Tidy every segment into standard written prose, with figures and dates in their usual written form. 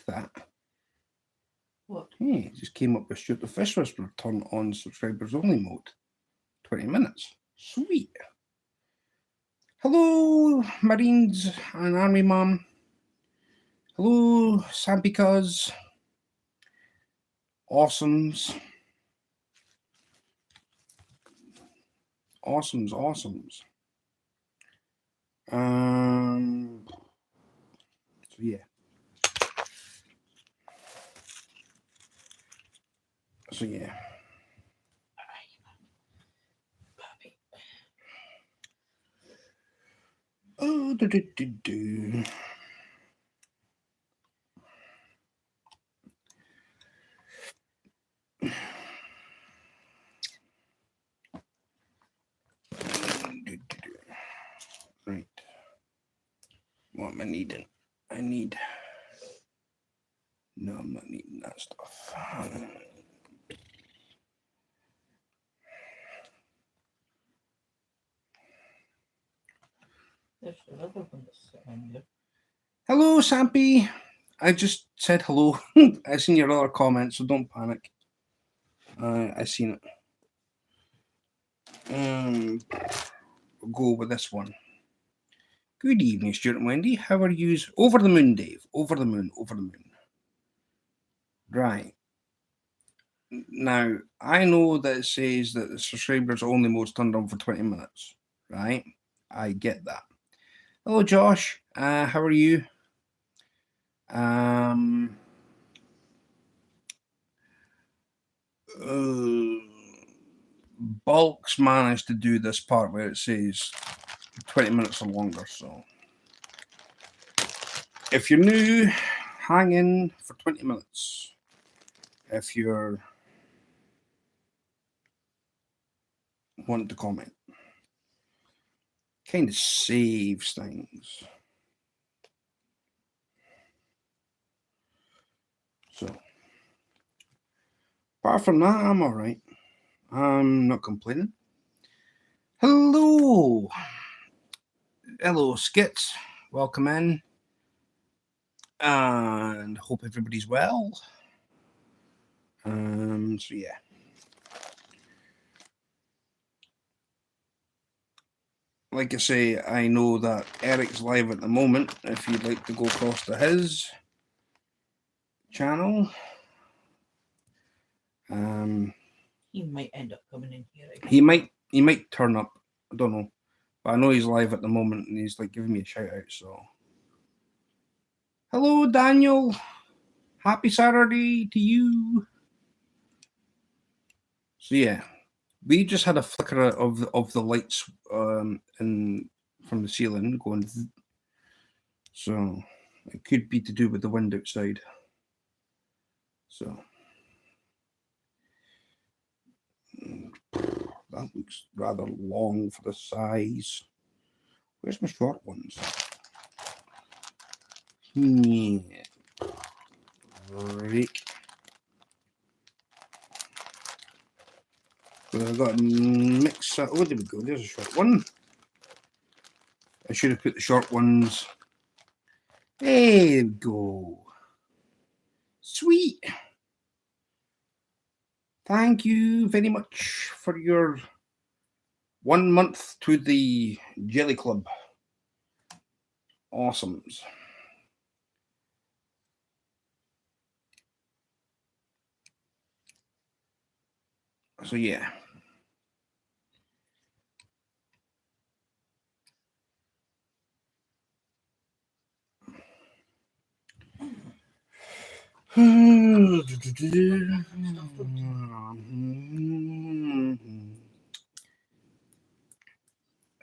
like that. What? Hey, just came up with Stewart the Fish Whisperer. Turn on subscribers only mode. 20 minutes. Sweet. Hello, Marines and Army Mum. Hello, Sampicas. Awesomes. Awesomes. So yeah. Oh, do. Right. What am I needing? No, I'm not needing that stuff. There's another one that's sitting there. Hello, Sampy. I just said hello. I seen your other comment, so don't panic. I seen it. We'll go with this one. Good evening, Stuart and Wendy. How are you? Over the moon, Dave. Over the moon. Right. Now, I know that it says that the subscribers only mode's turned on for 20 minutes. Right? I get that. Hello, Josh. How are you? Bulks managed to do this part where it says 20 minutes or longer, so if you're new, hang in for 20 minutes. If you're wanting to comment, kind of saves things. So apart from that, I'm all right. I'm not complaining. Hello, Skits. Welcome in, and hope everybody's well. So yeah. Like I say, I know that Eric's live at the moment. If you'd like to go across to his channel, he might end up coming in here again. He might turn up. I don't know, but I know he's live at the moment, and he's like giving me a shout out. So, hello, Daniel. Happy Saturday to you. So yeah, we just had a flicker of the lights in from the ceiling going. So it could be to do with the wind outside. So that looks rather long for the size. Where's my short ones? Yeah. Right. So I've got a mix. Oh, there we go. There's a short one. I should have put the short ones. There we go. Sweet. Thank you very much for your 1 month to the Jelly Club. Awesomes. So yeah.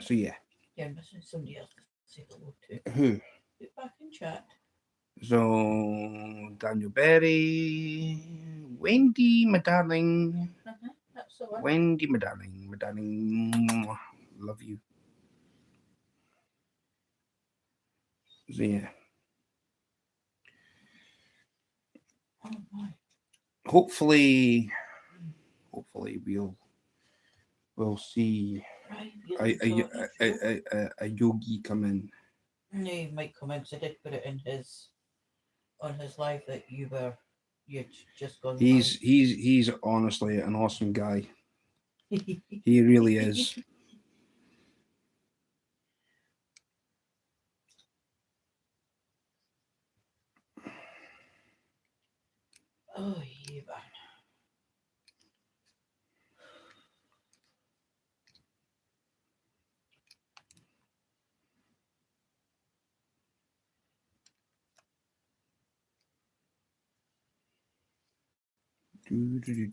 So yeah. Yeah, I'm missing somebody else to say hello to. Who? Get back in chat. So Daniel Berry, Wendy, my darling. That's the one. Wendy, my darling, love you. So yeah. Oh my. Hopefully we'll see a yogi come in. No, he might come in because I did put it in his on his live that you'd just gone. He's honestly an awesome guy. He really is. Oh, yeah, man.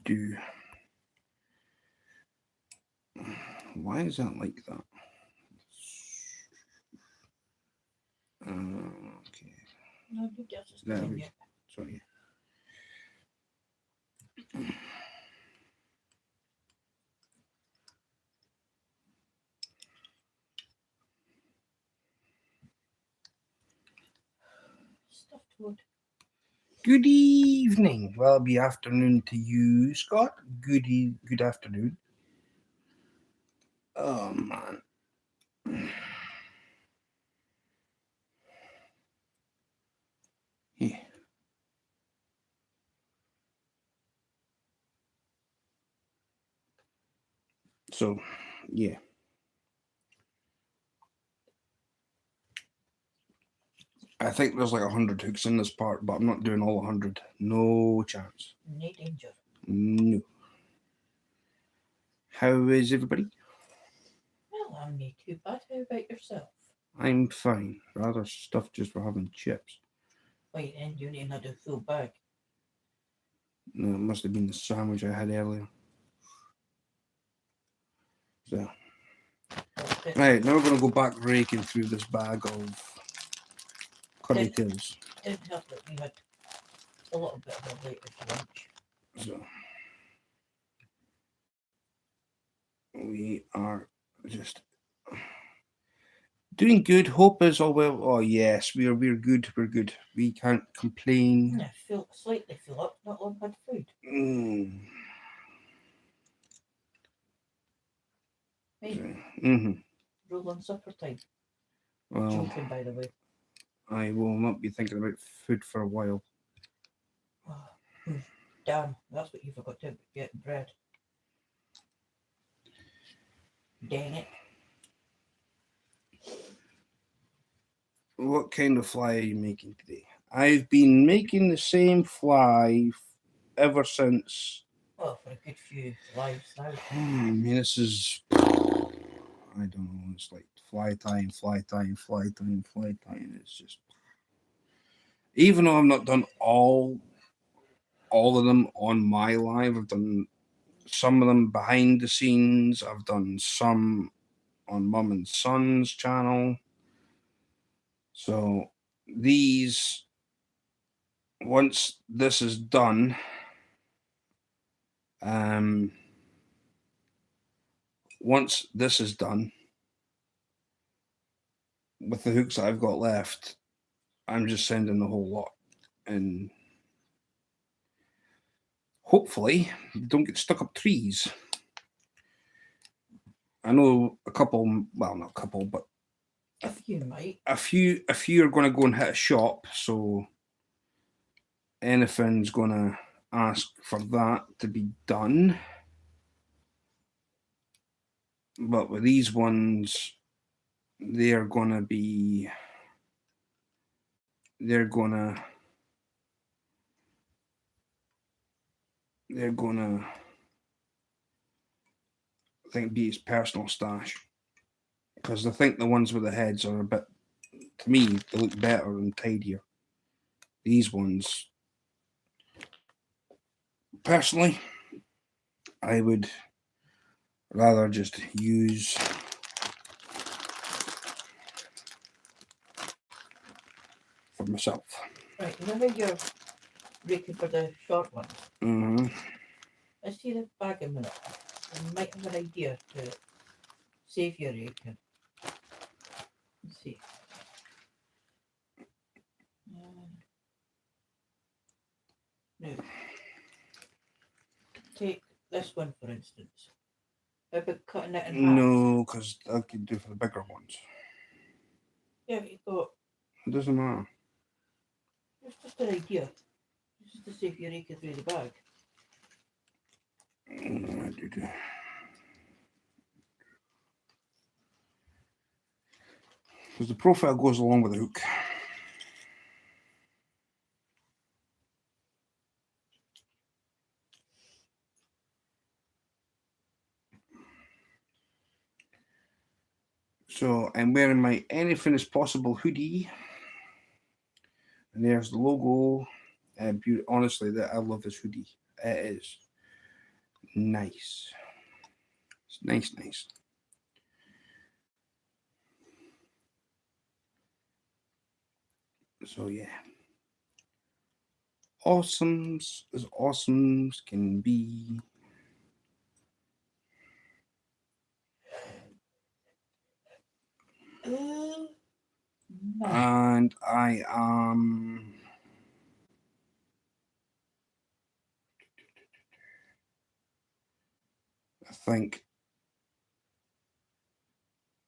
Do. Why is that like that? Okay. No, you just There come in we yet. Sorry. Stuffed wood. Good evening. Well, it'll be afternoon to you, Scott. Good afternoon. Oh man. Yeah. So, yeah. I think there's like 100 hooks in this part, but I'm not doing all 100. No chance. No danger. No. How is everybody? Well, I'm not too bad. How about yourself? I'm fine. Rather stuffed just for having chips. Wait, and you only had a full bag. No, it must have been the sandwich I had earlier. So, right, now we're going to go back raking through this bag of curly tails. Didn't help that we had a little bit of a later lunch. So, we are just doing good. Hope is all well. Oh yes, we're good. We're good. We can't complain. I feel slightly full up, not all bad food. Hey, roll on supper time. Well, Joking, by the way. I will not be thinking about food for a while. Oh, damn, that's what you forgot to get bread. Dang it. What kind of fly are you making today? I've been making the same fly ever since. Well, for a good few lives now. I mean, this is, I don't know, it's like fly tying. It's just, even though I've not done all of them on my live, I've done some of them behind the scenes. I've done some on Mum and Son's channel. So these, once this is done, once this is done, with the hooks that I've got left, I'm just sending the whole lot, and hopefully don't get stuck up trees. I know a couple, well, not a couple, but a few might. A few are going to go and hit a shop, so anything's going to ask for that to be done. But with these ones, they're going to be, they're going to I think be his personal stash, because I think the ones with the heads are a bit, to me, they look better and tidier. These ones, personally, I would rather just use for myself. Right, whenever you're raking for the short ones, I see the bag a minute. I might have an idea to save your raking. Let's see. Now, take this one for instance. How about cutting it in half? No, because I could do for the bigger ones. Yeah, but you got. It doesn't matter. There's just an idea. Just to see if you rake it through the bag. Because the profile goes along with the hook. So I'm wearing my Anything Is Possible hoodie. And there's the logo. Honestly, I love this hoodie. It is nice. It's nice. So yeah. Awesomes as awesomes can be. And I am I think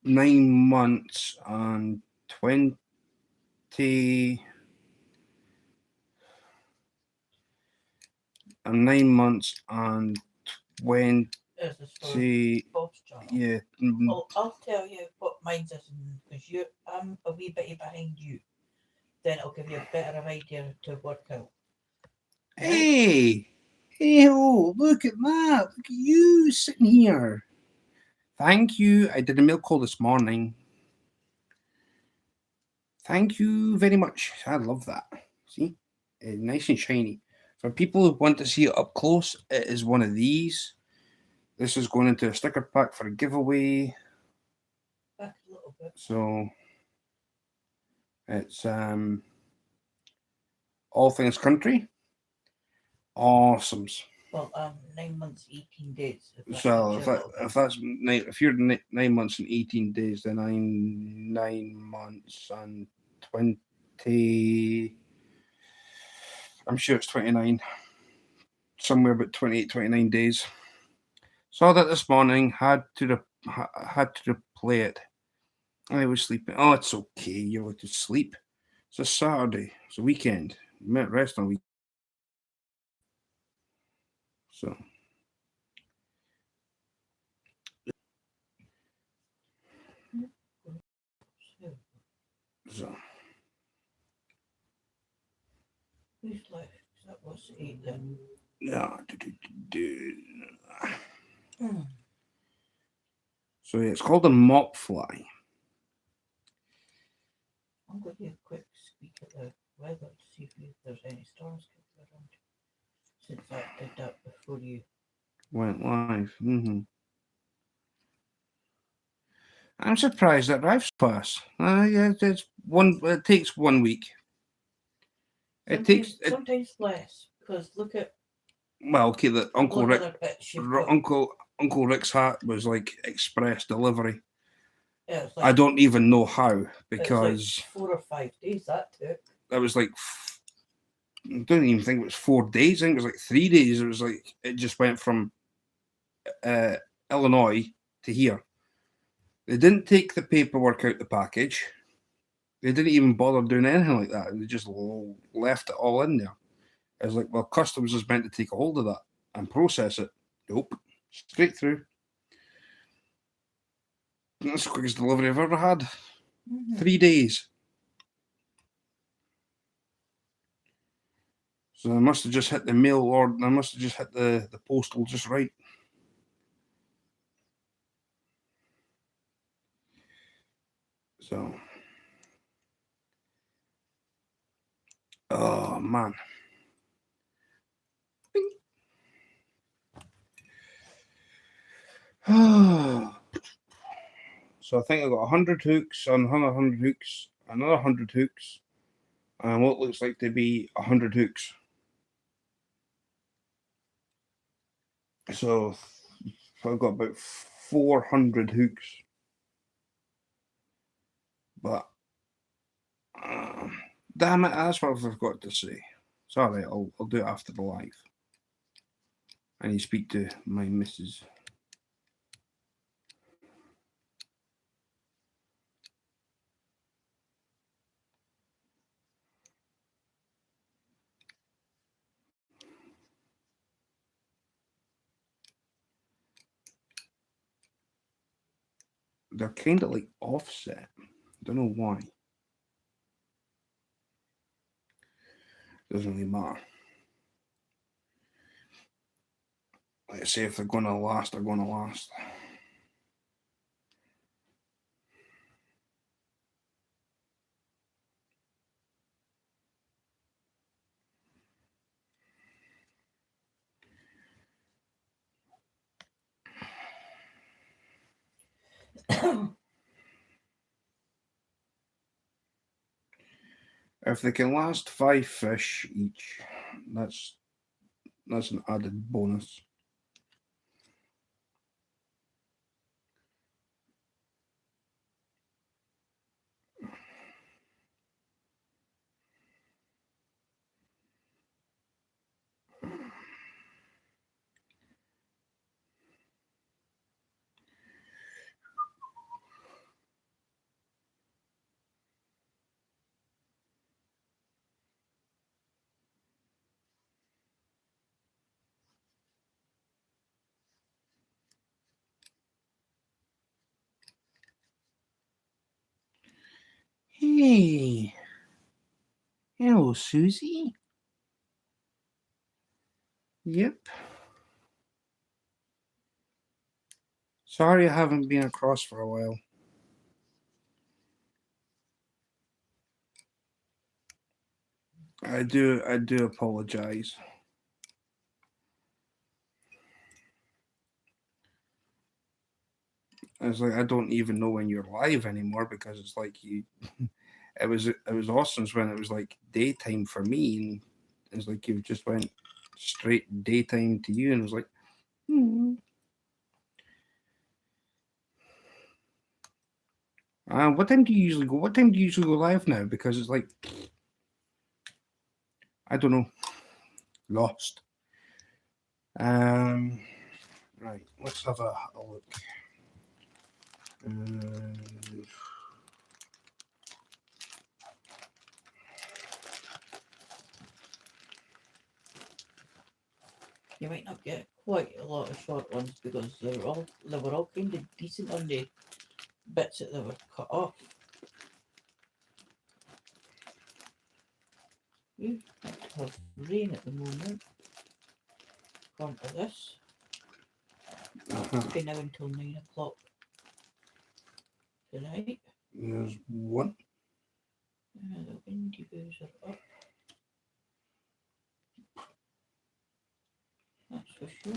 9 months and 20 and 9 months and 20 yeah. Well, I'll tell you what mine's is because I'm a wee bit behind you. Then it'll give you a better idea to work out. Hey, oh, look at that! Look at you sitting here. Thank you. I did a mail call this morning. Thank you very much. I love that. See, it's nice and shiny. For people who want to see it up close, it is one of these. This is going into a sticker pack for a giveaway. Back a little bit. So it's All Things Country. Awesomes. Well, 9 months, 18 days. So if you're 9 months and 18 days, then I'm 9 months and 20. I'm sure it's 29. Somewhere about 28, 29 days. Saw that this morning. Had to replay it. I was sleeping. Oh, it's okay. You're allowed to sleep. It's a Saturday. It's a weekend. You might rest on a week. So. Who's left? That was 8 then. Yeah. So yeah, it's called a mop fly. I'm going to do a quick squeak at the weather to see if there's any stars coming around. Since I did that before you went live. I'm surprised that arrives fast. Yeah, it takes 1 week. Sometimes less because look at. Well, okay, the Uncle Rick, Uncle Rick's hat was like express delivery. Yeah, I don't even know how because like 4 or 5 days that took. That was like I don't even think it was 4 days. I think it was like 3 days. It was like it just went from Illinois to here. They didn't take the paperwork out the package. They didn't even bother doing anything like that. They just left it all in there. I was like, well, customs is meant to take a hold of that and process it. Nope. Straight through. That's the quickest delivery I've ever had. 3 days. So I must have just hit the mail order. I must have just hit the postal just right. So. Oh, man. So I think I got 100 hooks on 100 hooks, another 100 hooks, and what looks like to be 100 hooks. So I've got about 400 hooks. But damn it, that's what I forgot to say. Sorry, I'll do it after the live. I need to speak to my missus. they're kind of like offset. Don't know why. Doesn't really matter. Let's see if they're going to last. They're going to last. If they can last 5 fish each, that's an added bonus. Hey, hello, Susie. Yep. Sorry I haven't been across for a while. I do apologize. It's like I don't even know when you're live anymore because it's like you. It was awesome when it was like daytime for me, and it's like you just went straight daytime to you, and it was like. What time do you usually go? What time do you usually go live now? Because it's like I don't know, lost. Right. Let's have a look. You might not get quite a lot of short ones because they were all kind of decent on the bits that they were cut off. We have rain at the moment. Gone to this. It's been now until 9 o'clock tonight. There's one. The windy boos are up. That's for sure.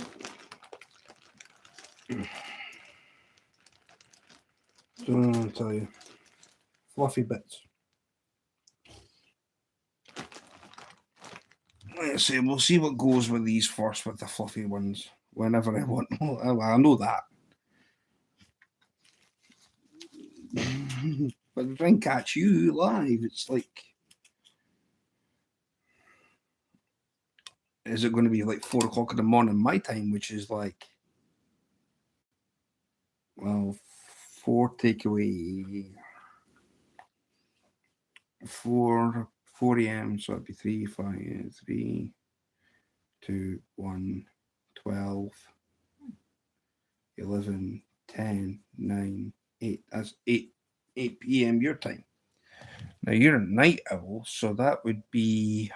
I'll tell you, fluffy bits. Let's see. We'll see what goes with these first with the fluffy ones. Whenever I want. I know that. But if I can catch you live, it's like. Is it going to be like 4 o'clock in the morning my time, which is like. Well, 4 takeaway. 4 a.m. So it'd be 3, 5, 3, 2, 1, 12, 11, 10, 9, 8. That's 8 p.m. your time. Now you're a night owl, so that would be.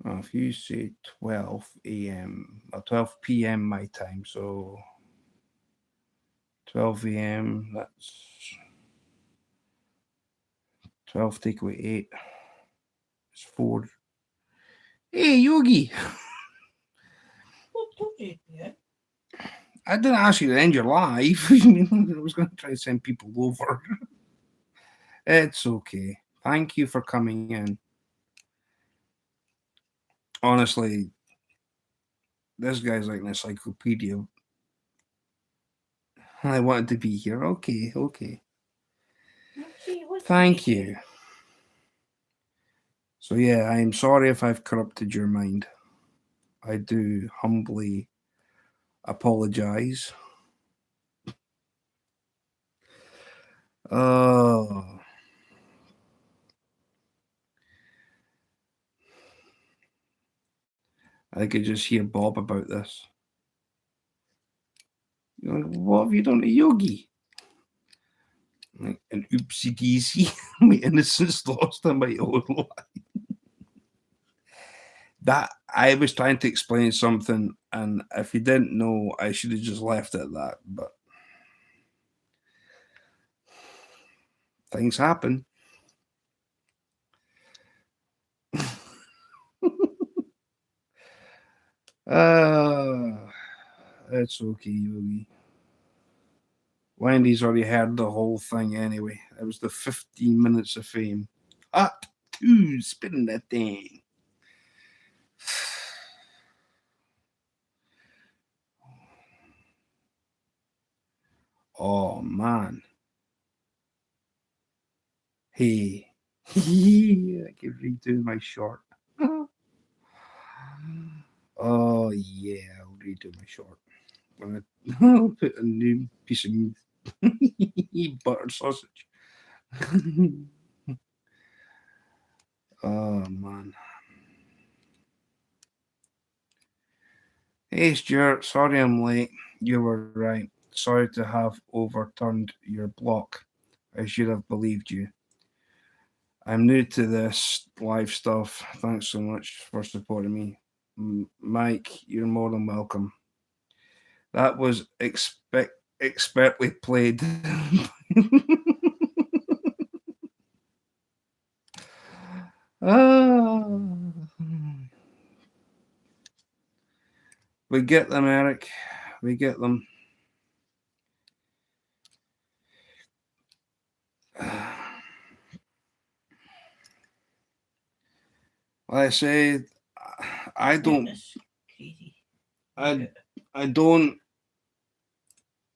Well, if you say 12 a.m. or 12 p.m. my time, so 12 a.m. That's 12 take away 8. It's 4. Hey, Yogi. What told you? Yeah. I didn't ask you to end your life. I was going to try to send people over. It's okay. Thank you for coming in. Honestly, this guy's like an encyclopedia. I wanted to be here. Okay. Thank you. So yeah, I'm sorry if I've corrupted your mind. I do humbly apologize. Oh. I could just hear Bob about this. You're like, what have you done to Yogi? Like, an oopsie daisy. My innocence lost in my own life. That I was trying to explain something, and if you didn't know, I should have just left it at that. But things happen. It's okay, Yogi. Wendy's already heard the whole thing anyway. It was the 15 minutes of fame. Up to spinning that thing. Oh man. Hey. I can redo my short. Oh yeah, I'll redo my short. I'll put a new piece of buttered sausage. Oh man. Hey Stuart, sorry I'm late. You were right. Sorry to have overturned your block. I should have believed you. I'm new to this live stuff. Thanks so much for supporting me. Mike, you're more than welcome. That was expertly played. Ah. We get them, Eric. We get them. Like I say, I don't. That's crazy. I don't.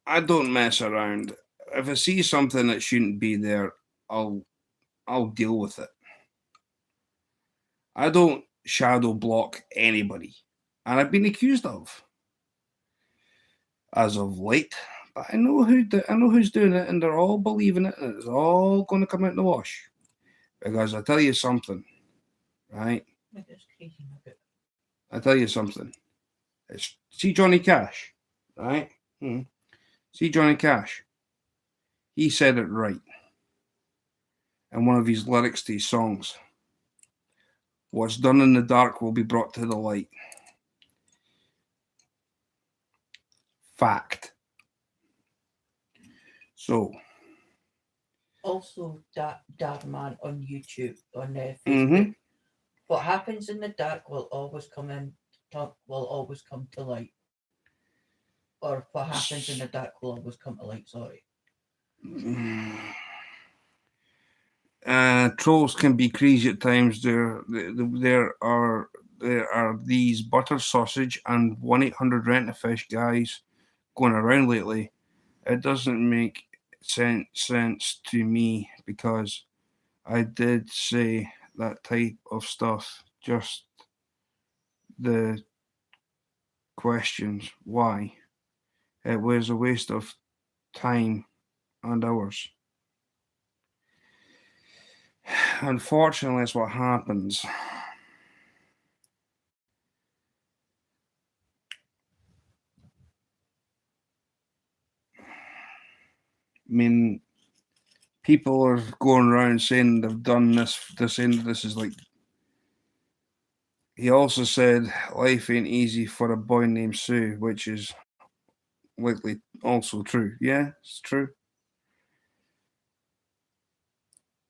I don't mess around. If I see something that shouldn't be there, I'll deal with it. I don't shadow block anybody, and I've been accused of as of late. But I know I know who's doing it, and they're all believing it, and it's all going to come out in the wash. Because I tell you something, right? That's crazy, Nugget. I tell you something. See Johnny Cash, right? See Johnny Cash. He said it right in one of his lyrics to his songs. What's done in the dark will be brought to the light. Fact. So. Also, Dad Man on YouTube, on Facebook. What happens in the dark will always will always come to light. Or what happens in the dark will always come to light. Sorry. Trolls can be crazy at times. There are these butter sausage and 1-800 rent a fish guys going around lately. It doesn't make sense to me because I did say that type of stuff. Just the questions why. It was a waste of time and hours. Unfortunately, that's what happens. I mean, people are going around saying they've done this. They're saying this is like. He also said life ain't easy for a boy named Sue, which is likely also true. Yeah, it's true.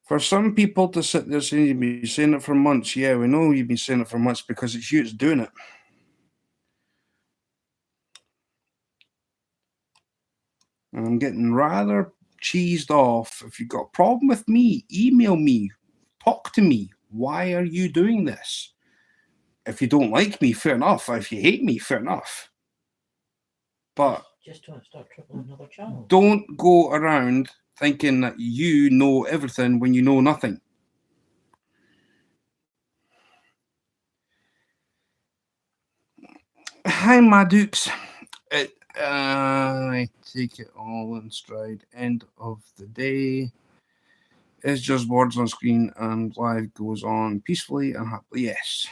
For some people to sit there saying you've been saying it for months, yeah, we know you've been saying it for months because it's you that's doing it. And I'm getting rather cheesed off. If you've got a problem with me, email me, talk to me. Why are you doing this? If you don't like me, fair enough. If you hate me, fair enough. But just don't start troubling another channel. Don't go around thinking that you know everything when you know nothing. Hi, my dukes. I take it all in stride. End of the day. It's just words on screen and life goes on peacefully and happily. Yes.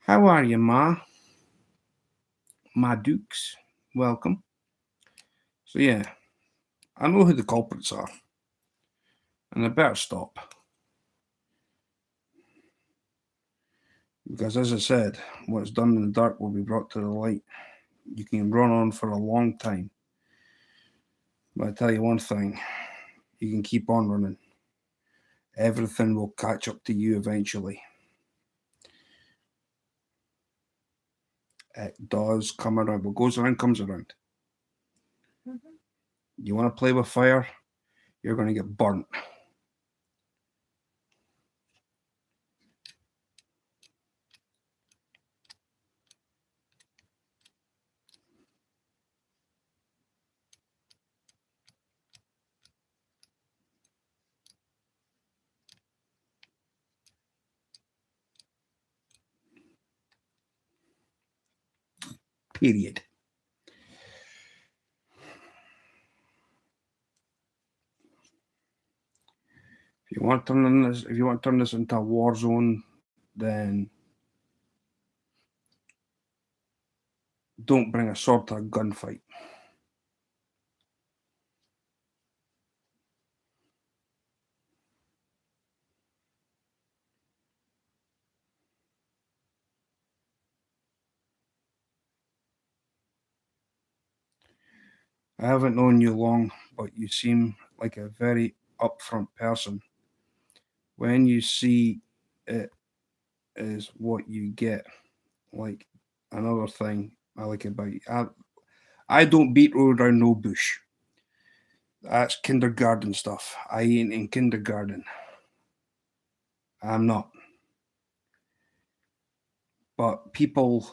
How are you, Ma? My dukes? Welcome. So yeah, I know who the culprits are, and I better stop. Because as I said, what's done in the dark will be brought to the light. You can run on for a long time. But I tell you one thing, you can keep on running. Everything will catch up to you eventually. It does come around. What goes around comes around. Mm-hmm. You want to play with fire, you're going to get burnt. Period. If you want to turn this into a war zone, then don't bring a sword to a gunfight. I haven't known you long, but you seem like a very upfront person. When you see it is what you get. Like another thing I like about you. I don't beat around no bush. That's kindergarten stuff. I ain't in kindergarten. I'm not. But people,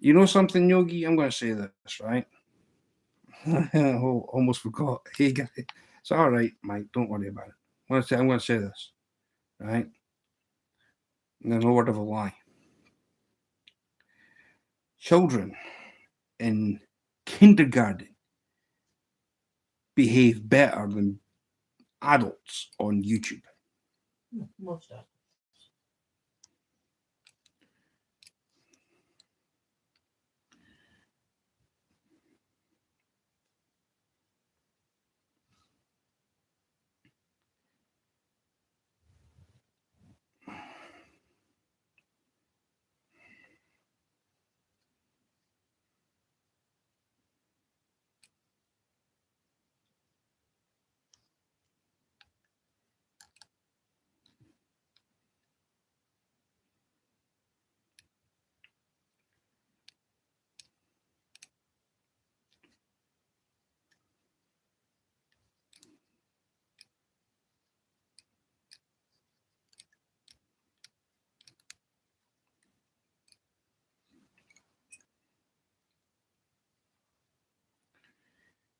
you know something, Yogi? I'm going to say this, right? Oh, almost forgot. Hey, guys. It's all right, Mike. Don't worry about it. I'm going to say this, right? And there's no word of a lie. Children in kindergarten behave better than adults on YouTube. Most of.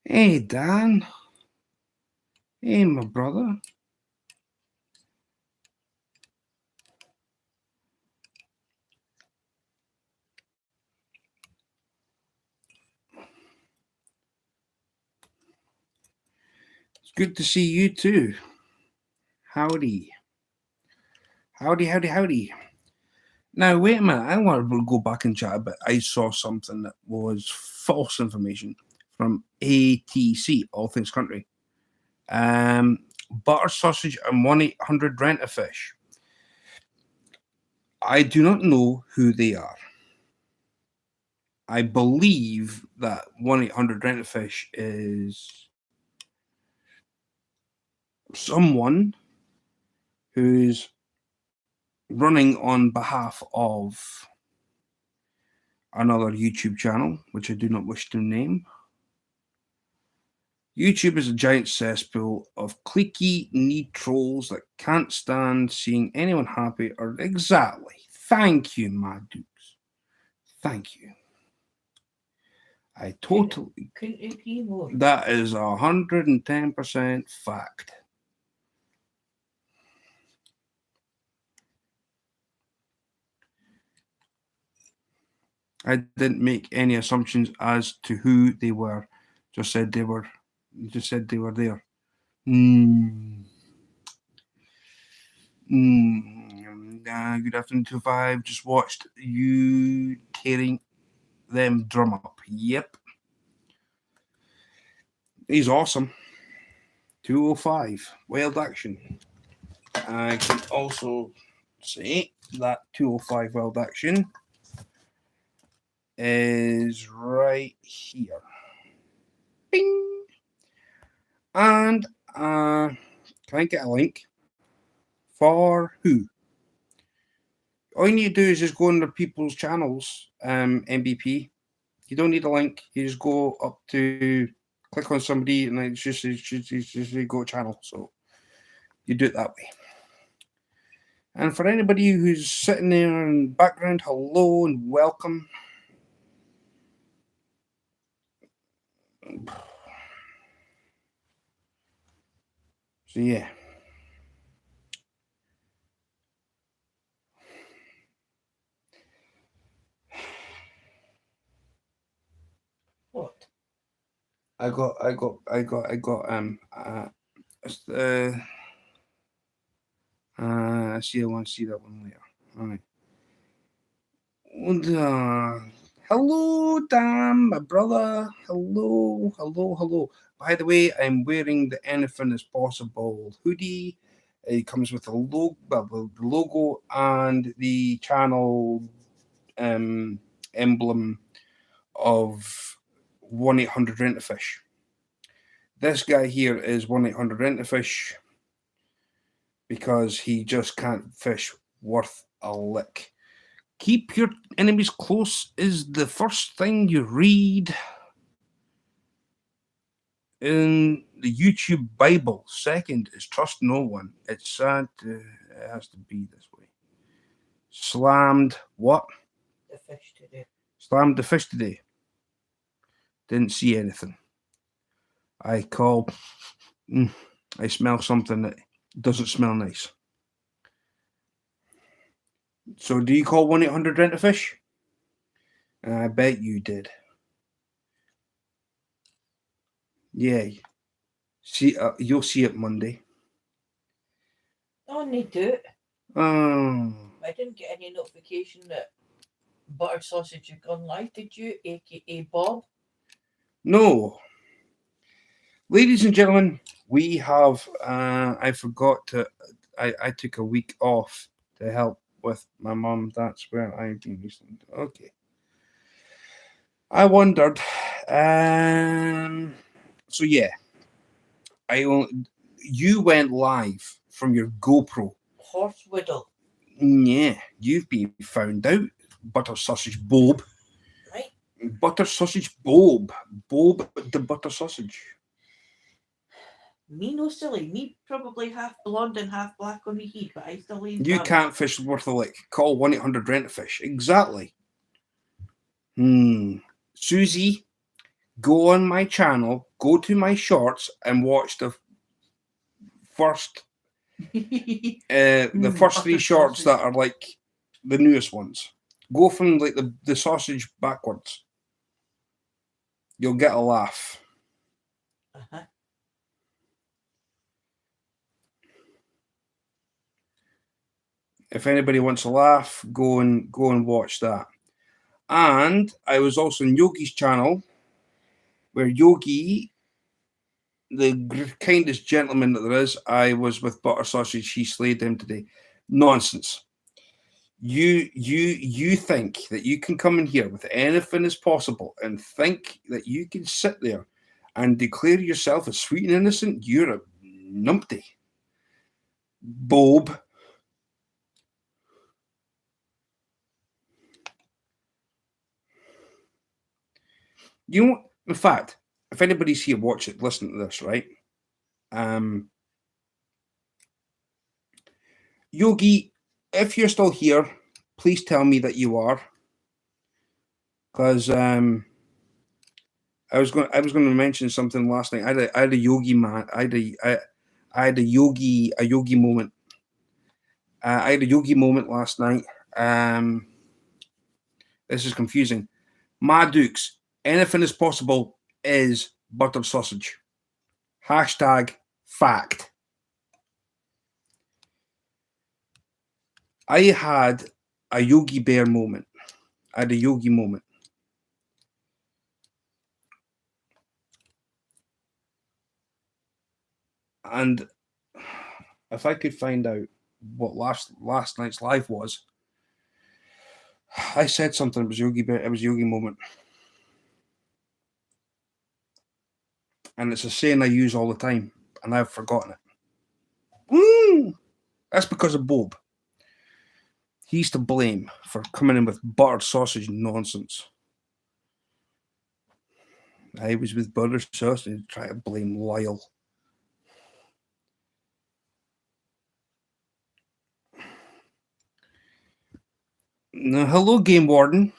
Hey, Dan. Hey, my brother. It's good to see you too. Howdy. Howdy, howdy, howdy. Now, wait a minute. I want to go back and chat about. I saw something that was false information from ATC, All Things Country. Butter sausage and 1-800 Rent-A-Fish. I do not know who they are. I believe that 1-800 Rent-A-Fish is someone who's running on behalf of another YouTube channel, which I do not wish to name. YouTube is a giant cesspool of cliquey, neat trolls that can't stand seeing anyone happy or exactly. Thank you, my dukes. Thank you. I totally. Couldn't agree more. That is 110% fact. I didn't make any assumptions as to who they were. Just said they were. Just said they were there. Good afternoon, 25. Just watched you tearing them drum up. Yep. He's awesome. 205 wild action. I can also say that 205 wild action is right here. Bing. And can I get a link for who? All you need to do is just go on the people's channels, MBP. You don't need a link. You just go up to click on somebody and it's just go channel. So you do it that way. And for anybody who's sitting there in the background, hello and welcome. So yeah. What? I got see I want to see that one later. All right. And, hello, Dan, my brother. Hello. By the way, I'm wearing the Anything is Possible hoodie. It comes with the logo and the channel emblem of 1-800 Rent-A-Fish. This guy here is 1-800 Rent-A-Fish because he just can't fish worth a lick. Keep your enemies close is the first thing you read in the YouTube Bible. Second is trust no one. It's sad. It has to be this way. Slammed what? The fish today. Slammed the fish today. Didn't see anything. I call. I smell something that doesn't smell nice. So do you call 1-800 Rent-A-Fish? I bet you did. Yeah. See, you'll see it Monday. Oh, they do it. I didn't get any notification that butter sausage had gone live. Did you, aka Bob? No. Ladies and gentlemen, we have. I forgot to. I took a week off to help with my mum. That's where I've been recently. Okay. I wondered. So yeah, you went live from your GoPro. Horse whittle. Yeah, you've been found out, butter sausage Bob. Right. Butter sausage Bob. Bob the butter sausage. Me no silly. Me probably half blonde and half black on me heat, but I still ain't. You can't fish worth a lick. Call 1-800 Rent-A-Fish. Exactly. Susie, go on my channel, go to my shorts and watch the first the first 3 shorts that are like the newest ones. Go from like the sausage backwards. You'll get a laugh. Uh-huh. If anybody wants a laugh, go and watch that. And I was also on Yogi's channel, where Yogi, the kindest gentleman that there is, I was with butter sausage. He slayed him today. Nonsense. You think that you can come in here with anything is possible and think that you can sit there and declare yourself as sweet and innocent? You're a numpty. Bob. You know, in fact, if anybody's here, watch it, listen to this, right? Yogi, if you're still here, please tell me that you are, because I was going to mention something last night. I had a yogi man. I had a yogi moment. I had a yogi moment last night. This is confusing. Ma Dukes, anything is possible is buttered sausage. #fact. I had a Yogi Bear moment. I had a yogi moment. And if I could find out what last night's live was, I said something. It was Yogi moment, and it's a saying I use all the time, and I've forgotten it. That's because of Bob. He's to blame for coming in with buttered sausage nonsense. I was with buttered sausage and try to blame Lyle. Now, hello, Game Warden.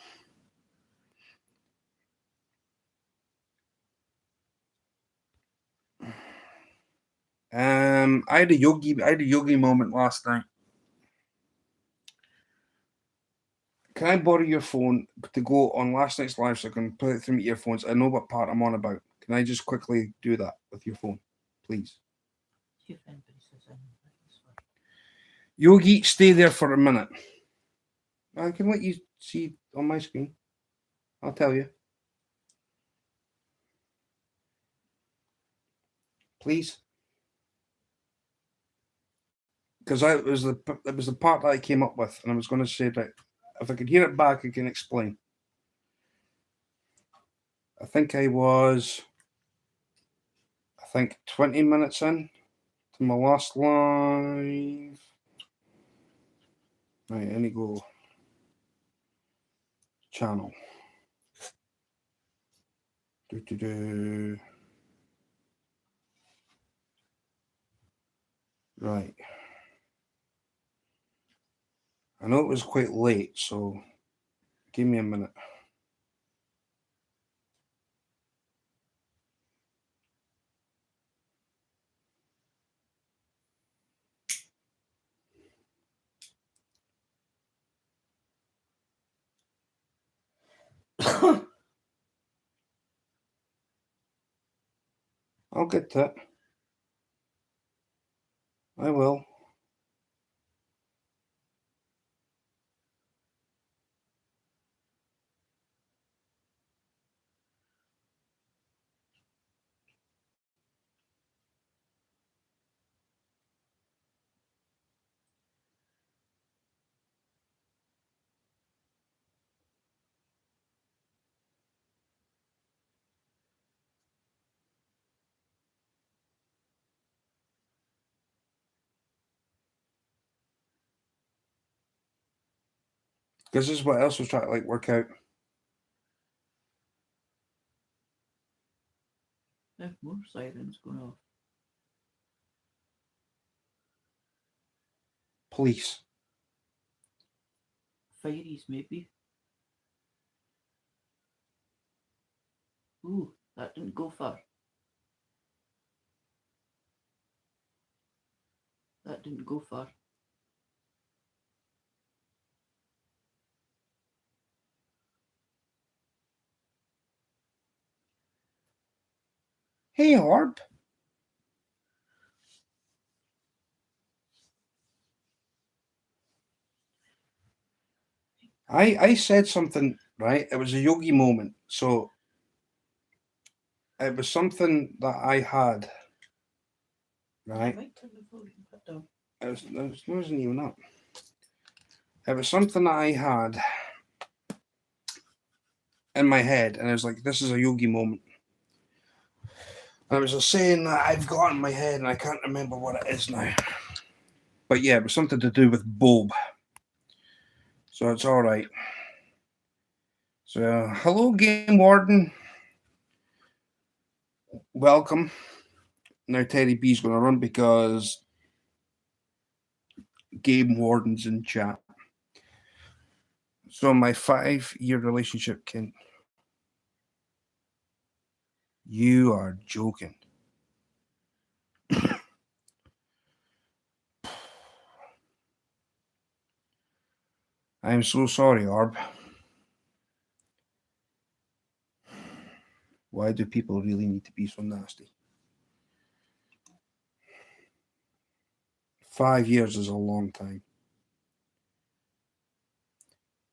I had a yogi moment last night. Can I borrow your phone to go on last night's live so I can play it through my earphones? I know what part I'm on about. Can I just quickly do that with your phone, please? Yogi, stay there for a minute. I can let you see on my screen. I'll tell you. Please. Because it was the part that I came up with, and I was going to say that if I could hear it back, I can explain. I think 20 minutes in to my last live. Right, I need to go channel. Right. I know it was quite late, so give me a minute. I'll get to it. I will. Because this is what else was trying to work out. There's more sirens going off. Police. Fireys, maybe. Ooh, that didn't go far. That didn't go far. Hey, Harp. I said something, right? It was a yogi moment. So it was something that I had, right? It wasn't even up. It was something that I had in my head, and I was like, this is a yogi moment. And it was a saying that I've got in my head, and I can't remember what it is now. But yeah, it was something to do with Bob. So it's all right. So, hello, Game Warden. Welcome. Now Teddy B's going to run because Game Warden's in chat. So my 5-year relationship, Ken. You are joking. I'm so sorry, Arb. Why do people really need to be so nasty? 5 years is a long time.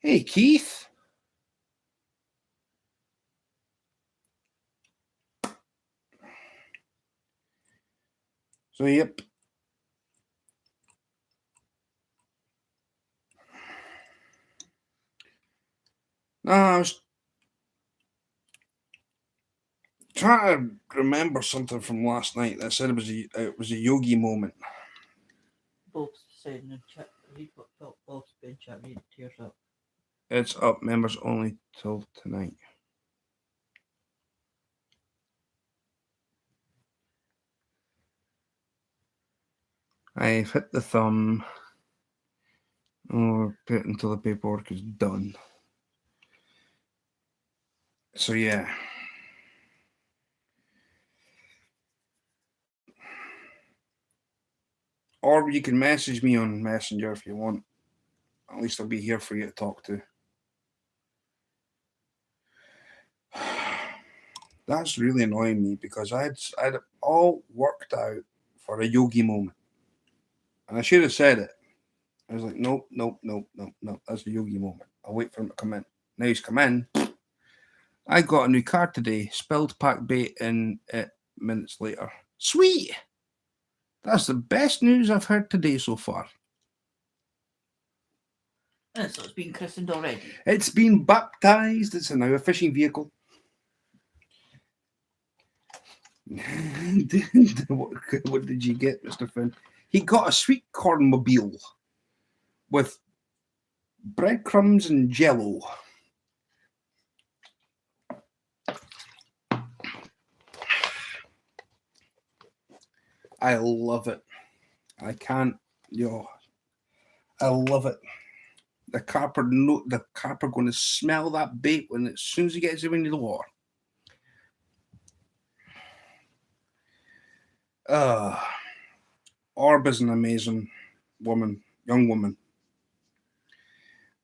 Hey, Keith. So, yep. No, I was trying to remember something from last night. That said it was a yogi moment. Bob's saying in the chat, read what Bob's been chat, read it to yourself. It's up, members only till tonight. I've hit the thumb. Or put it until the paperwork is done. So yeah. Or you can message me on Messenger if you want. At least I'll be here for you to talk to. That's really annoying me because I'd all worked out for a yogi moment. And I should have said it. I was like, nope. That's a yogi moment. I'll wait for him to come in. Now he's come in. I got a new card today. Spilled pack bait in it minutes later. Sweet! That's the best news I've heard today so far. And so it's been christened already. It's been baptized. It's now a fishing vehicle. What did you get, Mr. Finn? He got a sweet corn mobile with breadcrumbs and jello. I love it. I can't, I love it. The carper going to smell that bait as soon as he gets it into the water. Orb is an amazing young woman.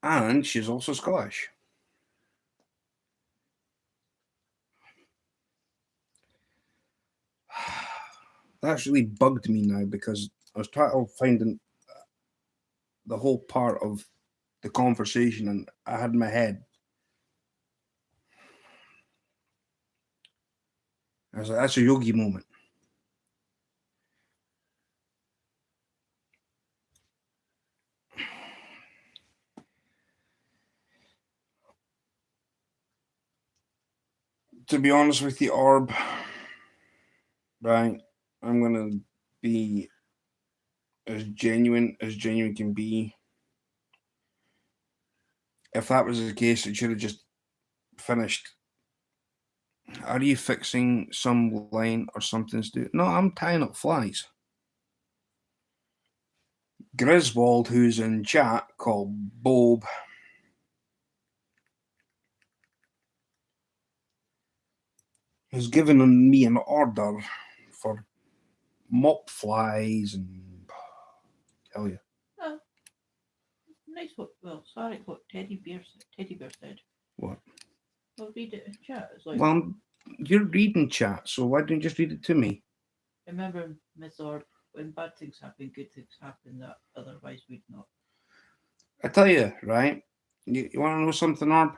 And she's also Scottish. That's really bugged me now because I was trying to find the whole part of the conversation and I had in my head. I was like, that's a yogi moment. To be honest with you, Orb, right, I'm going to be as genuine can be. If that was the case, it should have just finished. Are you fixing some line or something to do? No, I'm tying up flies. Griswold, who's in chat, called Bob, has given me an order for mop flies and tell you. Oh, nice. Sorry, what Teddy Bear said. What? I'll read it in chat. It's like, well, you're reading chat, so why don't you just read it to me? Remember, Miss Orb, when bad things happen, good things happen that otherwise would not. I tell you, right? You want to know something, Orb?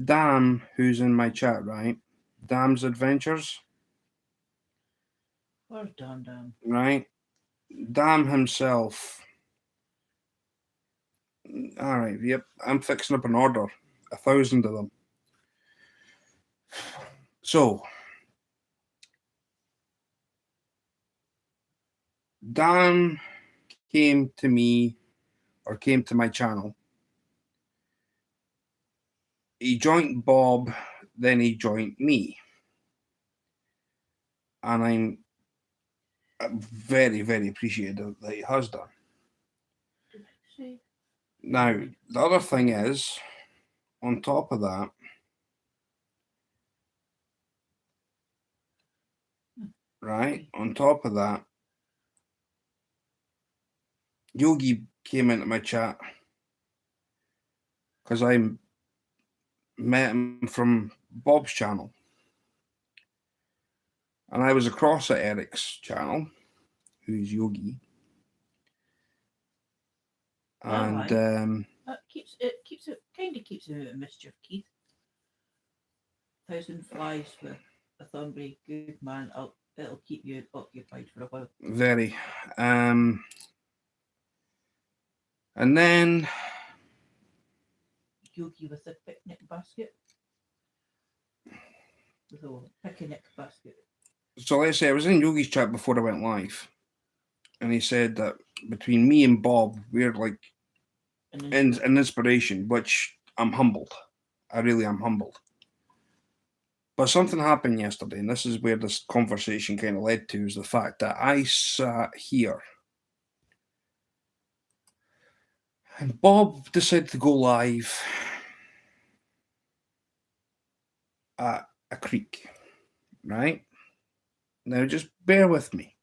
Dam, who's in my chat, right? Dam's Adventures. Where's Dan? Right? Dam himself. All right, yep. I'm fixing up an order. 1,000 of them. So, Dan came to my channel. He joined Bob, then he joined me. And I'm very, very appreciative that he has done. Now, the other thing is, on top of that, right, on top of that, Yogi came into my chat because I met him from Bob's channel. And I was across at Eric's channel, who's Yogi. And that keeps him out of mischief, Keith. 1,000 flies with a Thornbury, good man. I'll it'll keep you occupied for a while. Very. And then Yogi with a picnic basket. With a picnic basket. so let's say I was in Yogi's chat before I went live, and he said that between me and Bob, we're like an inspiration, which I'm humbled. I really am humbled. But something happened yesterday, and this is where this conversation kind of led to, is the fact that I sat here and Bob decided to go live at a creek, right? Now, just bear with me.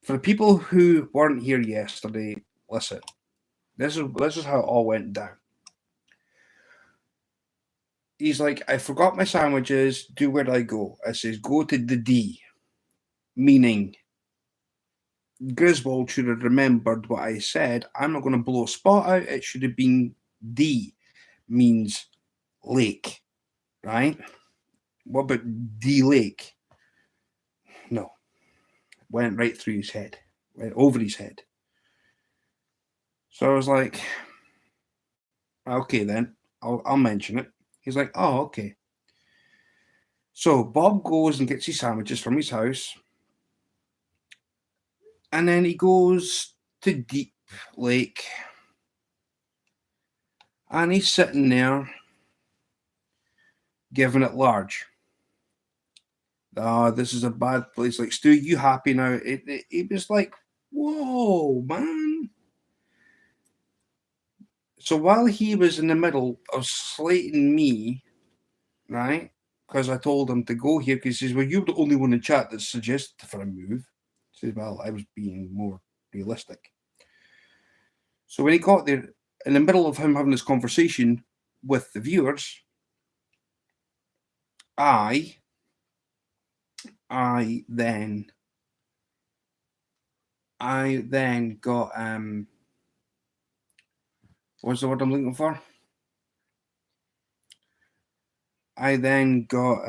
For the people who weren't here yesterday, listen. This is how it all went down. He's like, I forgot my sandwiches. Where do I go? I says, go to the D, meaning Griswold should have remembered what I said. I'm not going to blow a spot out. It should have been D, means lake, right? What about D Lake? No. Went right through his head, went over his head. So I was like, okay, then I'll mention it. He's like, oh, okay. So Bob goes and gets his sandwiches from his house. And then he goes to Deep Lake. And he's sitting there giving it large. Oh, this is a bad place. Like, Stu, you happy now? It was like, whoa, man. So while he was in the middle of slating me, right, because I told him to go here, because he says, well, you're the only one in chat that suggested for a move. He says, well, I was being more realistic. So when he got there, in the middle of him having this conversation with the viewers, I then got what's the word I'm looking for? I then got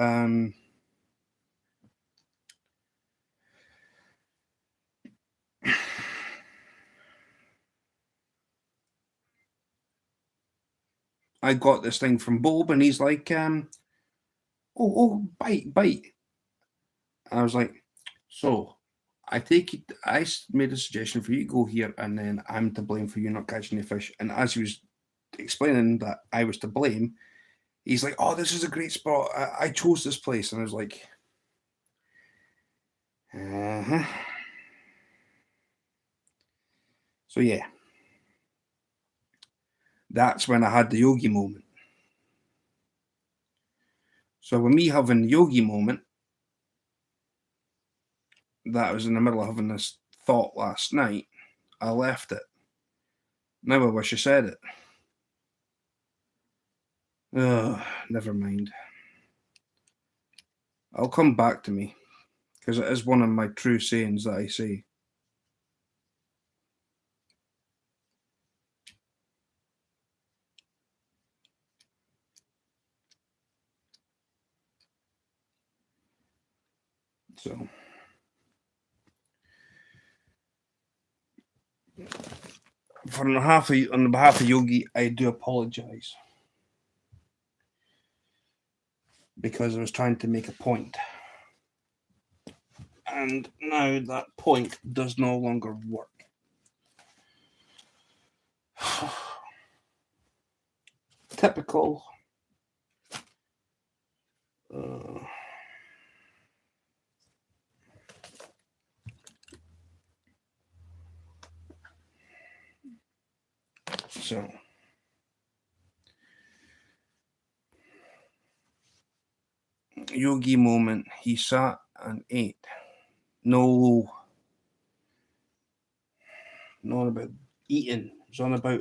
I got this thing from Bob, and he's like, bite. I was like, so I take it, I made a suggestion for you to go here, and then I'm to blame for you not catching the fish. And as he was explaining that I was to blame, he's like, oh, this is a great spot. I chose this place. And I was like, uh-huh. So yeah, that's when I had the Yogi moment. So with me having the Yogi moment, that I was in the middle of having this thought last night, I left it. Now I wish I said it. Never mind. I'll come back to me, because it is one of my true sayings that I say. So on behalf of Yogi, I do apologize, because I was trying to make a point, and now that point does no longer work. Typical. So Yogi moment, he sat and ate. No, not about eating. It was on about,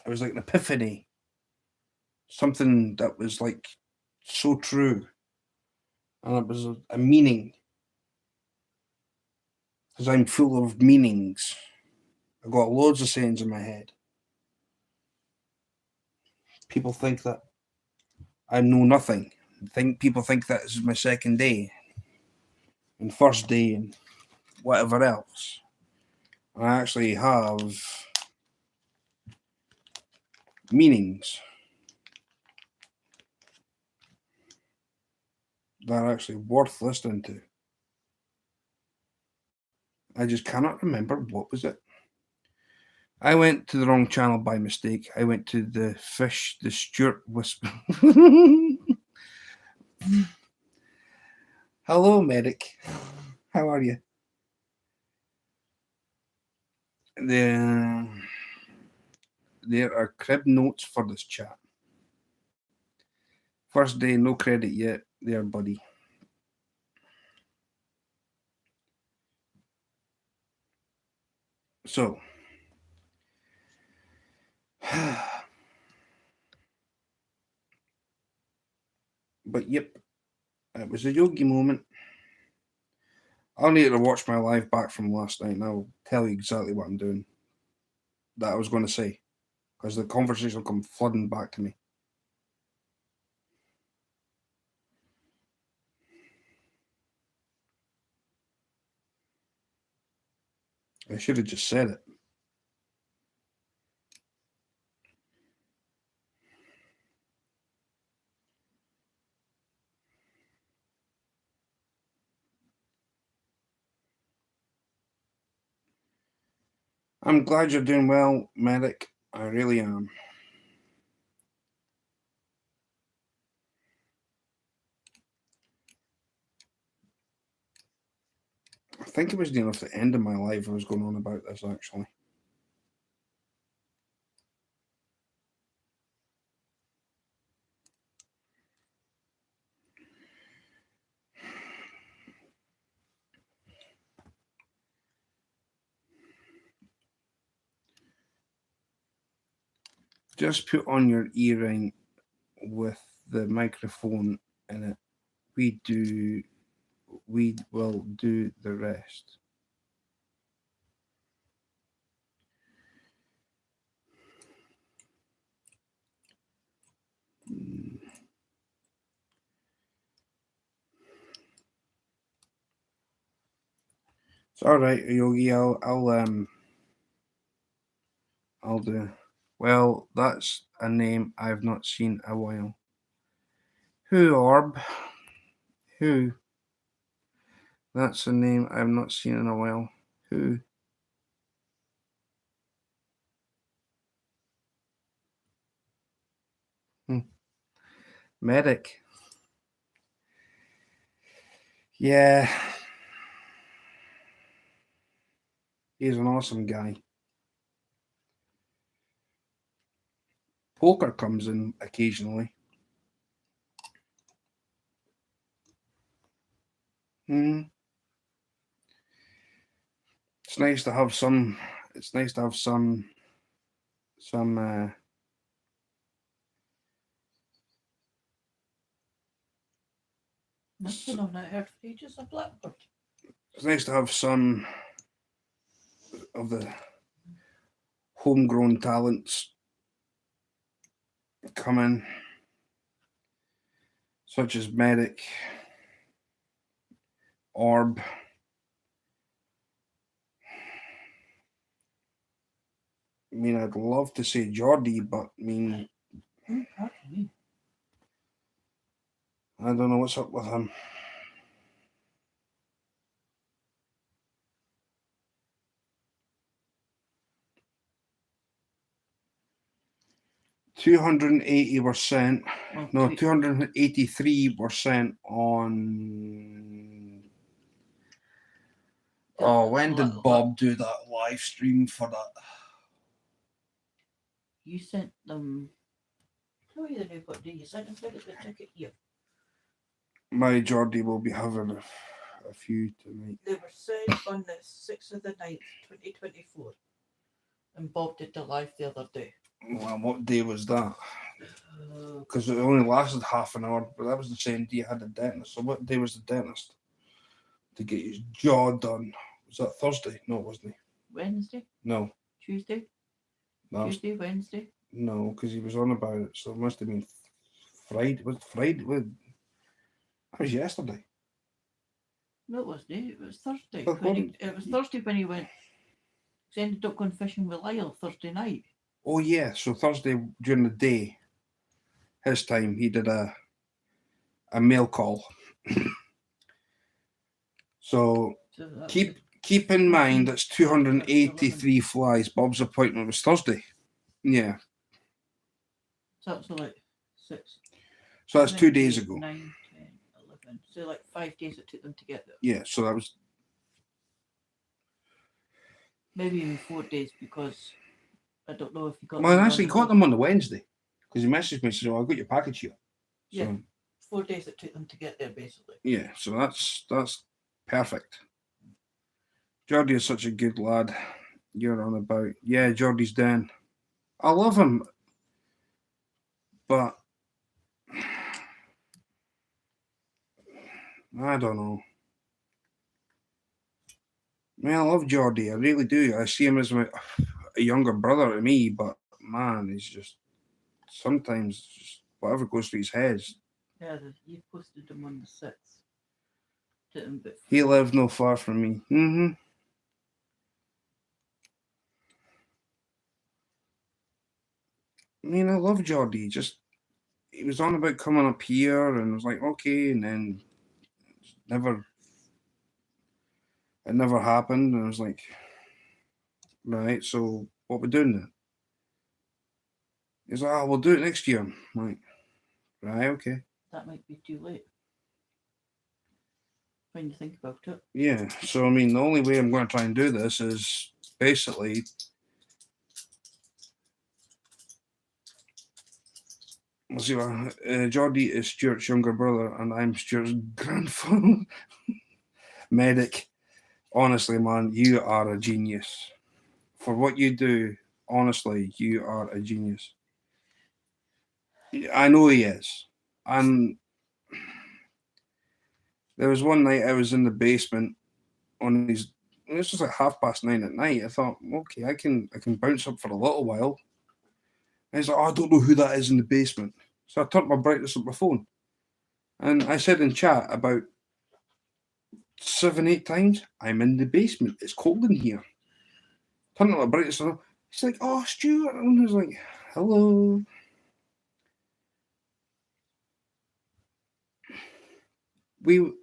it was like an epiphany. Something that was like so true. And it was a meaning. Because I'm full of meanings. I've got loads of sayings in my head. People think that I know nothing. People think that this is my second day. and first day and whatever else. I actually have meanings that are actually worth listening to. I just cannot remember what was it. I went to the wrong channel by mistake. I went to the Stewart Whisper. Hello, medic. How are you? There are crib notes for this chat. First day, no credit yet. There, buddy. So, but yep, it was a yogi moment. I'll need to watch my live back from last night and I'll tell you exactly what I'm doing. That I was going to say, because the conversation will come flooding back to me. I should have just said it. I'm glad you're doing well, medic. I really am. I think it was near enough the end of my life I was going on about this, actually. Just put on your earring with the microphone in it. We will do the rest. It's all right, Yogi. I'll do. Well, that's a name I've not seen a while. Who, Orb? Who? That's a name I've not seen in a while. Who? Medic. Yeah. He's an awesome guy. Poker comes in occasionally. It's nice to have some. It's nice to have some. Nothing on that earth pages a blackbird. It's nice to have some of the homegrown talents come in, such as Medic, Orb. I mean, I'd love to say Geordie, but I mean, I don't know what's up with him. $280%. No, 283% on. Oh, when did Bob do that live stream for that? You sent them. Tell you the new what day you sent them the ticket here. My Geordie will be having a few tonight. They were sent on the 6th of the 9th, 2024. And Bob did the live the other day. Well, what day was that? Because it only lasted half an hour, but that was the same day I had the dentist. So what day was the dentist? To get his jaw done. Was that Thursday? No, it wasn't. Wednesday? No. Tuesday? No. Tuesday, Wednesday? No, because he was on about it, so it must have been Friday. Was it Friday? That was yesterday. No, it wasn't. It was Thursday. But It was Thursday when he went. He ended up going fishing with Lyle Thursday night. Oh yeah, so Thursday during the day, his time, he did a mail call. So keep in mind that's 283 flies. Bob's appointment was Thursday. Yeah. So that's like 6. So that's 2 days ago. 9, 10, 11. So like 5 days it took them to get there. Yeah, so that was maybe even 4 days because I don't know if you got. Well, I actually got them on the Wednesday because he messaged me and said, "Oh, I got your package here." So, yeah, 4 days it took them to get there, basically. Yeah, so that's perfect. Geordie is such a good lad. You're on about. Yeah, Geordie's down. I love him, but I don't know. I mean, I love Geordie. I really do. I see him as a younger brother to me, but man, he's just sometimes just whatever goes through his head. Yeah, you posted him on the 6th. He lived no far from me. Mm-hmm. I mean, I love Geordie. Just he was on about coming up here, and I was like, okay, and then it never happened, and I was like, right, so what we doing then? He's like, oh, we'll do it next year. I'm like, right, okay. That might be too late when you think about it. Yeah, so I mean, the only way I'm going to try and do this is basically let's see, Geordie is Stuart's younger brother, and I'm Stuart's grandfather. Medic, honestly, man, you are a genius. For what you do, honestly, you are a genius. I know he is. And there was one night I was in the basement on his. This was like 9:30 at night. I thought, okay, I can bounce up for a little while. And he's like, oh, I don't know who that is in the basement. So I turned my brightness up my phone, and I said in chat about 7, 8 times, I'm in the basement. It's cold in here. Turn up my brightness up. He's like, oh, Stewart. And I was like, hello.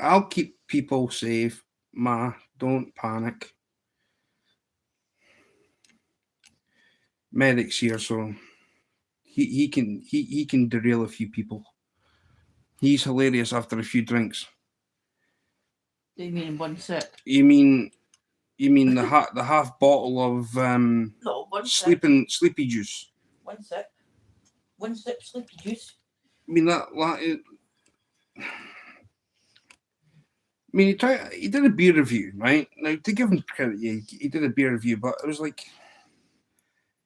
I'll keep people safe. Ma, don't panic. Medic's here, so he can derail a few people. He's hilarious after a few drinks. Do you mean in one sip? You mean the half bottle of no, sleepy juice? One sip sleepy juice. I mean that. I mean, he did a beer review, right? Now, to give him credit, yeah, he did a beer review, but it was like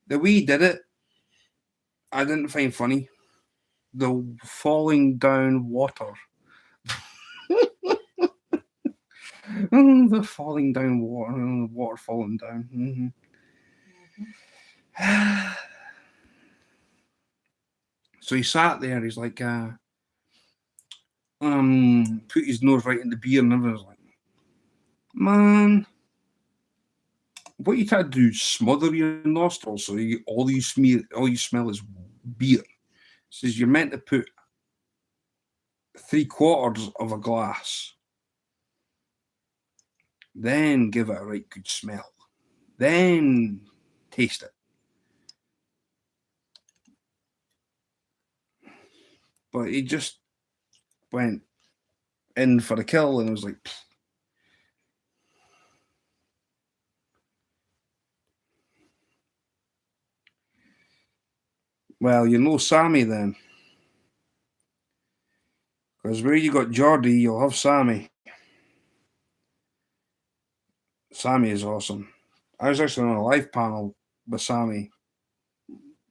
the way he did it, I didn't find funny. The falling down water. The falling down water, the water falling down. Mm-hmm. So he sat there. He's like, put his nose right in the beer, and everyone was like, man, what you try to do is smother your nostrils so all you smell is beer. Says you're meant to put 3/4 of a glass, then give it a right good smell, then taste it. But he just went in for the kill, and it was like, pfft. Well, you know Sammy then. Because where you got Geordie, you'll have Sammy. Sammy is awesome. I was actually on a live panel with Sammy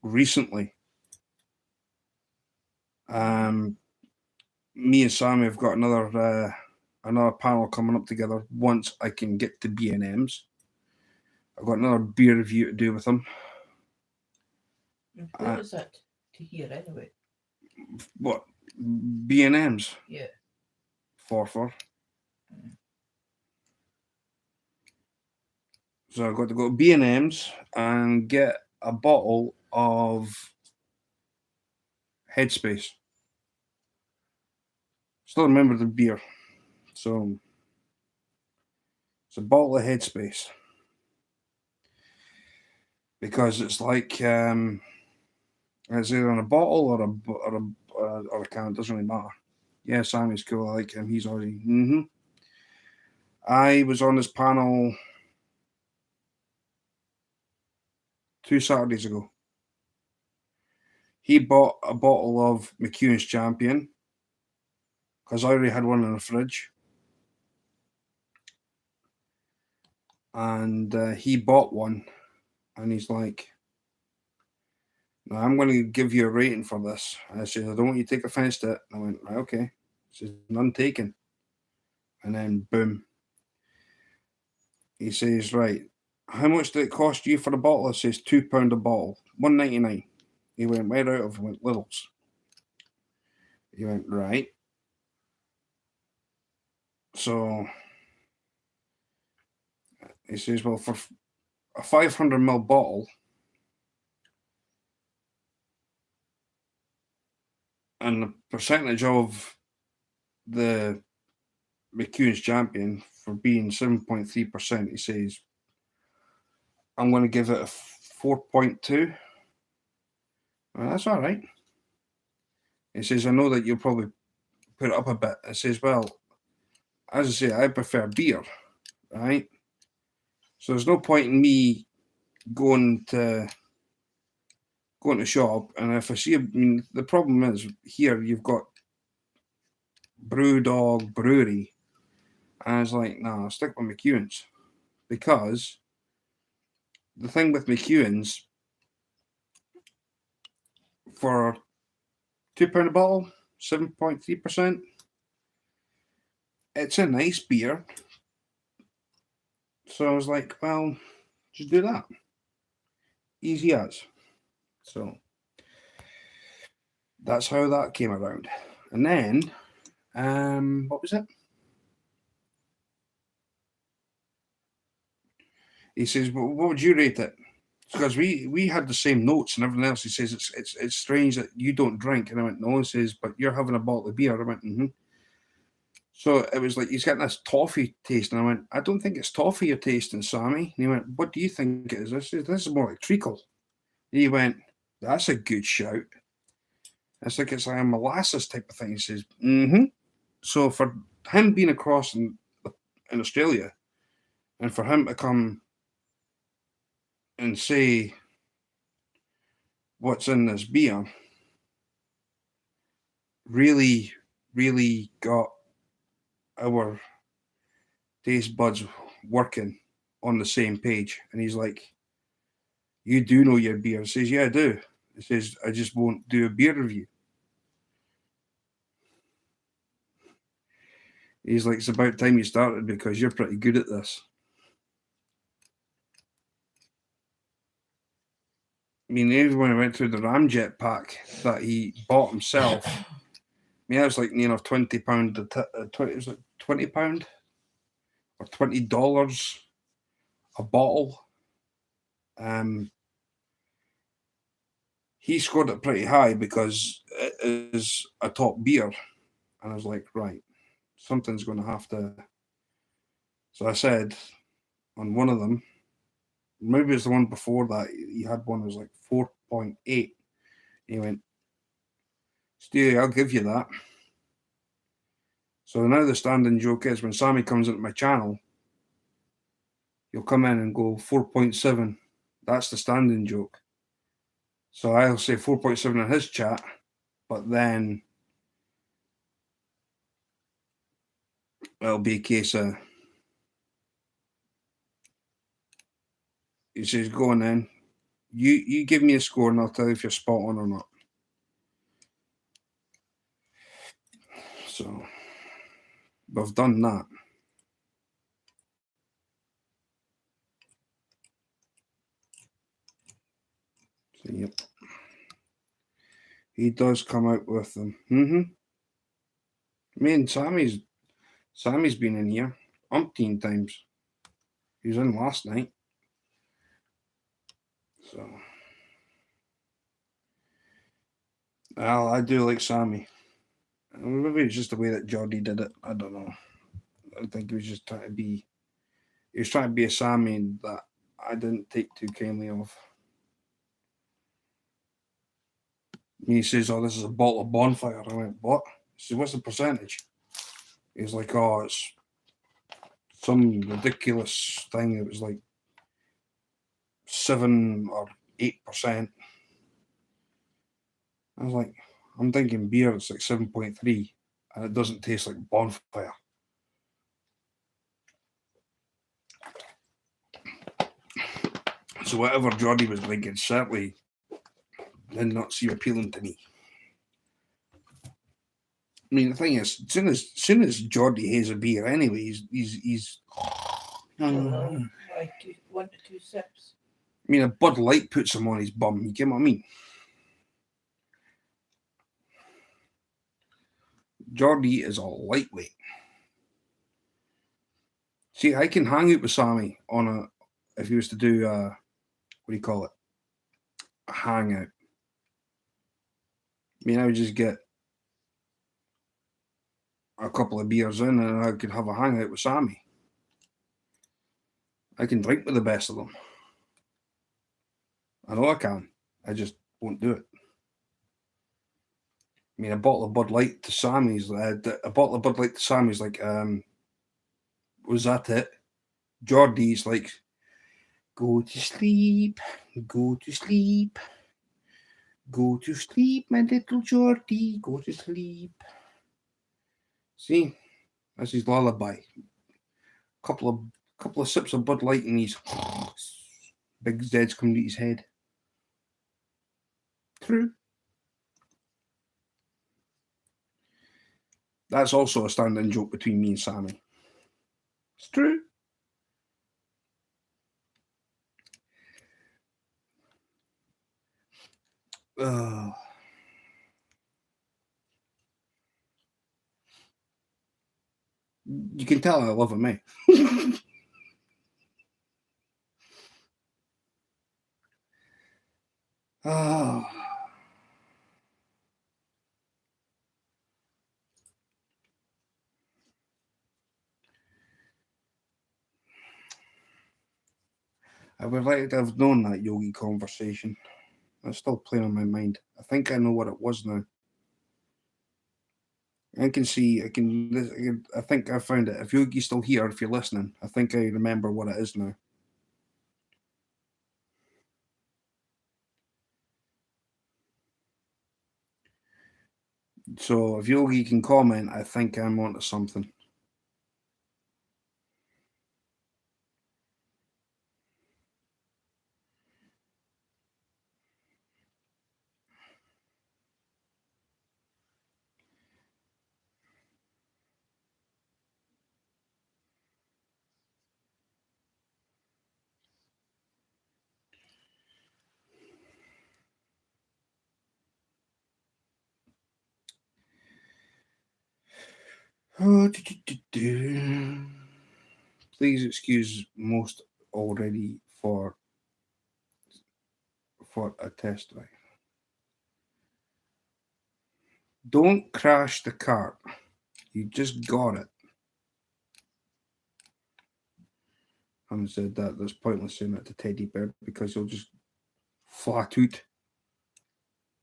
recently. Me and Sammy have got another panel coming up together once I can get to B&M's. I've got another beer review to do with him. What is it to hear anyway? What? B&M's? Yeah. Forfar. So I've got to go to B&M's and get a bottle of Headspace. Still remember the beer. So it's a bottle of Headspace. Because it's like it's either in a bottle or a can. It doesn't really matter. Yeah, Sammy's cool. I like him. He's already. I was on this panel 2 Saturdays ago. He bought a bottle of McEwen's Champion because I already had one in the fridge, and he bought one, and he's like, "No, I'm going to give you a rating for this." And I said, "I don't want you to take offense to it." And I went, "Right, okay." He says, "None taken." And then boom. He says, "Right, how much did it cost you for the bottle?" It says £2 a bottle, $1.99. He went, "Where out of?" I went, "Lidl's." He went, "Right." So he says, "Well, for a 500ml bottle and the percentage of the McEwen's Champion for being 7.3%, he says, I'm going to give it a 4.2. Well, that's all right. He says, "I know that you'll probably put it up a bit." I says, "Well, as I say, I prefer beer, right? So there's no point in me going to shop, and if I see, the problem is here you've got Brewdog Brewery, and I was like, nah, I'll stick with McEwen's, because the thing with McEwen's, for £2 a bottle, 7.3%, it's a nice beer. So I was like, well, just do that. Easy as. So that's how that came around. And then, what was it? He says, "Well, what would you rate it?" Because we had the same notes and everything else. He says, it's strange that you don't drink. And I went, "No." He says, "But you're having a bottle of beer." I went, "Mm-hmm." So it was like, he's getting this toffee taste. And I went, "I don't think it's toffee you're tasting, Sammy." And he went, "What do you think it is?" I said, "This is more like treacle." And he went, "That's a good shout." It's like a molasses type of thing. He says, "Mm-hmm." So for him being across in Australia, and for him to come and say what's in this beer, really, really got our taste buds working on the same page. And he's like, "You do know your beer?" I says, "Yeah, I do." He says, "I just won't do a beer review." He's like, "It's about time you started, because you're pretty good at this." I mean, even when I went through the Ramjet pack that he bought himself, I mean, that was like, £20. Was it £20 or $20 a bottle? He scored it pretty high because it is a top beer, and I was like, right, something's going to have to. So I said on one of them, maybe it's the one before that, he had one that was like 4.8. He went, "Stewie, I'll give you that." So now the standing joke is, when Sammy comes into my channel, he'll come in and go 4.7. That's the standing joke. So I'll say 4.7 in his chat, but then it'll be a case of, he says, "Go on then. You give me a score and I'll tell you if you're spot on or not." So we've done that. So, yep. He does come out with them. I mean, Sammy's been in here umpteen times. He was in last night. So, I do like Sammy. Maybe it's just the way that Geordie did it. I don't know. I think he was just trying to be. He was trying to be a Sammy that I didn't take too kindly of. He says, "Oh, this is a bottle of Bonfire." I went, "What?" He said, "What's the percentage?" He's like, "Oh, it's some ridiculous thing. It was like 7 or 8%." I was like, "I'm thinking beer. It's like 7.3, and it doesn't taste like Bonfire." So whatever Geordie was drinking certainly did not seem appealing to me. I mean, the thing is, soon as Geordie has a beer, anyway, he's. Like 1 to 2 sips. I mean, a Bud Light puts him on his bum. You get what I mean? Geordie is a lightweight. See, I can hang out with Sammy on a if he was to do what do you call it? A hangout. I mean, I would just get a couple of beers in and I could have a hangout with Sammy. I can drink with the best of them. I know I can. I just won't do it. I mean, a bottle of Bud Light to Sammy's like, was that it? Geordie's like, go to sleep, go to sleep, go to sleep, my little Geordie, go to sleep. See, that's his lullaby. Couple of sips of Bud Light and he's big Zeds coming to his head. True. That's also a standing joke between me and Sammy. It's true. You can tell I love him, eh? Oh. I would like to have known that yogi conversation. It's still playing on my mind. I think I know what it was now. I can see. I think I found it. If Yogi's still here, if you're listening, I think I remember what it is now. So if Yogi can comment, I think I'm onto something. Please excuse most already for a test drive. Don't crash the cart. You just got it. I haven't said that. That's pointless saying that to Teddy Bear because he'll just flat out.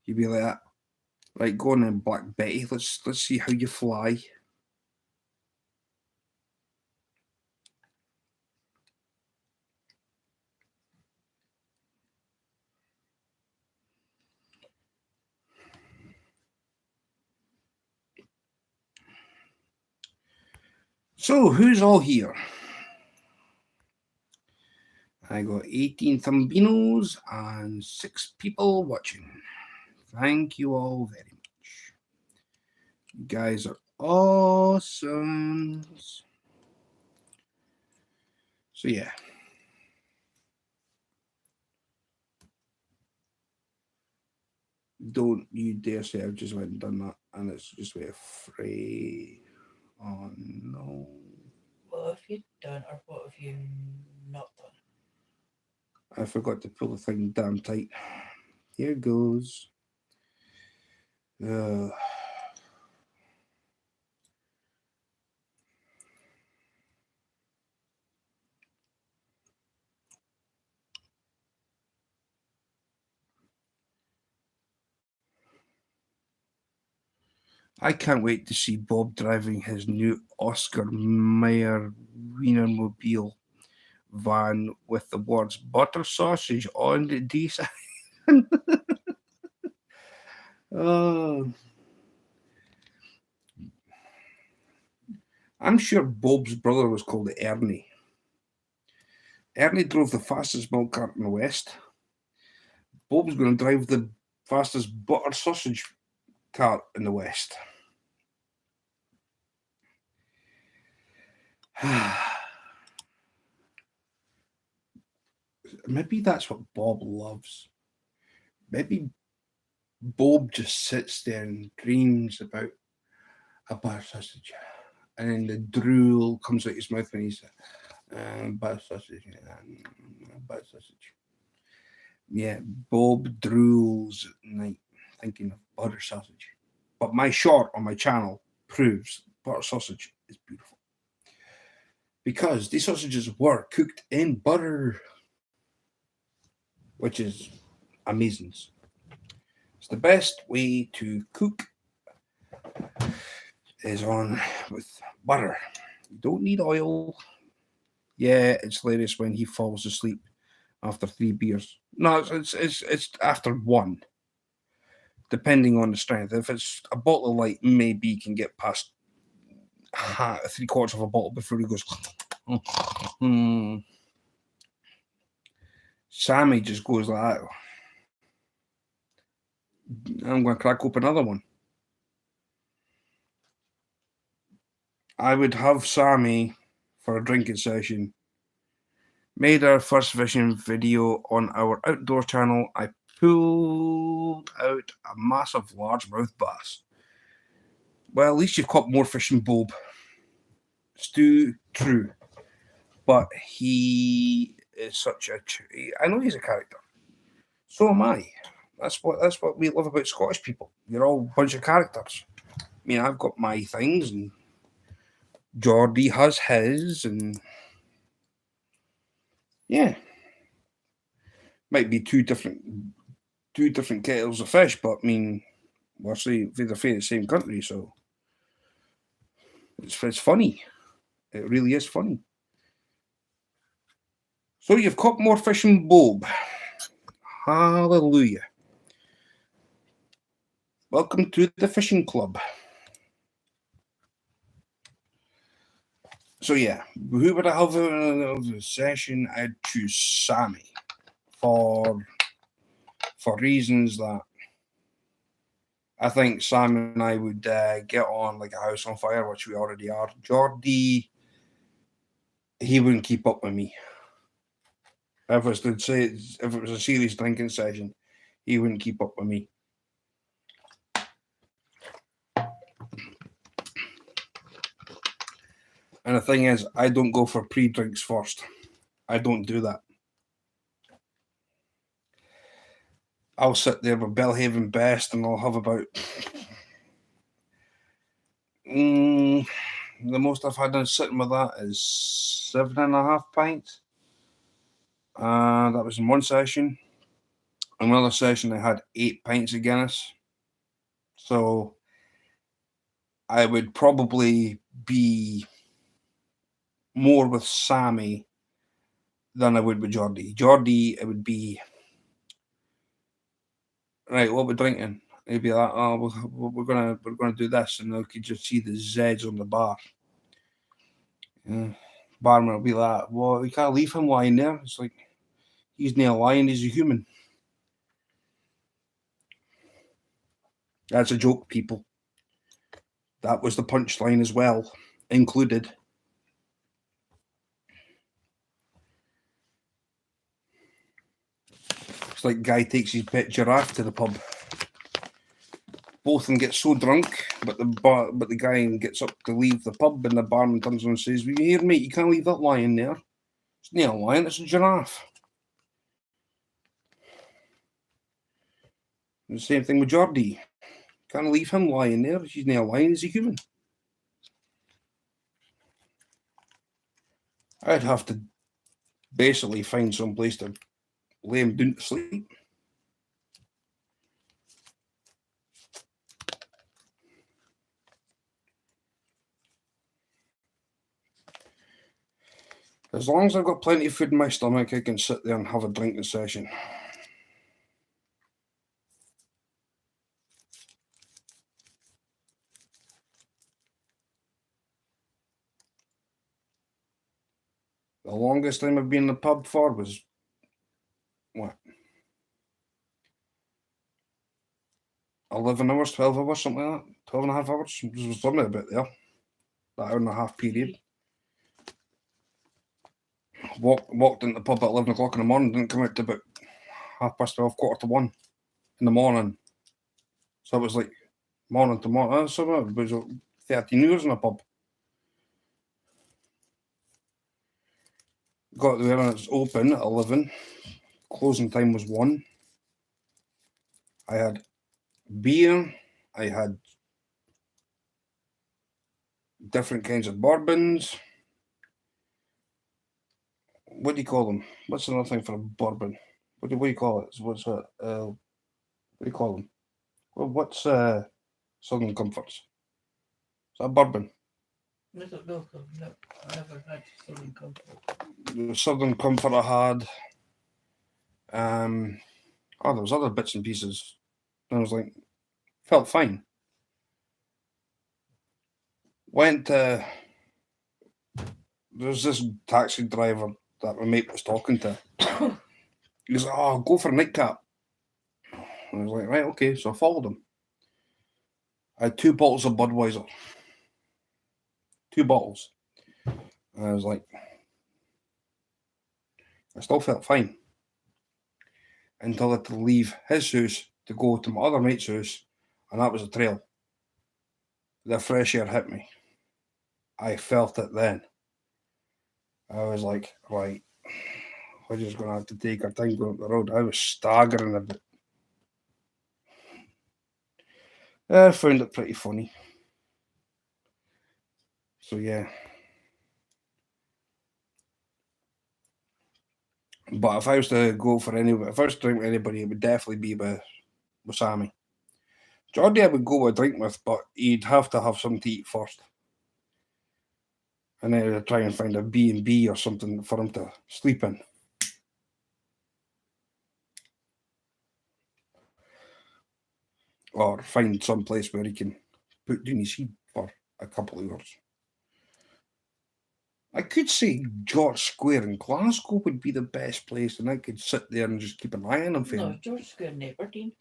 You'd be like that. Right, go on then, Black Betty. Let's see how you fly. So, who's all here? I got 18 Thumbinos and 6 people watching. Thank you all very much. You guys are awesome. So, yeah. Don't you dare say I've just went and done that and it's just way afraid. Oh no. What have you done or what have you not done? I forgot to pull the thing damn tight. Here goes. I can't wait to see Bob driving his new Oscar Mayer Wienermobile van with the words butter sausage on the design. Oh. I'm sure Bob's brother was called Ernie. Ernie drove the fastest milk cart in the West. Bob's going to drive the fastest butter sausage cart in the West. Maybe that's what Bob loves. Maybe Bob just sits there and dreams about a butter sausage. And then the drool comes out his mouth when he's butter sausage. Butter sausage. Yeah, Bob drools at night thinking of butter sausage. But my short on my channel proves butter sausage is beautiful. Because these sausages were cooked in butter, which is amazing. It's the best way to cook is on with butter. You don't need oil. Yeah, it's hilarious when he falls asleep after 3 beers. No, it's after 1, depending on the strength. If it's a bottle of light, maybe you can get past 3/4 of a bottle before he goes. Sammy just goes like that. I'm going to crack open another one. I would have Sammy for a drinking session. Made our first fishing video on our outdoor channel. I pulled out a massive largemouth bass. Well, at least you've caught more fish than Bob. Stu, true. But he is such a... I know he's a character. So am I. That's what we love about Scottish people. You're all a bunch of characters. I mean, I've got my things, and Geordie has his, and yeah, might be two different kettles of fish, but I mean, we're saying they're from the same country, so it's funny. It really is funny. So you've caught more fish than Bob. Hallelujah. Welcome to the fishing club. So yeah, who would I have in the session? I'd choose Sammy for reasons that I think Sam and I would get on like a house on fire, which we already are. Geordie, he wouldn't keep up with me. If it was a serious drinking session, he wouldn't keep up with me. And the thing is, I don't go for pre-drinks first. I don't do that. I'll sit there with Bellhaven Best and I'll have about... the most I've had sitting with that is 7.5 pints. That was in one session. Another session, I had 8 pints of Guinness. So I would probably be more with Sammy than I would with Geordie. Geordie, it would be, right, what we're drinking? He'd be like, oh, we're gonna do this, and I could just see the Z's on the bar. Barman will be like, well, we can't leave him lying there. It's like, he's not lying, he's a human. That's a joke, people. That was the punchline as well, included. It's like guy takes his pet giraffe to the pub. Both of them get so drunk, but the guy gets up to leave the pub, and the barman turns around and says, "Well, you hear, mate, you can't leave that lion there. It's not a lion, it's a giraffe." The same thing with Geordie. Can't leave him lying there. He's not lying, he's a human. I'd have to basically find some place to lay him down to sleep. As long as I've got plenty of food in my stomach, I can sit there and have a drinking session. The longest time I've been in the pub for was, what, 11 hours, 12 hours, something like that. 12 and a half hours. It was something about there. That hour and a half period. Walked into the pub at 11 o'clock in the morning, didn't come out to about 12:30, 1:15 in the morning. So it was like morning to morning. So it was 13 hours in a pub. Got there and it's open at 11. Closing time was 1. I had beer. I had different kinds of bourbons. What do you call them? What's another thing for a bourbon? What do you call it? What's that? What do you call them? Well, what's Southern Comforts? Is that bourbon? I don't know. No, I never had Southern Comfort. The Southern Comfort I had. There was other bits and pieces. And I was like, felt fine. Went to. There's this taxi driver that my mate was talking to. He was like, "Oh, go for a nightcap." I was like, right, okay. So I followed him. I had 2 bottles of Budweiser. 2 bottles. And I was like, I still felt fine. Until I had to leave his house to go to my other mate's house, and that was a trail. The fresh air hit me. I felt it then. I was like, right, we're just going to have to take our time going up the road. I was staggering a bit. I found it pretty funny. So, yeah. But if I was to go for if I was to drink with anybody, it would definitely be with Sammy. Geordie I would go with a drink with, but he'd have to have something to eat first. And then I'd try and find a B&B or something for him to sleep in. Or find some place where he can put down his heat for a couple of hours. I could say George Square in Glasgow would be the best place, and I could sit there and just keep an eye on him. No, George Square in Aberdeen.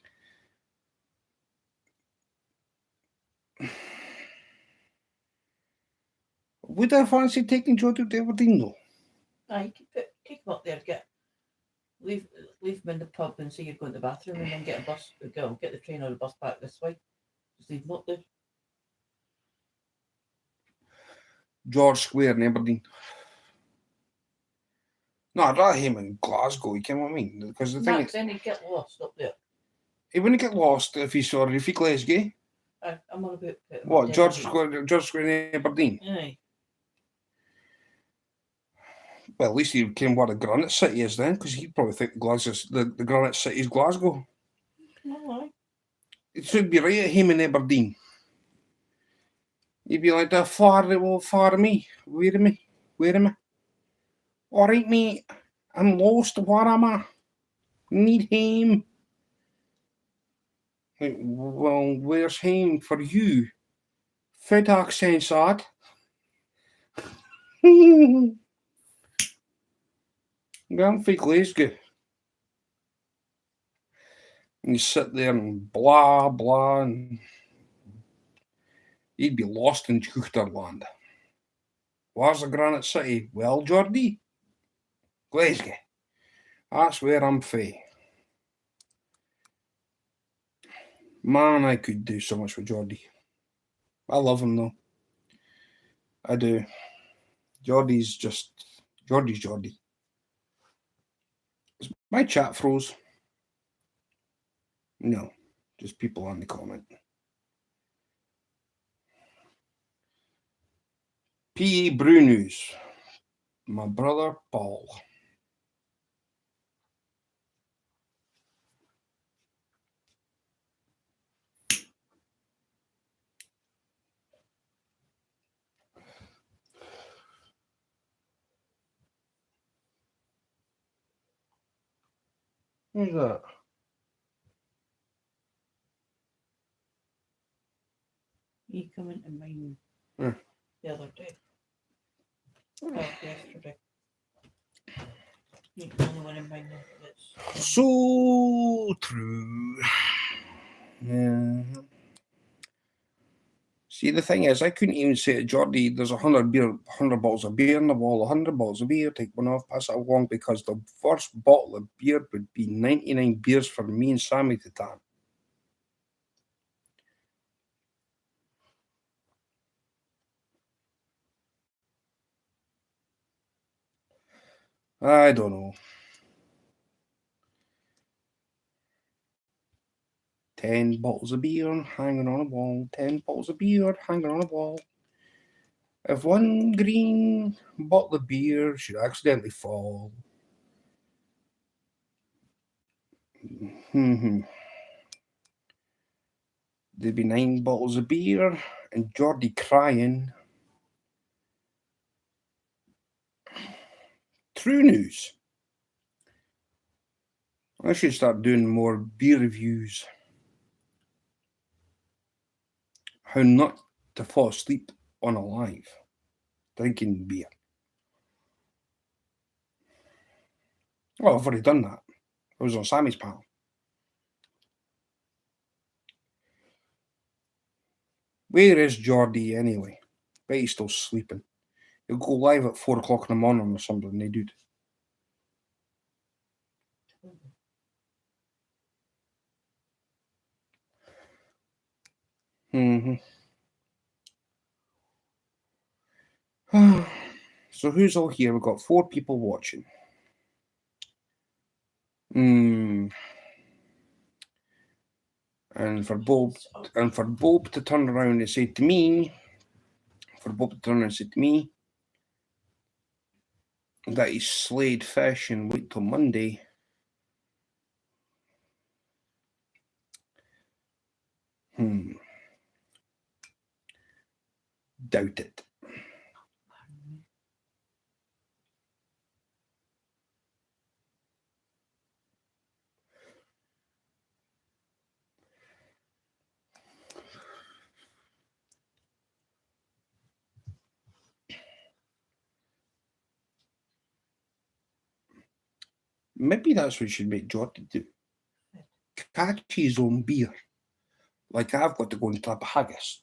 Would I fancy taking George to Aberdeen though? You could take him up there, leave him in the pub and say you're going to the bathroom, and then get the train or the bus back this way. Just leave him up there. George Square in Aberdeen. No, I'd rather him in Glasgow, you know what I mean? Because the thing is, then he'd get lost up there. He wouldn't get lost if he Glasgow. I'm on about what, George Square in Aberdeen? Aye. Well, at least he came where the Granite City is then, because he'd probably think the Granite City is Glasgow. No, aye. It should be right at him in Aberdeen. He'd be like, far me. Where am I? All right, mate. I'm lost. Where am I? Need him. Like, well, where's home for you? Food accent, sad. I'm from Glasgow. And you sit there and blah, blah, and he'd be lost in Juchterland. Where's the Granite City? Well, Geordie, Glasgow. That's where I'm from. Man, I could do so much with Geordie. I love him though. I do. Geordie's Geordie. My chat froze. No. Just people on the comment. P.E. Brunus. My brother Paul. Who's that? He come into mine the other day. Well, yesterday. He's the only one in mine that's So true. Yeah. See, the thing is, I couldn't even say to Geordie, there's 100 bottles of beer in the wall, 100 bottles of beer, take one off, pass it along, because the first bottle of beer would be 99 beers for me and Sammy to time. I don't know. 10 bottles of beer hanging on a wall, 10 bottles of beer hanging on a wall. If one green bottle of beer should accidentally fall. There'd be 9 bottles of beer and Geordie crying. True news. I should start doing more beer reviews. How not to fall asleep on a live drinking beer. Well, I've already done that. I was on Sammy's panel. Where is Geordie anyway? Bet he's still sleeping. He'll go live at 4 o'clock in the morning or something, they do. So who's all here? We've got 4 people watching. And for Bob to turn around and say to me, that he's slayed fish and wait till Monday. Doubt it. Maybe that's what you should make Geordie do. Catch his own beer. Like I've got to go and tap a haggis.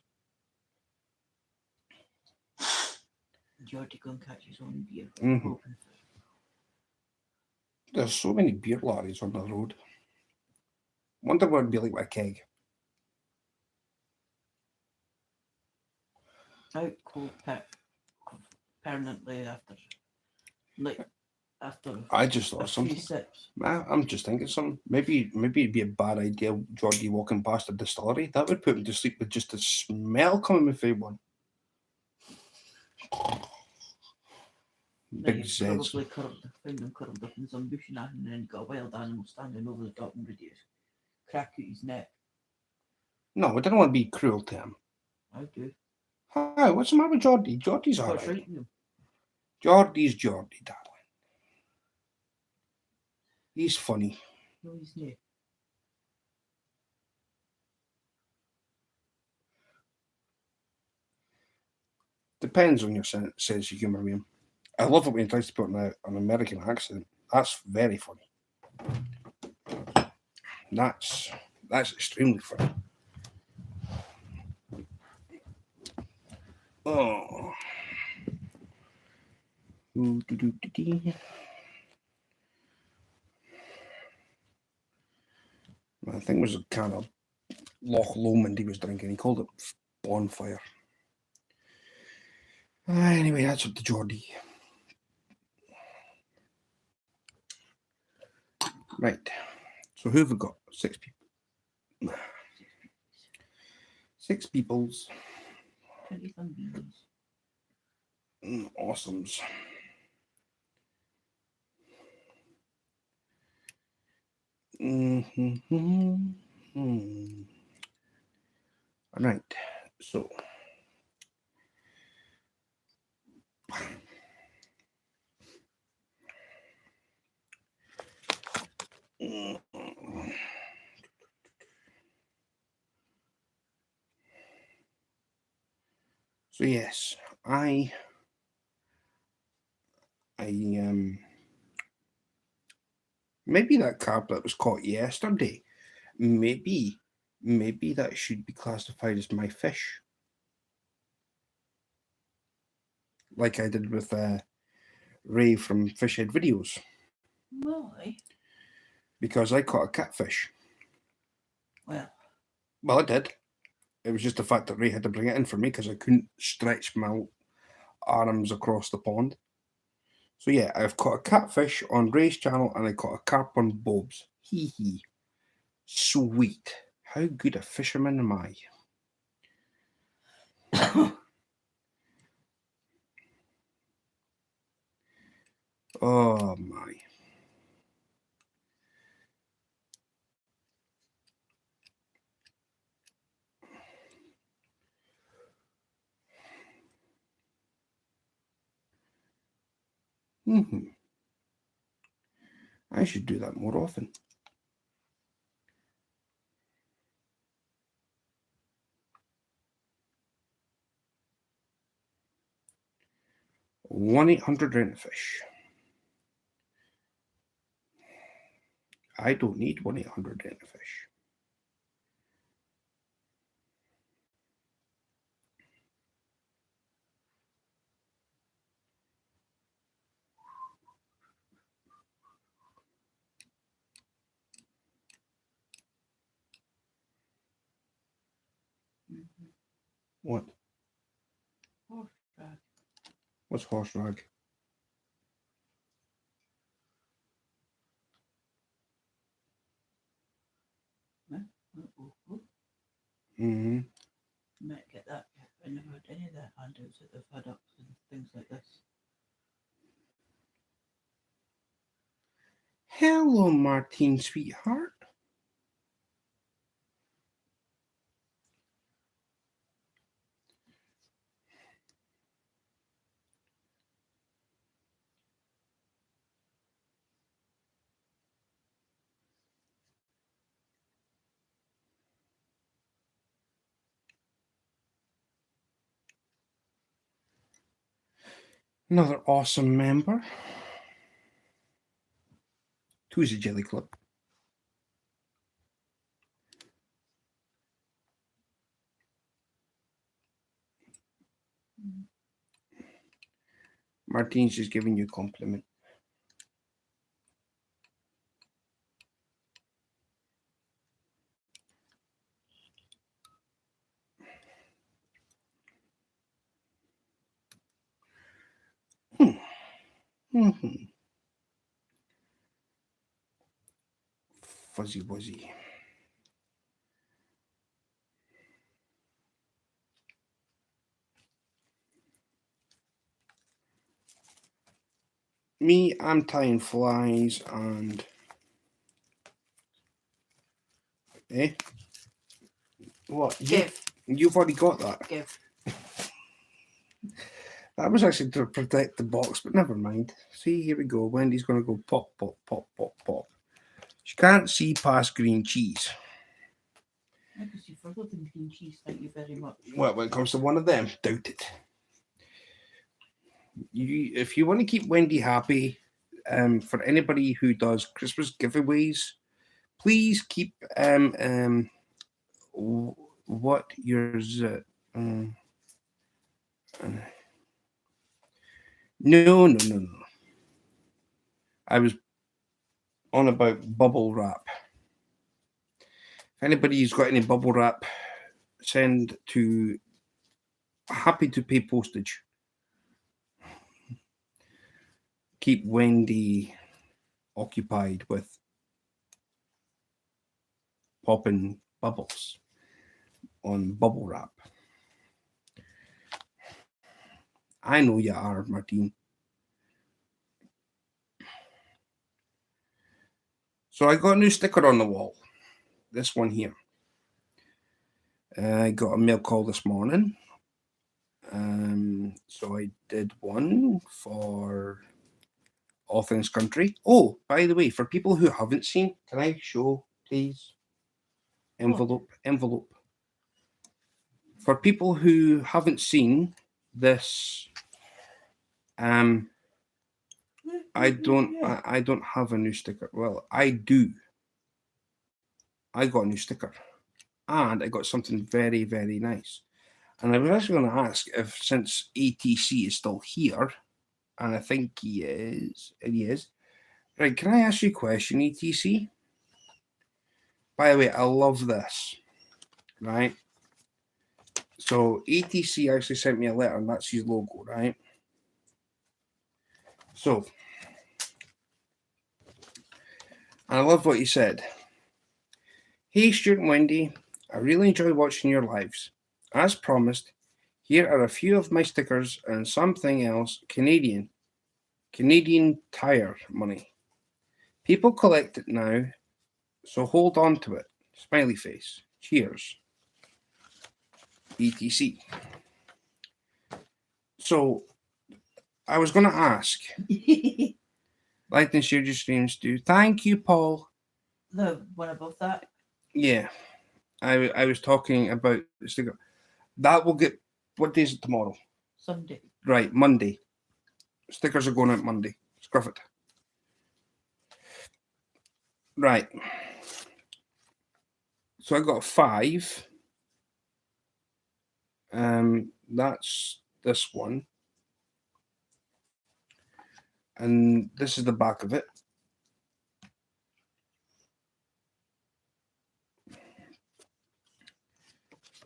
Geordie go and catch his own beer. There's so many beer lorries on the road. Wonder what it'd be like with a keg. Out cold pit permanently after I just thought something. Sips. I'm just thinking something. Maybe it'd be a bad idea, Geordie walking past a distillery. That would put him to sleep with just the smell coming from one. Big Zeds. Probably found him curled up in some bush and then got a wild animal standing over the top and ready to crack at his neck. No, I don't want to be cruel to him. I do. Hi, what's the matter with Geordie? Geordie's all right. Geordie's Geordie, darling. He's funny. No, he's not. Depends on your sense of humour, William. I love it when he tries to put on an American accent. That's very funny. That's extremely funny. Oh. I think it was a kind of Loch Lomond he was drinking. He called it Bonfire. Anyway, that's up to Geordie. Right. So who have we got? 6 people. 6 peoples. 20 beans. Awesomes. All right, so yes, I maybe that carp that was caught yesterday, maybe that should be classified as my fish, like I did with Ray from Fishhead Videos. Why? Because I caught a catfish. Well, I did. It was just the fact that Ray had to bring it in for me because I couldn't stretch my arms across the pond. So yeah, I've caught a catfish on Ray's channel and I caught a carp on Bob's. Hee hee. Sweet. How good a fisherman am I? Oh my. I should do that more often. One 800 Rent-A-Fish. I don't need 1-800 Rent-A-Fish. What? horse rag. What's horse rag? You might get that. I never had any of the handouts that they've had up and things like this. Hello, Martine, sweetheart. Another awesome member. Who's a Jelly Club? Martine's just giving you a compliment. Fuzzy Wuzzy. Me, I'm tying flies and... Eh? What? You've already got that. Give. That was actually to protect the box, but never mind. See, here we go. Wendy's going to go pop, pop, pop, pop, pop. She can't see past green cheese. I can see further than green cheese, thank you very much. Well, when it comes to one of them, doubt it. If you want to keep Wendy happy, for anybody who does Christmas giveaways, please keep what yours. No. I was on about bubble wrap. If anybody's got any bubble wrap, send to happy to pay postage. Keep Wendy occupied with popping bubbles. on bubble wrap. I know you are, Martine. So I got a new sticker on the wall. This one here. I got a mail call this morning. So I did one for All Things Country. Oh, by the way, for people who haven't seen, can I show, please? Envelope. For people who haven't seen this, I don't have a new sticker. Well, I do. I got a new sticker, and I got something very, very nice. And I was actually going to ask if, since ATC is still here, and I think he is. Right, can I ask you a question, ETC? By the way, I love this. Right? So ETC actually sent me a letter, and that's his logo, right? So, and I love what he said. Hey, Stewart and Wendy, I really enjoy watching your lives. As promised, here are a few of my stickers and something else Canadian Tire money. People collect it now, so hold on to it. Smiley face. Cheers. ETC. So, I was going to ask, like and share your streams do. Thank you, Paul. The one above that? Yeah. I was talking about the sticker. That will get, what day is it tomorrow? Sunday. Right, Monday. Stickers are going out Monday. Scruff it. Right. So I got 5. That's this one. And this is the back of it.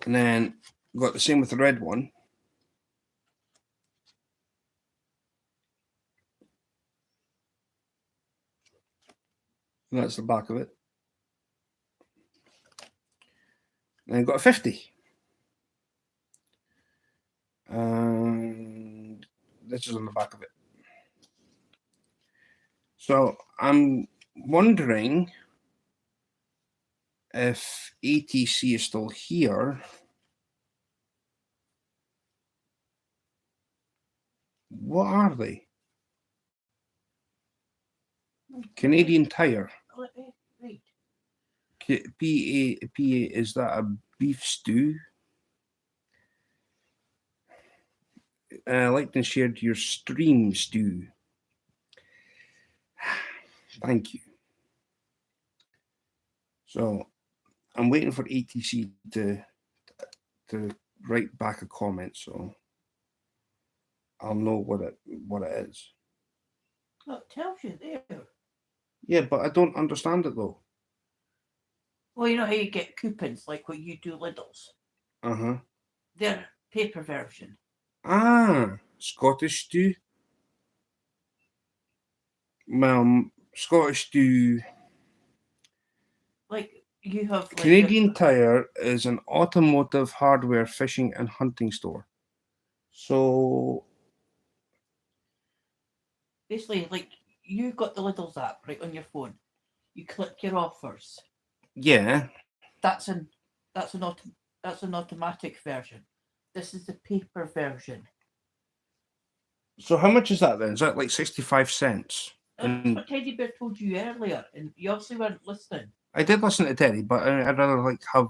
And then got the same with the red one. And that's the back of it. And then got a 50. And this is on the back of it. So I'm wondering if ATC is still here. What are they? Canadian Tire. Right. PA, is that a beef stew? Liked and shared your stream, Stew. Thank you. So I'm waiting for ATC to write back a comment, so I'll know what it is. Oh, it tells you there. Yeah, but I don't understand it though. Well, you know how you get coupons like what you do Lidl's? Uh-huh. Their paper version. Ah, Scottish stew. Well, Scottish stew. Like you have like Canadian Tire is an automotive hardware, fishing and hunting store. So basically like you got the Lidl's app right on your phone. You click your offers. yeah. That's an automatic version. This is the paper version. So how much is that then? Is that like 65 cents? That's what Teddy Bear told you earlier, and you obviously weren't listening. I did listen to Teddy, but I'd rather like have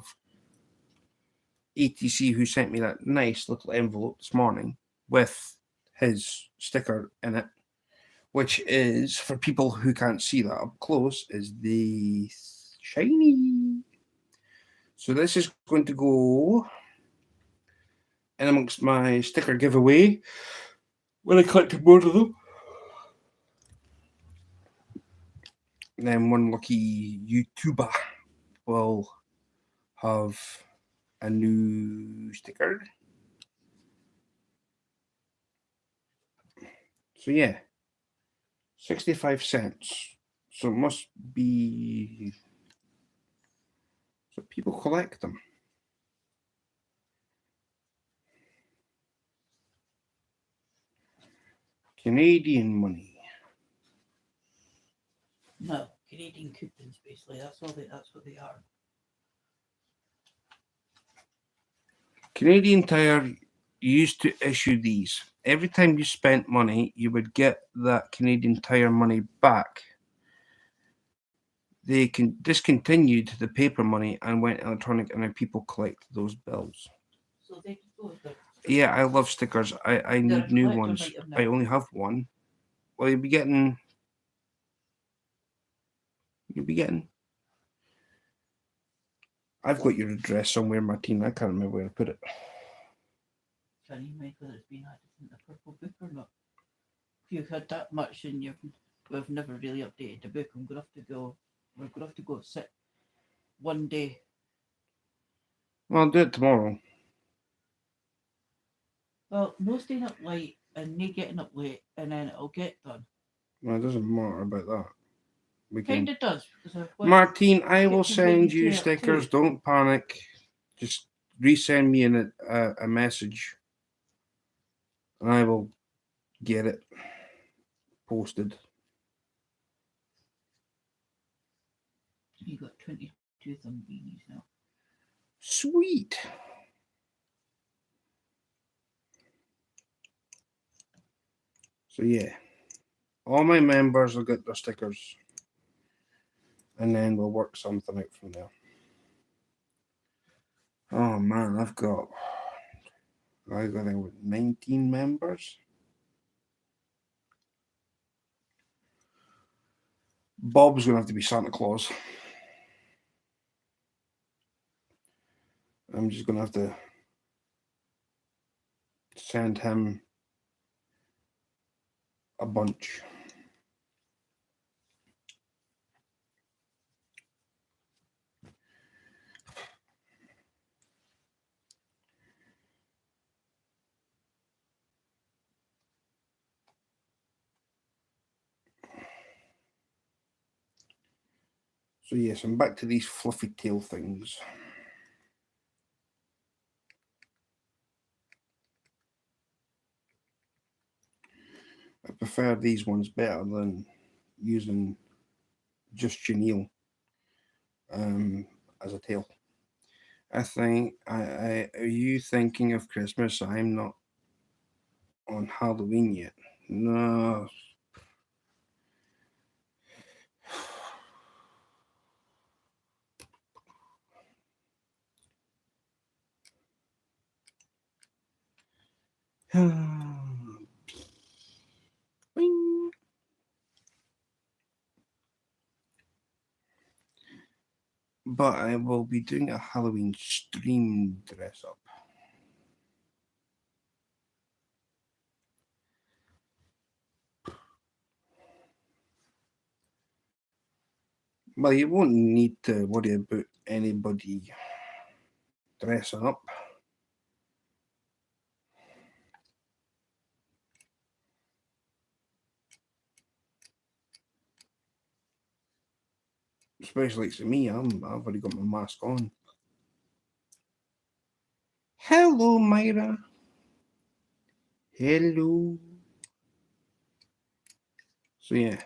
ATC, who sent me that nice little envelope this morning with his sticker in it, which is, for people who can't see that up close, is the shiny. So this is going to go in amongst my sticker giveaway when I collect more of them. And then one lucky YouTuber will have a new sticker. So yeah, 65 cents. So it must be, so people collect them. Canadian money. No, Canadian coupons, basically. That's what they are. Canadian Tire used to issue these. Every time you spent money, you would get that Canadian Tire money back. They discontinued the paper money and went electronic, and now people collect those bills. So they could go with the. Yeah, I love stickers. I need new ones. I only have one. Well, you'll be getting. I've got your address somewhere, Martine. I can't remember where to put it. Can you make whether it's been added in the purple book or not? If you've had that much and we've never really updated the book, we're gonna have to go sit one day. Well, I'll do it tomorrow. Well, no staying up late and me getting up late, and then it'll get done. Well, it doesn't matter about that. We can. Kind of does. Martine, I will send you stickers. Don't panic. Just resend me a message, and I will get it posted. You got 22 Thumbeanies now. Sweet. So yeah, all my members will get their stickers, and then we'll work something out from there. Oh man, I've got 19 members. Bob's gonna have to be Santa Claus. I'm just gonna have to send him a bunch. So yes, I'm back to these fluffy tail things. I prefer these ones better than using just chenille as a tail. I think are you thinking of Christmas? I'm not on Halloween yet. No. But I will be doing a Halloween stream dress up. Well, you won't need to worry about anybody dressing up. Especially to me, I've already got my mask on. Hello, Myra. Hello. So yeah.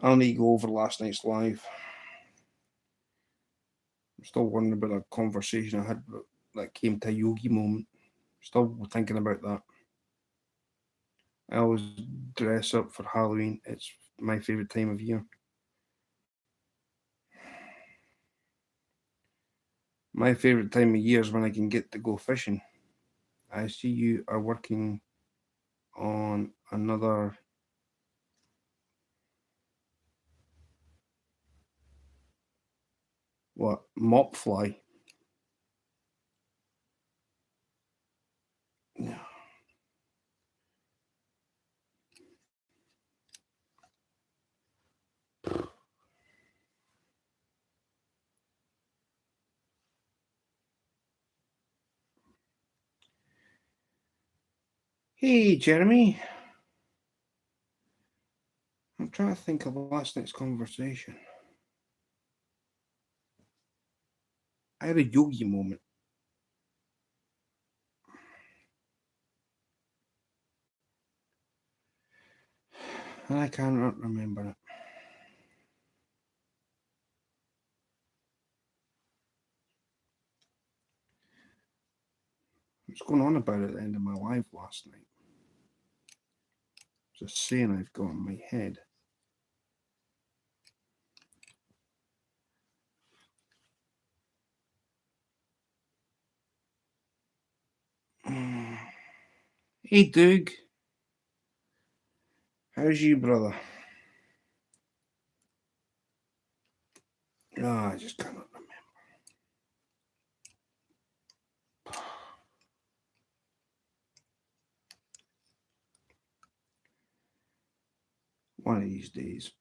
I'll need to go over last night's live. I'm still wondering about a conversation I had that came to a yogi moment. Still thinking about that. I always dress up for Halloween. It's my favourite time of year. My favourite time of year is when I can get to go fishing. I see you are working on another. What? Mop fly? Yeah. Hey, Jeremy. trying to think of last night's conversation. I had a yogi moment. I cannot remember it. I was going on about it at the end of my live last night. It's a saying I've got in my head. Hey, Doug. How's you, brother? Oh, I just cannot remember. One of these days.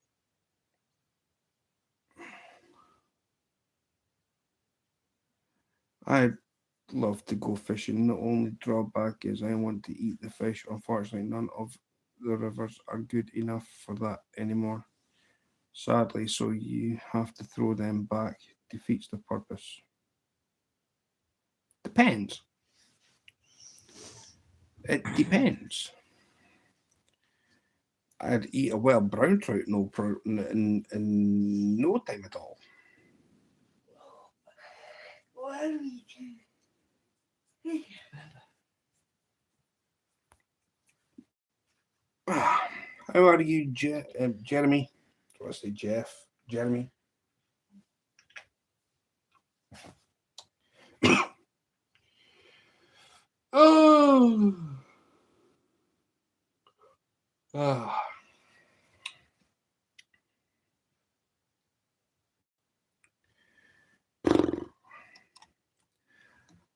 I'd love to go fishing. The only drawback is I want to eat the fish. Unfortunately, none of the rivers are good enough for that anymore. Sadly, so you have to throw them back. Defeats the purpose. Depends. It depends. I'd eat a well brown trout in no time at all. What are we doing? How are you, Jeremy? Do I say Jeff? Jeremy? Oh.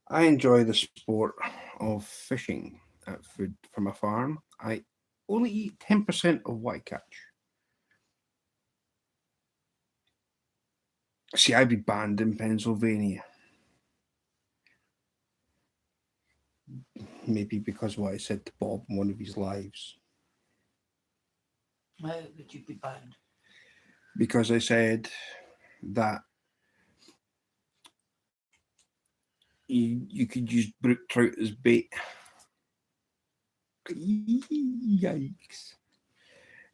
I enjoy the sport of fishing at food from a farm. I only eat 10% of what I catch. See, I'd be banned in Pennsylvania. Maybe because of what I said to Bob in one of his lives. Why would you be banned? Because I said that you could use brook trout as bait. Yikes.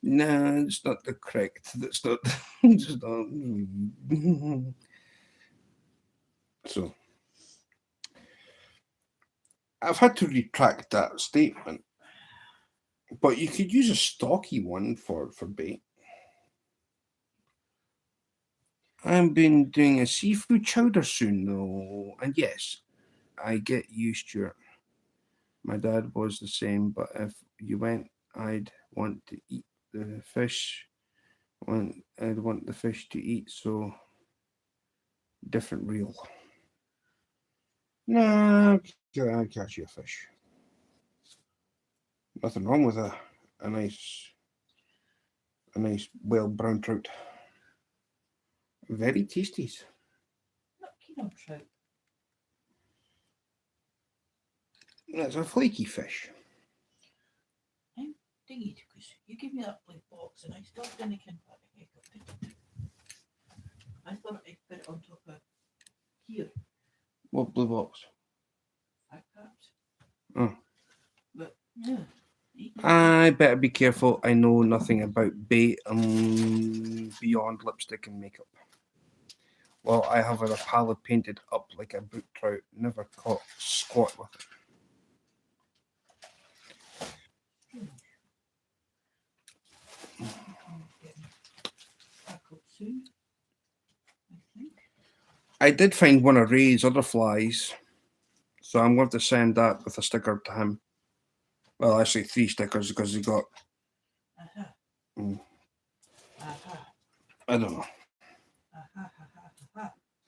No, it's not the correct. That's not. It's not. So, I've had to retract that statement. But you could use a stocky one for bait. I've been doing a seafood chowder soon, though. And yes, I get you, Stewart. My dad was the same, but if you went, I'd want to eat the fish. I'd want the fish to eat, so different reel. Nah, I'll catch you a fish. Nothing wrong with a nice well brown trout. Very tasty. Not keen on trout. It's a flaky fish. I'm digging because you gave me that blue box and I still didn't know what the heck I did. I thought I'd put it on top of here. What blue box? Perhaps. Oh. But yeah. I better be careful. I know nothing about bait beyond lipstick and makeup. Well, I have a palette painted up like a brook trout. Never caught squat with it. I did find one of Ray's other flies, so I'm going to send that with a sticker to him. Well, actually 3 stickers because he got. I don't know.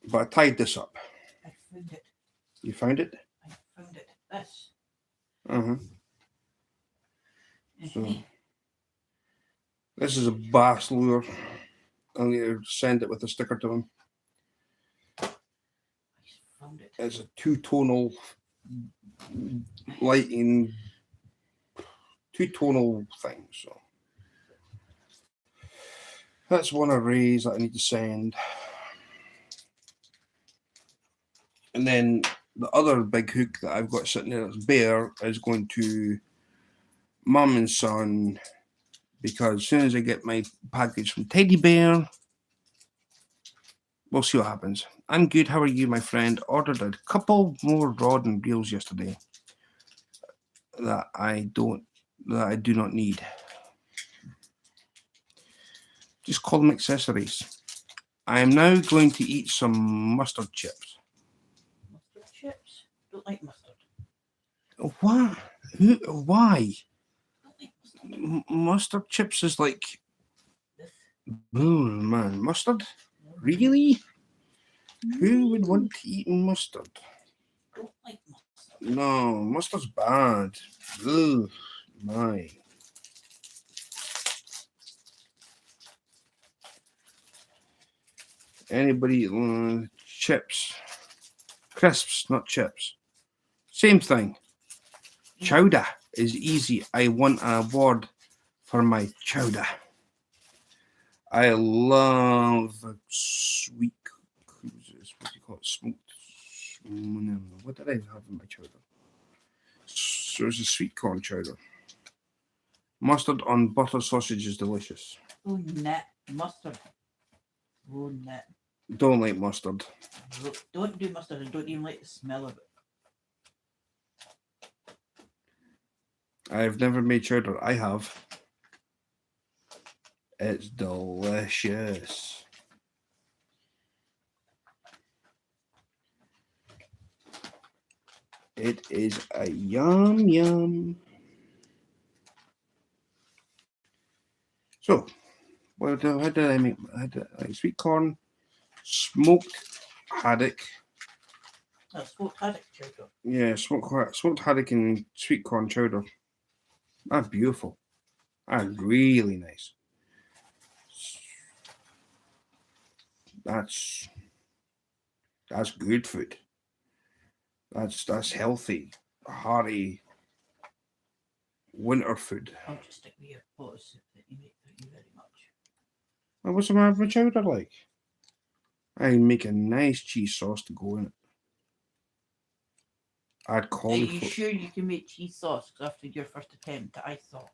But I tied this up. I found it. You found it? I found it. This. So this is a bass lure. I'm going to send it with a sticker to him. Found it. It's a 2-tonal lighting, 2-tonal thing. So That's one of Ray's that I need to send. And then the other big hook that I've got sitting there that's bare is going to Mum and Son, because as soon as I get my package from Teddy Bear, we'll see what happens. I'm good. How are you, my friend? Ordered a couple more rod and reels yesterday that I do not need. Just call them accessories. I am now going to eat some mustard chips. Mustard chips? Don't like mustard. What? Why? Don't like mustard. Mustard chips is like, This. oh man, mustard? Really? Who would want to eat mustard? Don't like mustard. No, mustard's bad. Ugh, my. Anybody chips, crisps, not chips. Same thing. Chowder is easy. I want an award for my chowder. I love sweet. What do you call it? Smoked. What did I have in my chowder? So it's a sweet corn chowder. Mustard on butter sausage is delicious. Oh, net mustard. Oh, net. Don't like mustard. Don't do mustard. I don't even like the smell of it. I've never made chowder. I have. It's delicious. It is a yum. So, how did I make? Sweet corn, smoked haddock. Smoked haddock chowder. Yeah, smoked haddock and sweet corn chowder. That's beautiful. That's really nice. That's good food. That's healthy, hearty winter food. I'll just stick with your pot of soup that you make. Thank you very much. And what's the matter with chowder like? I make a nice cheese sauce to go in it. Add cauliflower. Are you sure you can make cheese sauce after your first attempt? I thought.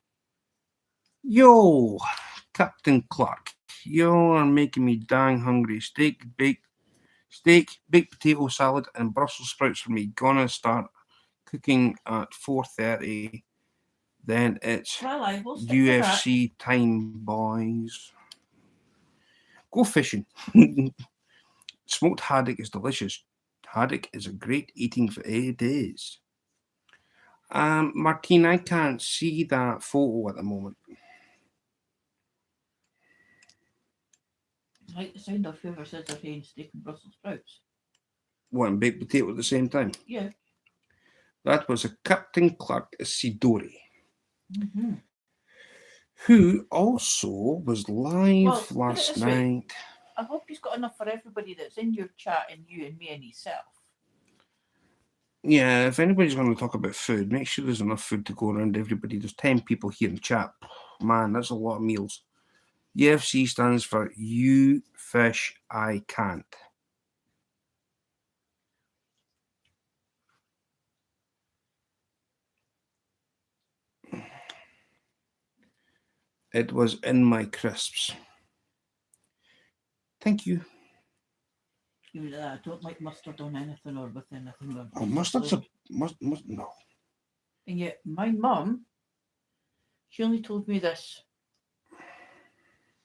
Yo, Captain Clark, you're making me dang hungry. Steak, baked potato salad, and Brussels sprouts for me. Gonna start cooking at 4:30. Then it's UFC time, boys. Go fishing. Smoked haddock is delicious. Haddock is a great eating for it is. Martine, I can't see that photo at the moment. I like the sound of whoever says they're saying steak and Brussels sprouts. What, and baked potato at the same time? Yeah. That was a Captain Clark Sidori, Mm-hmm. who also was live last night. I hope he's got enough for everybody that's in your chat, and you and me and himself. Yeah, if anybody's going to talk about food, make sure there's enough food to go around everybody. There's 10 people here in the chat. Man, that's a lot of meals. UFC stands for You Fish I Can't. It was in my crisps. Thank you. I don't like mustard on anything or with anything. Oh, mustard's no. And yet, my mum, she only told me this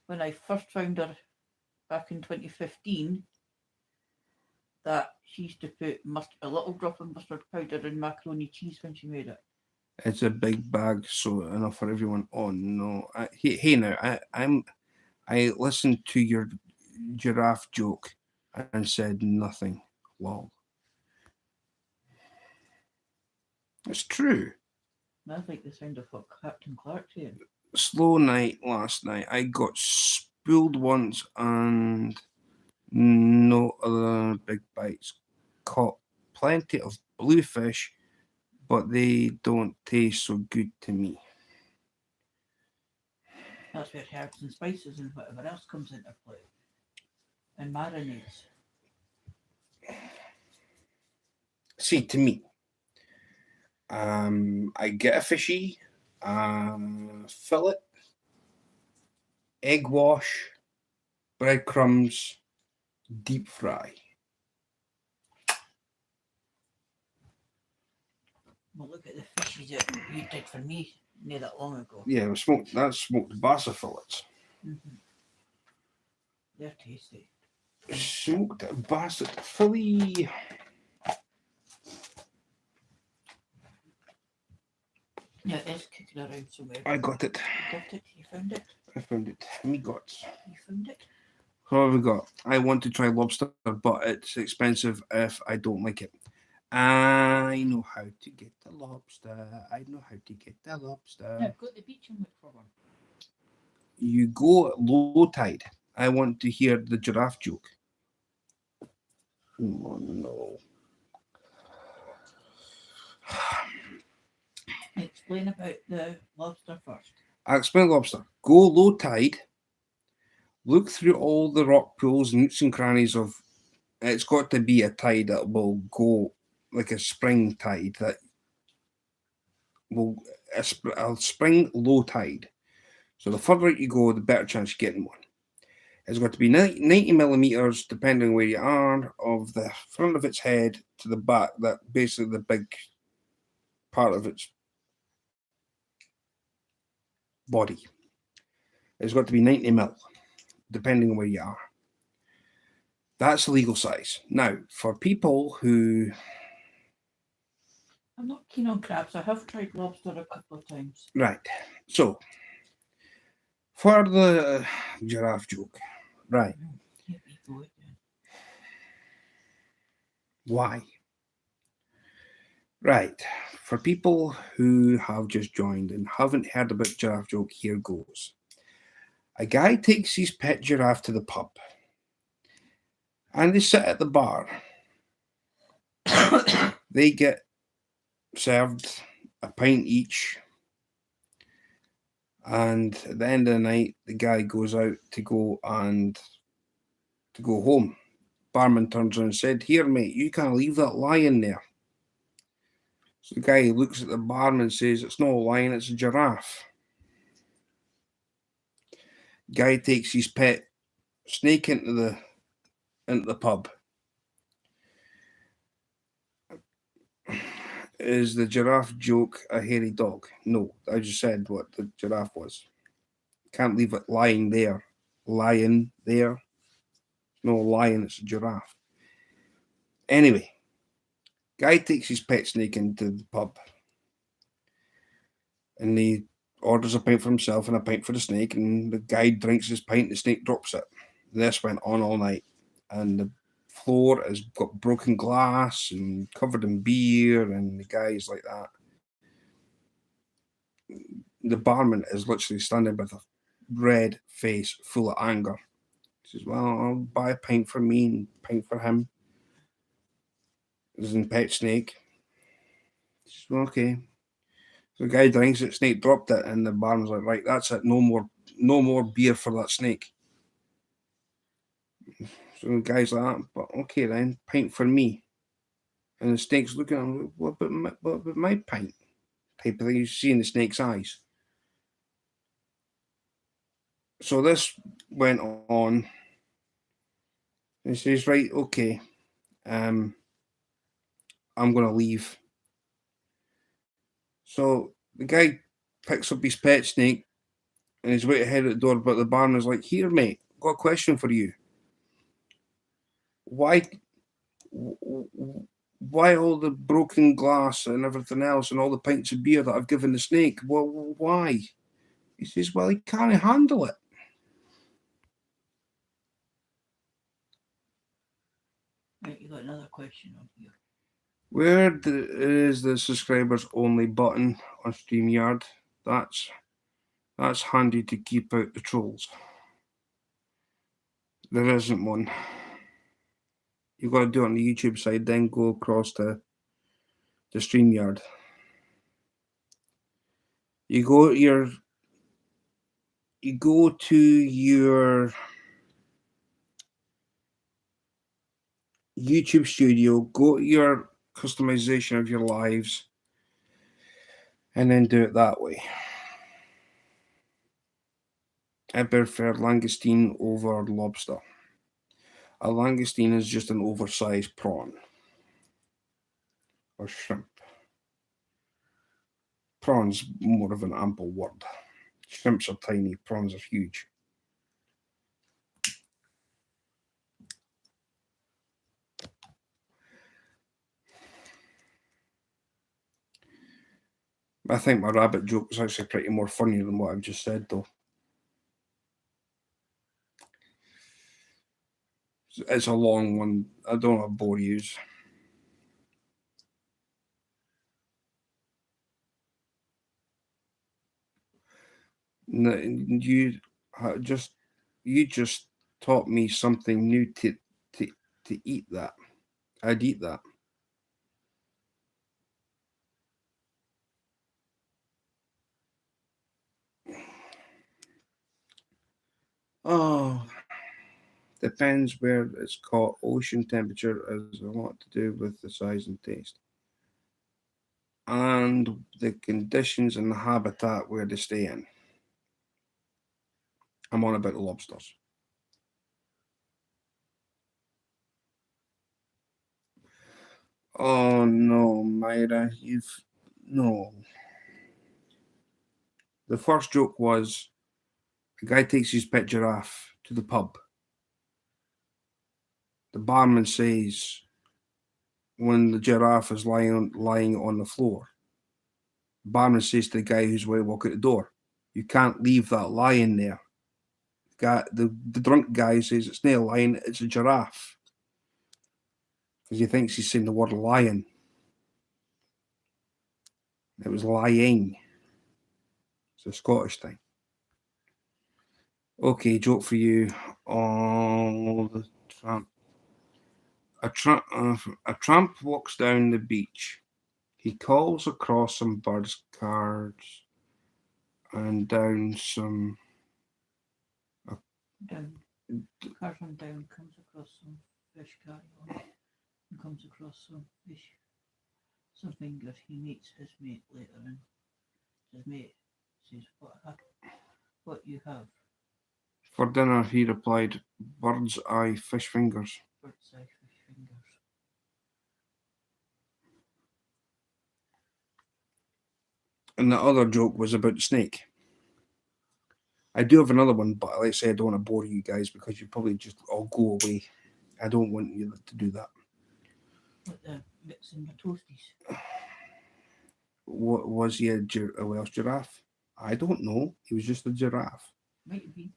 when I first found her back in 2015, that she used to put a little drop of mustard powder in macaroni cheese when she made it. It's a big bag, so enough for everyone. Oh no! Hey now, I listened to your giraffe joke and said nothing. Lol. It's true. I like the sound of what Captain Clark said. Slow night last night. I got spooled once and no other big bites. Caught plenty of bluefish, but they don't taste so good to me. That's where herbs and spices and whatever else comes into play. And marinades. See, to me, I get a fishy, fillet, egg wash, breadcrumbs, deep fry. Well, look at the fishes that you did for me near that long ago. Yeah, that's smoked bassa fillets. Mm-hmm. They're tasty. Smoked bassa fillet. Yeah, it's kicking around somewhere. I got it. You got it? You found it? I found it. Me got. You found it? What have we got? I want to try lobster, but it's expensive if I don't like it. I know how to get the lobster. I know how to get the lobster. Yeah, go to the beach and look for one. You go at low tide. I want to hear the giraffe joke. Oh no. Explain about the lobster first. I'll explain lobster. Go low tide. Look through all the rock pools, nooks and crannies of. It's got to be a tide that will go like a spring tide that will a spring low tide. So the further you go, the better chance of getting one. It's got to be 90 millimeters, depending where you are, of the front of its head to the back. That basically the big part of its body. It's got to be 90 mil, depending on where you are. That's the legal size. Now, for people who... I'm not keen on crabs. I have tried lobster a couple of times. Right. So, for the giraffe joke, right. Here we go again. Why? Right. For people who have just joined and haven't heard about giraffe joke, here goes. A guy takes his pet giraffe to the pub and they sit at the bar. They get served a pint each, and at the end of the night the guy goes out to go home. Barman turns around and said, "Here mate, you can't leave that lion there." So the guy looks at the barman and says, "It's not a lion, it's a giraffe." Guy takes his pet snake into the pub. Is the giraffe joke a hairy dog? No, I just said what the giraffe was. Can't leave it lying there. Lion there. No lion, it's a giraffe. Anyway, guy takes his pet snake into the pub and he orders a pint for himself and a pint for the snake, and the guy drinks his pint and the snake drops it. This went on all night, and the floor has got broken glass and covered in beer, and the guy's like that. The barman is literally standing with a red face full of anger. He says, "Well, I'll buy a pint for me and a pint for him. This is in pet snake." He says, "Well, okay." So the guy drinks it, snake dropped it, and the barman's like, "Right, that's it, no more beer for that snake." So the guy's like that, "But okay then, pint for me." And the snake's looking at him, what about my pint? Type of thing. You see in the snake's eyes. So this went on. And he says, "Right, okay, I'm going to leave." So the guy picks up his pet snake and he's way ahead at the door, but the barman's like, "Here, mate, got a question for you. Why all the broken glass and everything else and all the pints of beer that I've given the snake? Well, why?" He says, "Well, he can't handle it." Right, you got another question on here. Where is the subscribers only button on StreamYard? That's handy to keep out the trolls. There isn't one. You've got to do it on the YouTube side, then go across to the StreamYard. You go to you go to your YouTube studio, go to your customization of your lives, and then do it that way. I prefer langoustine over lobster. A langoustine is just an oversized prawn or shrimp. Prawns more of an ample word. Shrimps are tiny, prawns are huge. I think my rabbit joke is actually pretty more funny than what I've just said, though. It's a long one. I don't want to bore you. You just taught me something new to eat that. I'd eat that. Oh, depends where it's caught. Ocean temperature has a lot to do with the size and taste, and the conditions and the habitat where they stay in. I'm on about the lobsters. Oh no, Myra, no. The first joke was a guy takes his pet giraffe to the pub. The barman says when the giraffe is lying on the floor, the barman says to the guy who's way walk out the door, "You can't leave that lying there." The drunk guy says it's not a lion, it's a giraffe, because he thinks he's saying the word lion. It was lying. It's a Scottish thing. Okay, joke for you. Oh, the tramp. A tramp walks down the beach. He calls across some birds' cards and down some. Down. Card on down comes across some fish carry on and comes across some fish. Some finger. He meets his mate later and his mate says, What you have? For dinner, he replied, "Bird's eye fish fingers." Bird's eye fish fingers. And the other joke was about the snake. I do have another one, but like I say, I don't want to bore you guys because you probably just all go away. I don't want you to do that. What the mixing the toasties? What was he a Welsh giraffe? I don't know. He was just a giraffe. Might have been.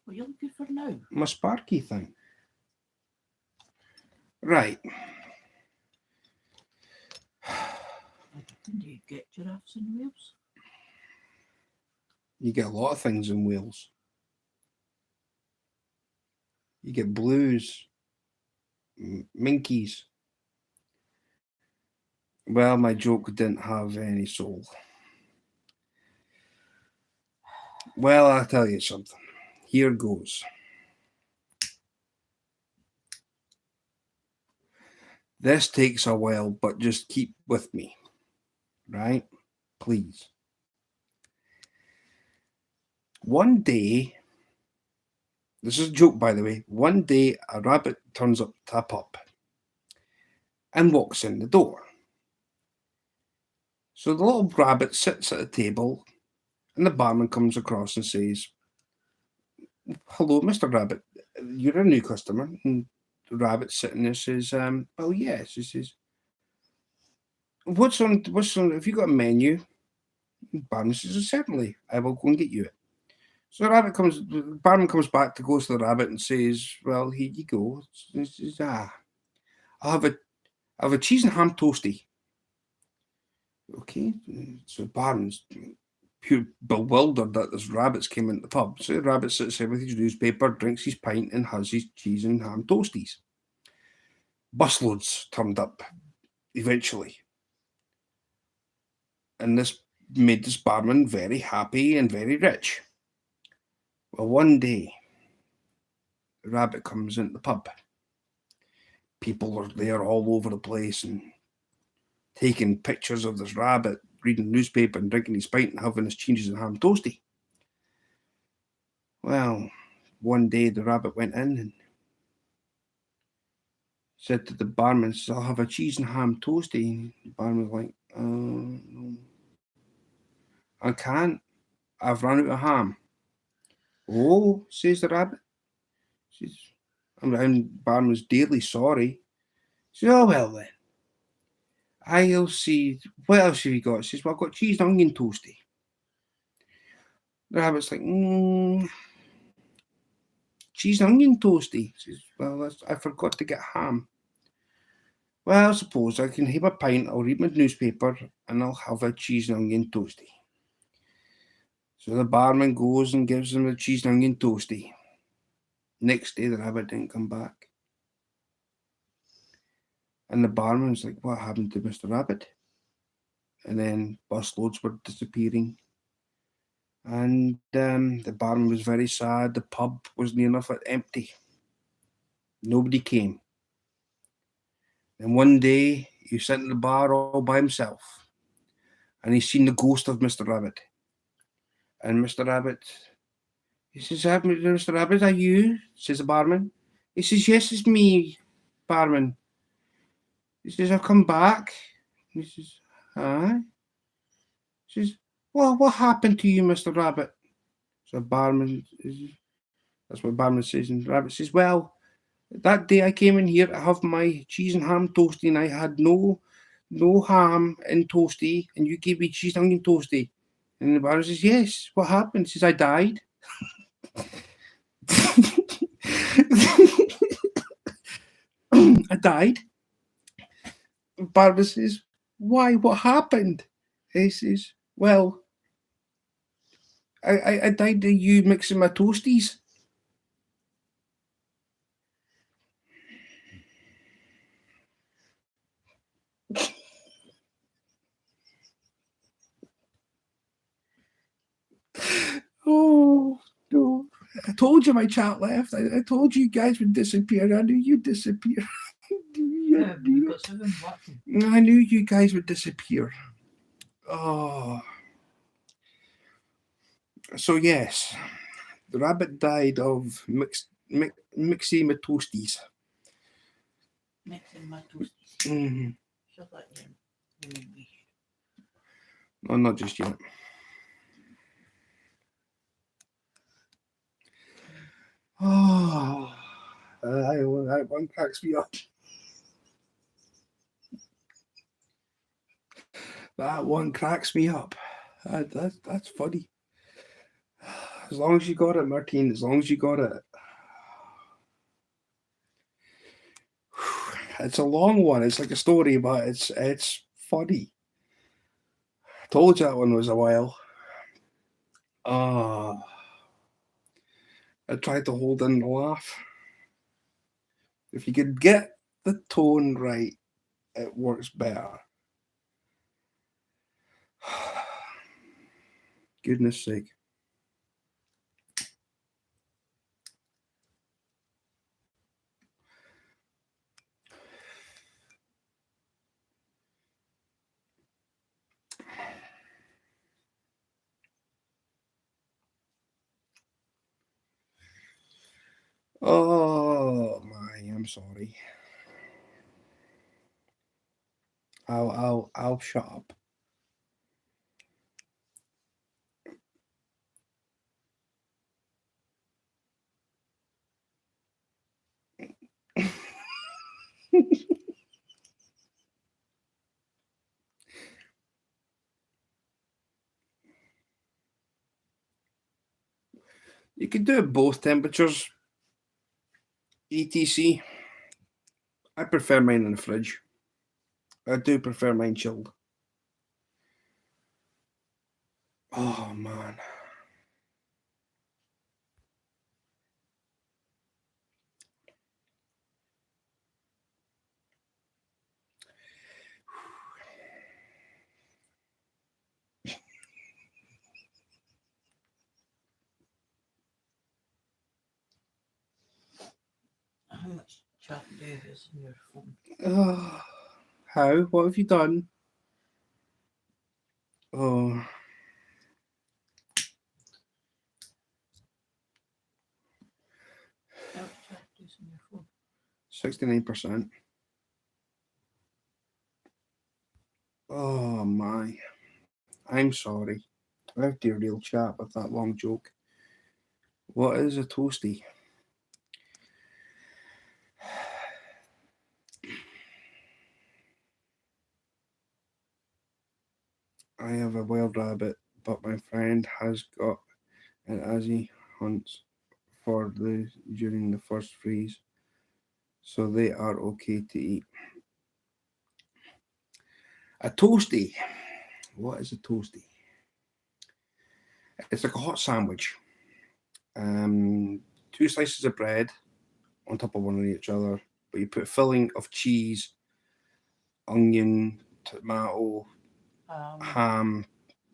What are you looking for now? My Sparky thing. Right. Do you get giraffes in Wales? You get a lot of things in Wales. You get blues, minkies. Well, my joke didn't have any soul. Well, I'll tell you something. Here goes. This takes a while, but just keep with me. Right? Please. One day, this is a joke, by the way. One day, a rabbit turns up to a pub and walks in the door. So the little rabbit sits at a table, and the barman comes across and says, "Hello, Mr. Rabbit. You're a new customer." And the rabbit sitting there says, "Oh yes." He says, What's on? Have you got a menu?" The barman says, "Certainly, I will go and get you it." So the barman comes back to goes to the rabbit and says, "Well, here you go." He says, I'll have a cheese and ham toasty." Okay, so barman's pure bewildered that this rabbit's came into the pub. So the rabbit sits there with his newspaper, drinks his pint, and has his cheese and ham toasties. Busloads turned up eventually. And this made this barman very happy and very rich. Well, one day, the rabbit comes into the pub. People are there all over the place and taking pictures of this rabbit, reading the newspaper and drinking his pint and having his cheeses and ham toasty. Well, one day the rabbit went in and said to the barman, says, I'll have a cheese and ham toasty. And the barman was like, no, I can't. I've run out of ham. Oh, says the rabbit. Says, and barman's dearly sorry. Says, oh, well then. I'll see. What else have you got? Says, well, I've got cheese and onion toasty. The rabbit's like, cheese and onion toasty. Says, well, I forgot to get ham. Well, I suppose I can have a pint, I'll read my newspaper, and I'll have a cheese and onion toasty. So the barman goes and gives him the cheese and onion toasty. Next day, the rabbit didn't come back. And the barman's like, what happened to Mr. Rabbit? And then busloads were disappearing. And the barman was very sad. The pub was near enough empty. Nobody came. And one day, he was sitting in the bar all by himself. And he's seen the ghost of Mr. Rabbit. And Mr. Rabbit, he says, Mr. Rabbit, are you? Says the barman. He says, yes, it's me, barman. He says, I've come back. He says, huh? He says, well, what happened to you, Mr. Rabbit? So barman, that's what barman says. And Rabbit says, well, that day I came in here to have my cheese and ham toasty, and I had no ham and toasty, and you gave me cheese and onion toasty. And the barman says, yes, what happened? He says, I died. I died. Barman says, why? What happened? He says, well, I died of you mixing my toasties. Oh, no. I told you my chat left. I told you guys would disappear. I knew you'd disappear. I knew you guys would disappear. Oh. So, yes, the rabbit died of mixing my toasties. Mixing my toasties. Mm-hmm. Shut that in. No, not just yet. Oh, that one cracks me up. That one cracks me up. That's funny. As long as you got it, Martine. As long as you got it. It's a long one. It's like a story, but it's funny. I told you that one was a while. I tried to hold in the laugh. If you could get the tone right, it works better. Goodness sake. Oh my, I'm sorry. I'll shut up. You can do it both temperatures. ETC. I prefer mine in the fridge. I do prefer mine chilled. Oh man. How much chat do is in your phone? How? What have you done? Oh. How much chat do is in your phone? 69%. Oh my. I'm sorry. I have to do a real chat with that long joke. What is a toasty? I have a wild rabbit, but my friend has got an as he hunts for the during the first freeze, so they are okay to eat. A toasty. What is a toasty? It's like a hot sandwich. Two slices of bread on top of one of each other, but you put filling of cheese, onion, tomato, ham,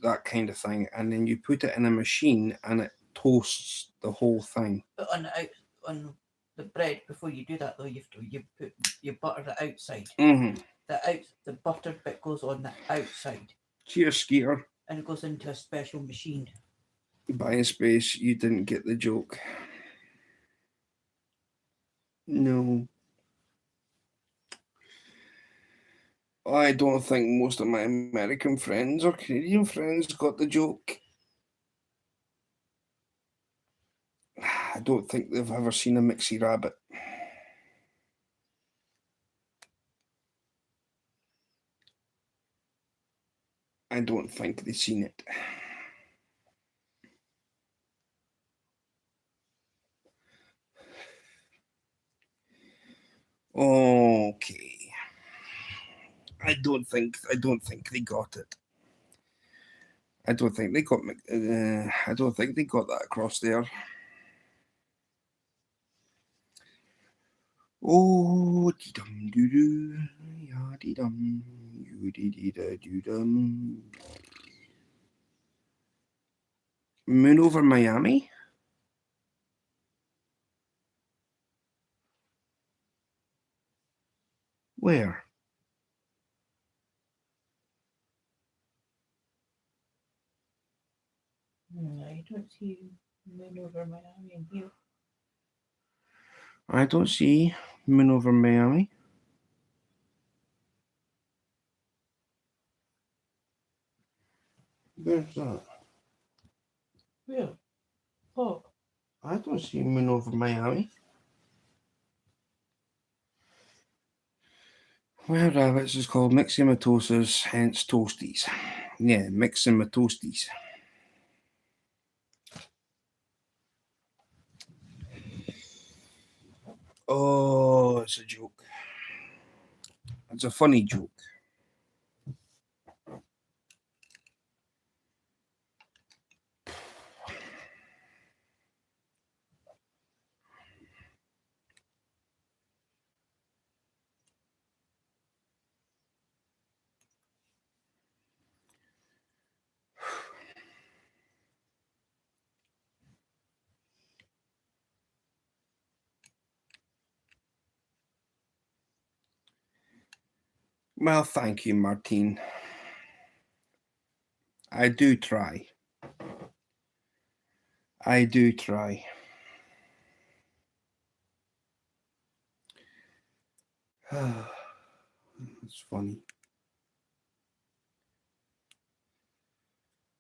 that kind of thing, and then you put it in a machine and it toasts the whole thing. But on the bread, before you do that though, you butter the outside. Mm-hmm. The buttered bit goes on the outside. Cheers, Skeeter. And it goes into a special machine. Buying space, you didn't get the joke. No. I don't think most of my American friends or Canadian friends got the joke. I don't think they've ever seen a Mixie Rabbit. I don't think they've seen it. Okay. I don't think they got it. I don't think they got that across there. Oh, dee dum doo doo, ya dee dum, you dee dee da doo dum. Moon over Miami. Where? I don't see moon over Miami in here. I don't see moon over Miami. Where's that? Where? Oh. I don't see moon over Miami. Well, rabbits is called myxomatosis, hence toasties. Yeah, myxomatosis. Oh, it's a joke. It's a funny joke. Well, thank you, Martine. I do try. I do try. It's funny.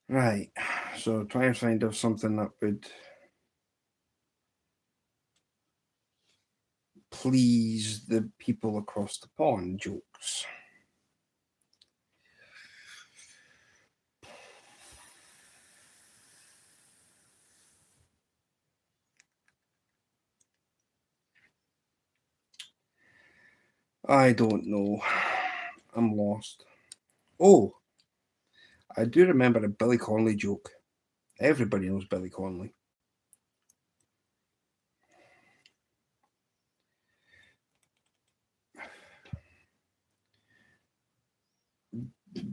Right. So try and find out something that would please the people across the pond jokes. I don't know. I'm lost. Oh, I do remember a Billy Connolly joke. Everybody knows Billy Connolly.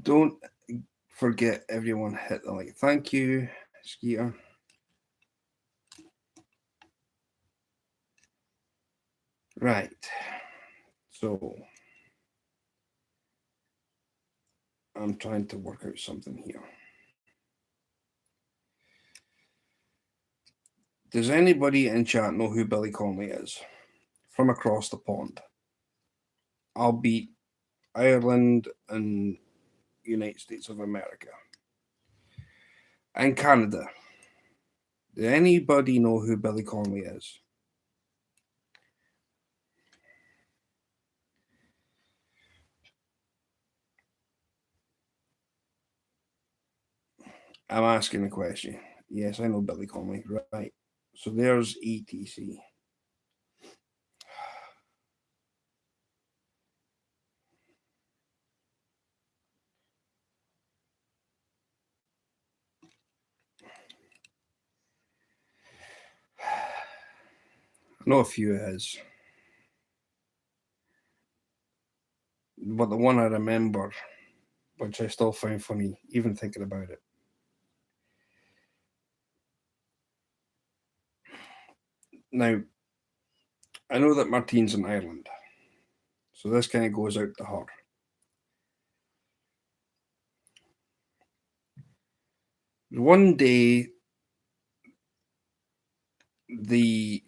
Don't forget everyone hit the like. Thank you, Skeeter. Right. So I'm trying to work out something here. Does anybody in chat know who Billy Connolly is? From across the pond. Albeit Ireland and United States of America. And Canada. Does anybody know who Billy Connolly is? I'm asking a question. Yes, I know Billy Connolly. Right. So there's ETC. I know a few of his. But the one I remember, which I still find funny, even thinking about it. Now, I know that Martine's in Ireland. So this kind of goes out to her. One day, the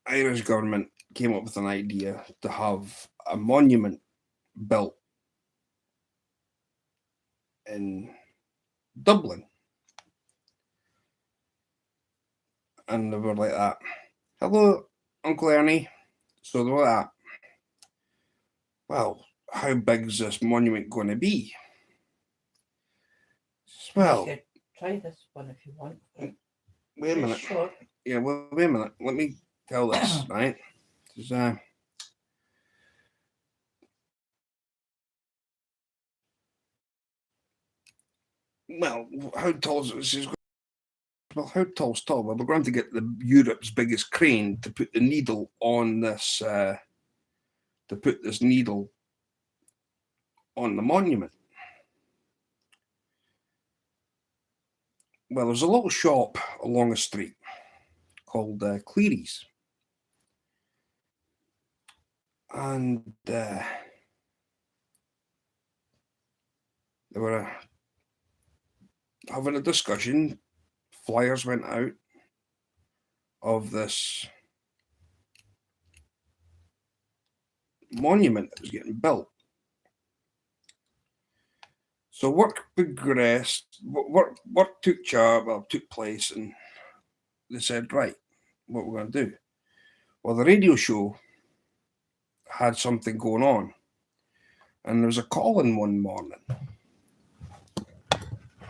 Irish government came up with an idea to have a monument built in Dublin. And they were like that. Hello, Uncle Ernie. So they were like that. Well, how big's this monument going to be? Well, you could try this one if you want. Wait a minute. Short. Yeah, well, wait a minute. Let me tell this, right? Well, how tall is it? Well, how tall's tall? Well, we're going to get the Europe's biggest crane to put the needle on this, to put this needle on the monument. Well, there's a little shop along a street called Cleary's. And they were having a discussion. Flyers went out of this monument that was getting built. So work progressed, work took place, and they said, right, what we're going to do? Well, the radio show had something going on, and there was a call-in one morning.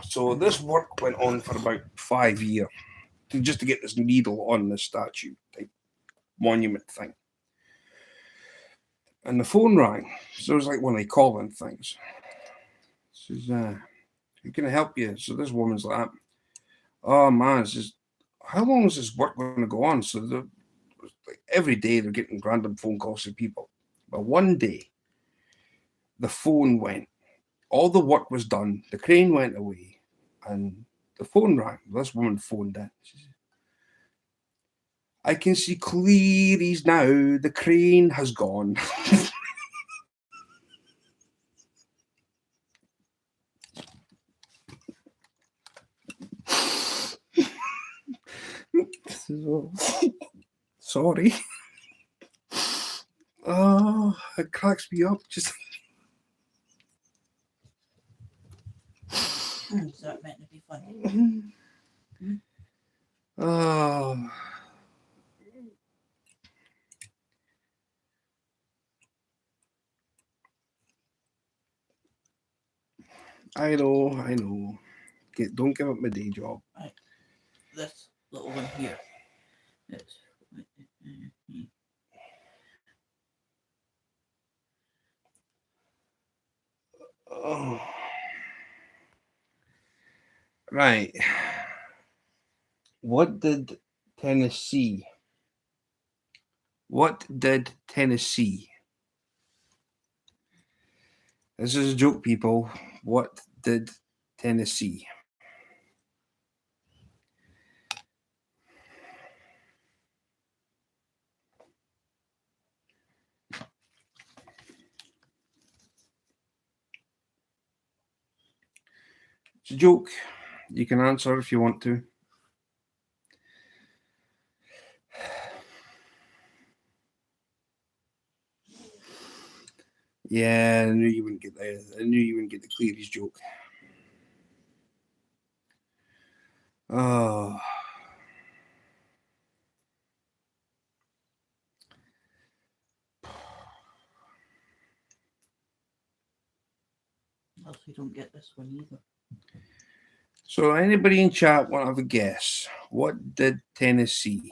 So this work went on for about 5 years, just to get this needle on this statue type monument thing. And the phone rang. So it was like one of the call-in things. Says, "Who can I help you?" So this woman's like, "Oh man," says, "how long is this work going to go on?" So like every day they're getting random phone calls from people. But one day, the phone went. All the work was done. The crane went away, and the phone rang. This woman phoned in. She said, "I can see Cleary's now. The crane has gone." Sorry. Oh, it cracks me up. Just Is that meant to be funny? oh. I know. Don't give up my day job. Right. This little one here. It's Oh. Right. What did Tennessee? What did Tennessee? This is a joke, people. What did Tennessee? It's a joke. You can answer if you want to. Yeah, I knew you wouldn't get that. I knew you wouldn't get the Cleary's joke. Oh. Else we don't get this one either. So, anybody in chat want to have a guess? What did Tennessee?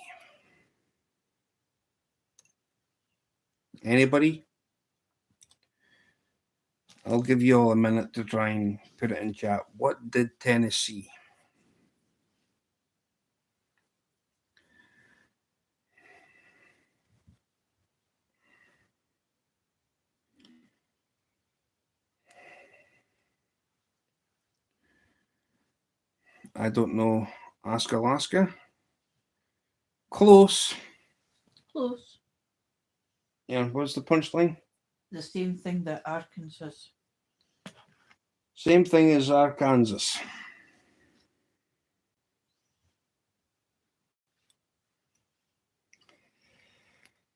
Anybody? I'll give you all a minute to try and put it in chat. What did Tennessee? I don't know. Ask Alaska? Close. Close. Yeah, what's the punchline? The same thing that Arkansas. Same thing as Arkansas.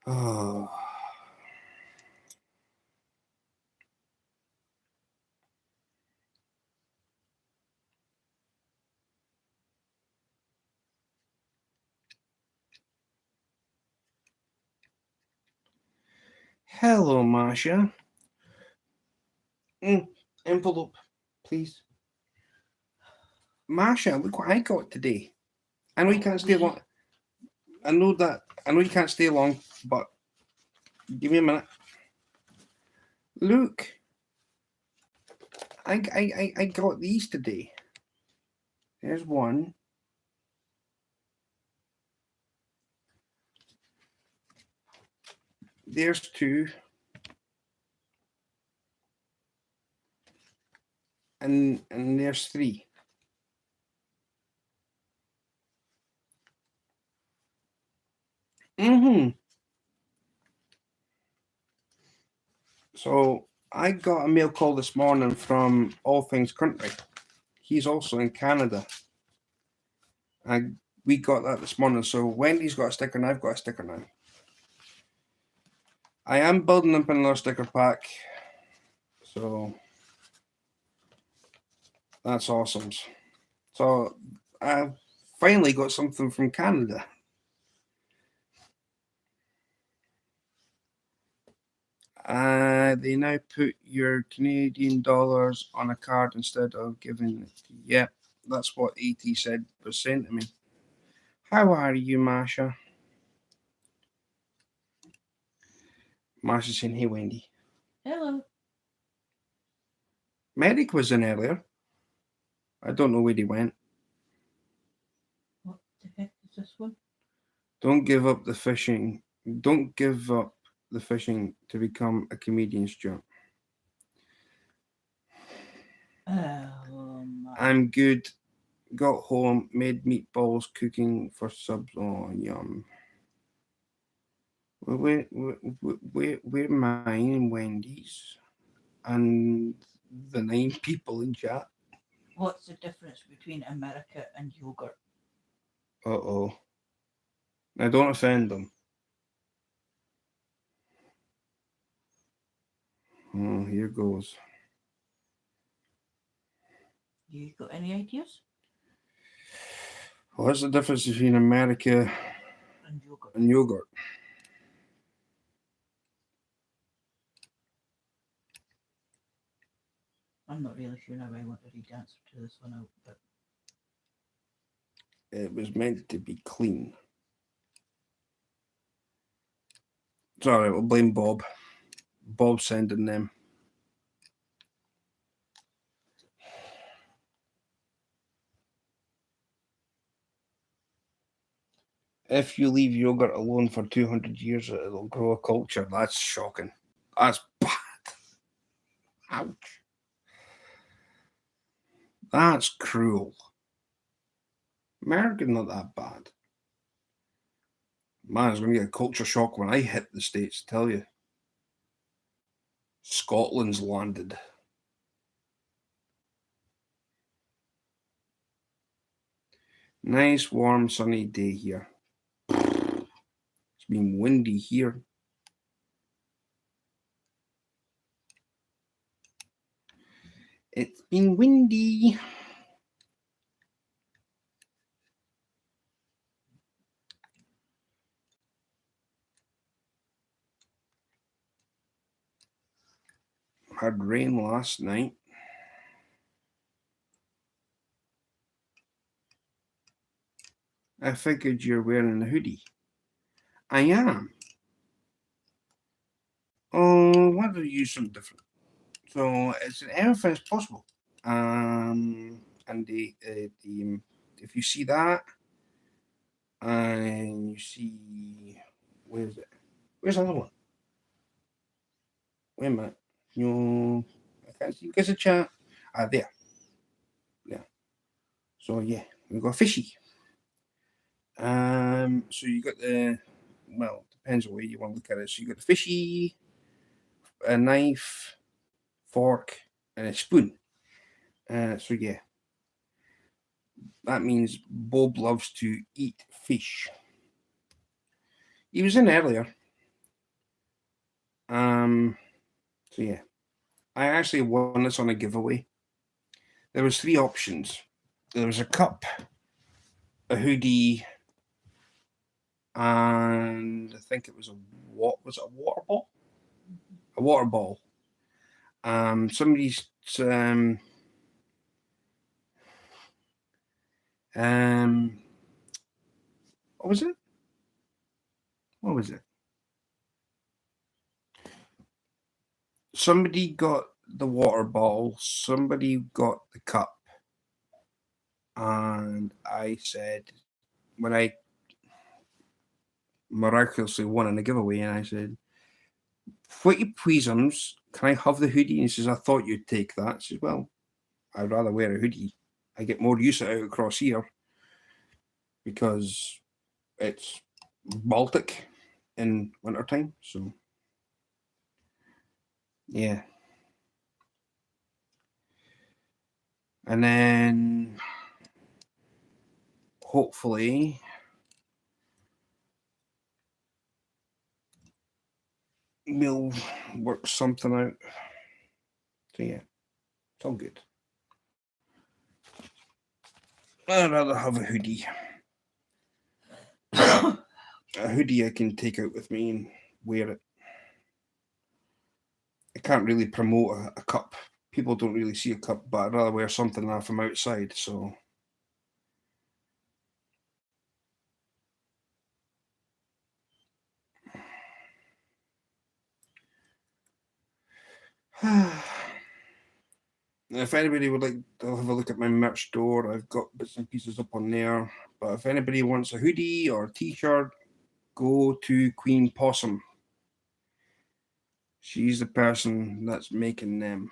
Oh. Hello, Masha. Envelope, please. Masha, look what I got today. I know you can't stay long. I know you can't stay long, but give me a minute. Look, I got these today. There's one. There's two. And there's three. So I got a mail call this morning from All Things Country. He's also in Canada. We got that this morning. So Wendy's got a sticker and I've got a sticker now. I am building up another sticker pack. So that's awesome. So I finally got something from Canada. They now put your Canadian dollars on a card instead of giving it. Yep, that's what AT said was sent to me. How are you, Masha? Masha's saying, hey, Wendy. Hello. Merrick was in earlier. I don't know where he went. What the heck is this one? Don't give up the fishing. Don't give up the fishing to become a comedian, Stuart. I'm good. Got home, made meatballs, cooking for subs. Oh, yum. We're mine, Wendy's, and the 9 people in chat. What's the difference between America and yogurt? Uh-oh. Now, don't offend them. Oh, here goes. You got any ideas? What's the difference between America and yogurt? I'm not really sure now. I want to read the answer to this one out, but it was meant to be clean. Sorry, we'll blame Bob. Bob's sending them. If you leave yogurt alone for 200 years, it'll grow a culture. That's shocking. That's bad. Ouch. That's cruel. America's not that bad. Man, it's going to get a culture shock when I hit the States, I tell you. Scotland's landed. Nice, warm, sunny day here. It's been windy here. It's been windy. Had rain last night. I figured you're wearing a hoodie. I am. Oh, why don't you use something different? So it's anything is possible. And the if you see that, and you see, where's it? Where's the other one? Wait a minute. I can't see. Guess a chat. There. Yeah. So yeah, we got a fishy. So you got the, well, depends on the way you want to look at it. So you got the fishy, a knife, fork, and a spoon. So yeah, that means Bob loves to eat fish. He was in earlier. So yeah, I actually won this on a giveaway. There was 3 options. There was a cup, a hoodie, and I think it was a water ball? A water ball. Somebody's what was it? What was it? Somebody got the water ball, somebody got the cup, and I said, when I miraculously won in a giveaway, and I said, "What you pleaseums, can I have the hoodie?" And he says, "I thought you'd take that." I says, "Well, I'd rather wear a hoodie. I get more use out across here because it's Baltic in wintertime." So yeah. And then hopefully we'll work something out. So yeah, it's all good. I'd rather have a hoodie. A hoodie I can take out with me and wear it. I can't really promote a cup. People don't really see a cup, but I'd rather wear something from outside. So if anybody would like to have a look at my merch store, I've got bits and pieces up on there. But if anybody wants a hoodie or a t-shirt, go to Queen Possum. She's the person that's making them.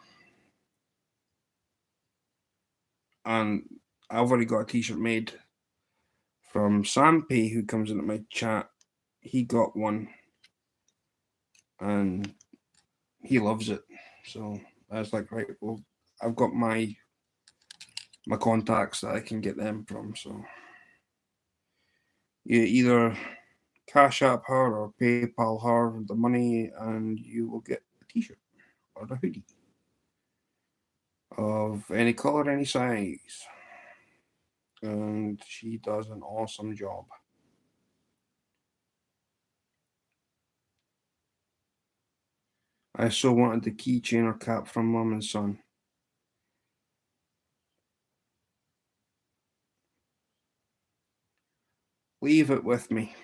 And I've already got a t-shirt made from Sampy, who comes into my chat. He got one and he loves it. So I was like, right, well, I've got my contacts that I can get them from. So you either Cash App her or PayPal her the money, and you will get a t-shirt or a hoodie of any color, any size. And she does an awesome job. I so wanted the keychain or cap from Mum and Son. Leave it with me.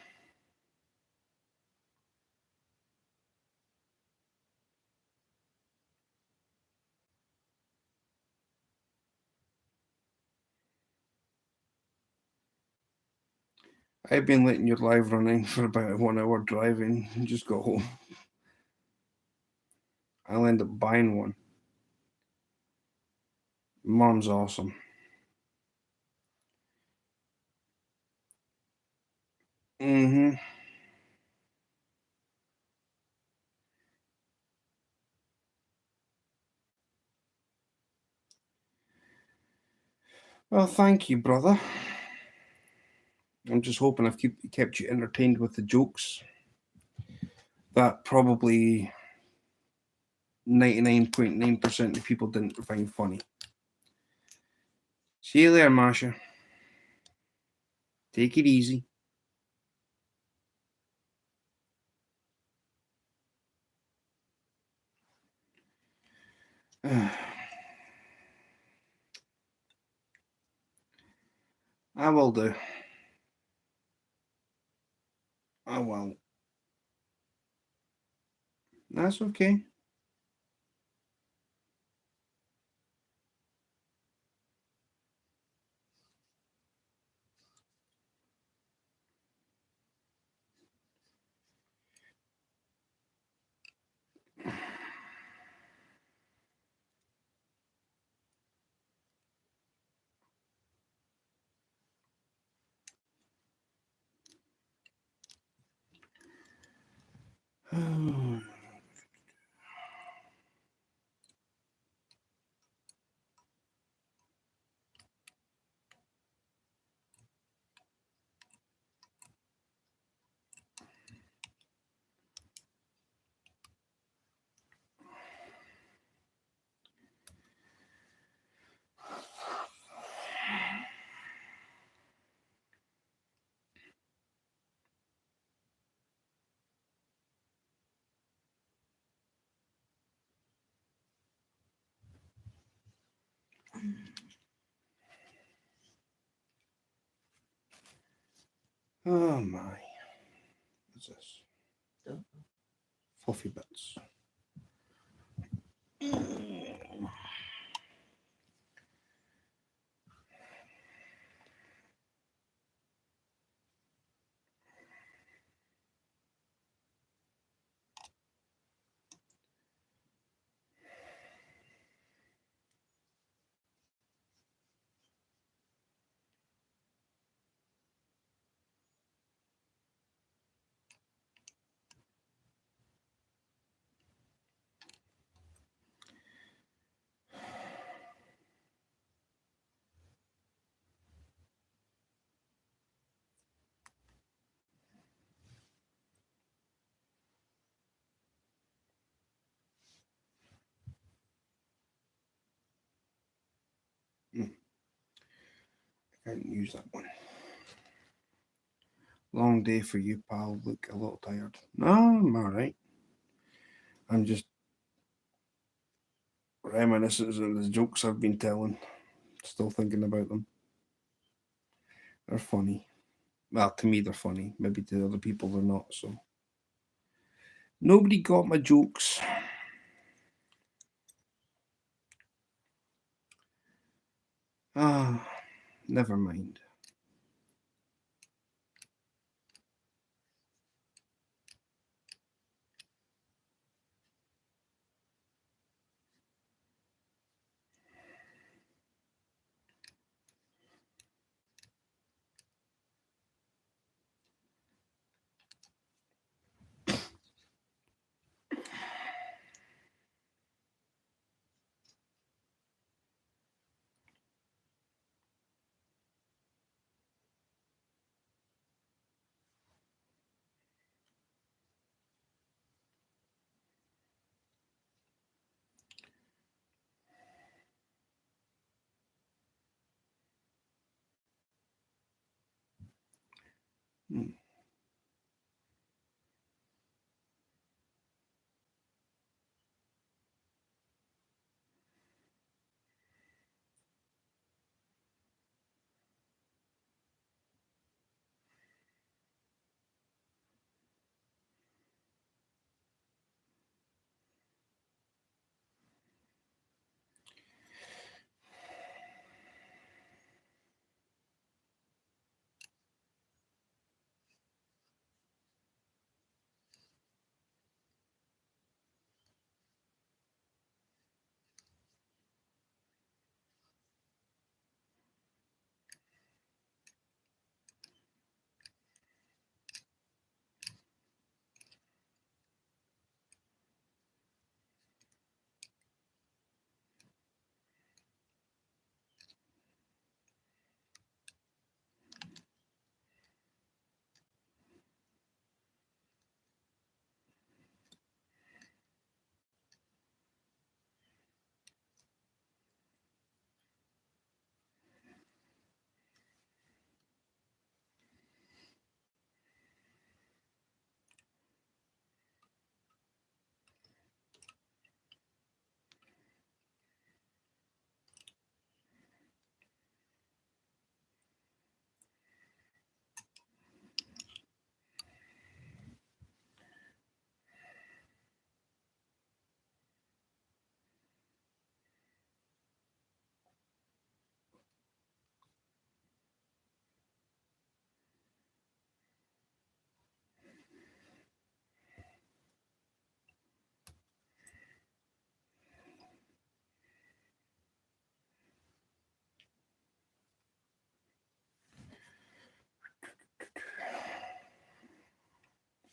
I've been letting your live running for about 1 hour driving. Just go home. I'll end up buying one. Mom's awesome. Mm-hmm. Well, thank you, brother. I'm just hoping I've kept you entertained with the jokes that probably 99.9% of people didn't find funny. See you later, Masha. Take it easy. I will do. I will. That's okay. Oh my. What's this? Don't Fluffy bits. I can't use that one. Long day for you, pal. Look a little tired. No, I'm alright. I'm just reminiscing of the jokes I've been telling. Still thinking about them. They're funny. Well, to me, they're funny. Maybe to other people, they're not. So nobody got my jokes. Ah, never mind.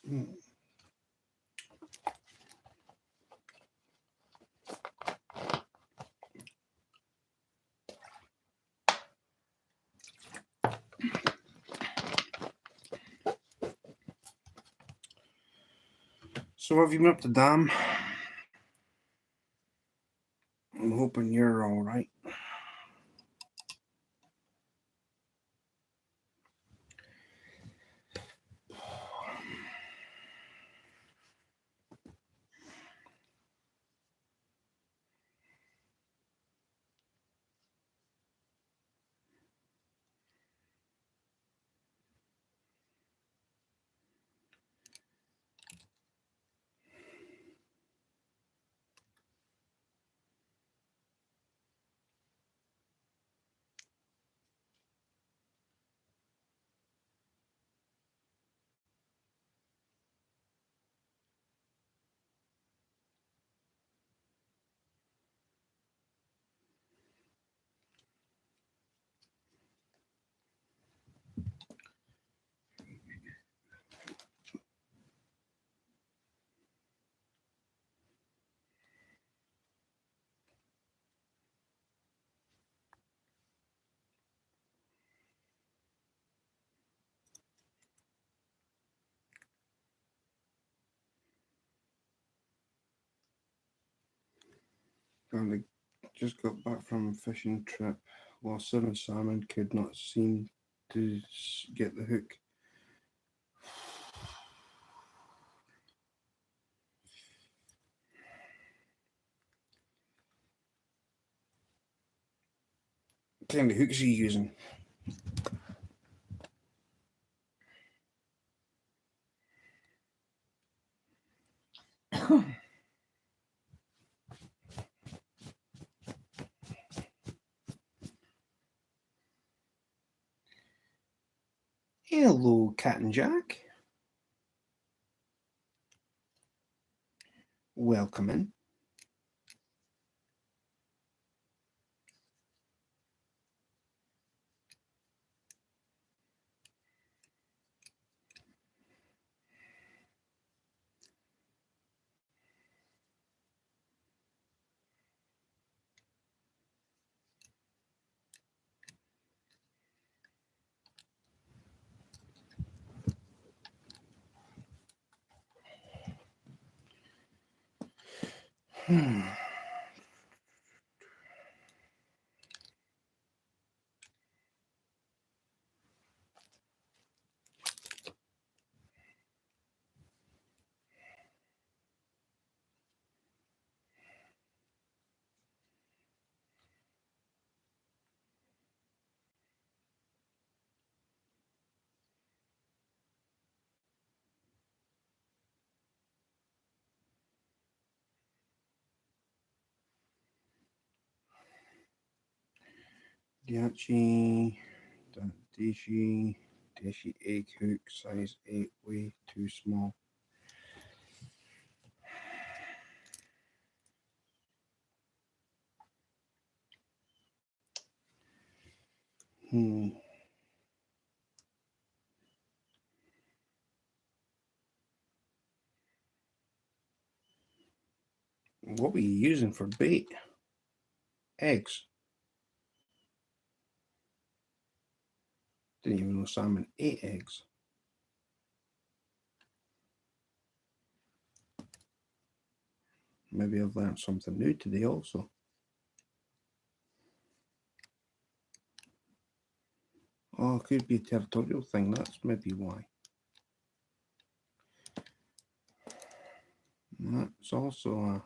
So have you been up the dam? I'm hoping you're all right. And I just got back from a fishing trip. While 7 salmon could not seem to get the hook. What kind of hooks are you using? Hello, Cat and Jack. Welcome in. Diachi, Dashi egg hook, size 8, way too small. What were you using for bait? Eggs. Didn't even know salmon ate eggs. Maybe I've learned something new today also. Oh, it could be a territorial thing. That's maybe why. That's also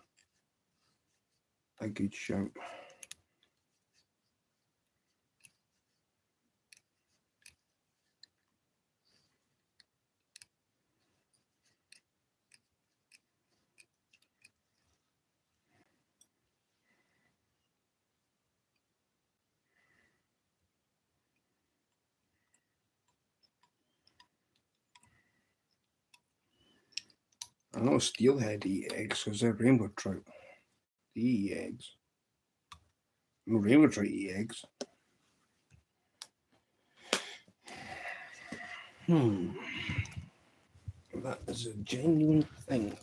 a good shout. I know steelhead eat eggs because they're rainbow trout. They eat eggs. No, rainbow trout eat eggs. That is a genuine thing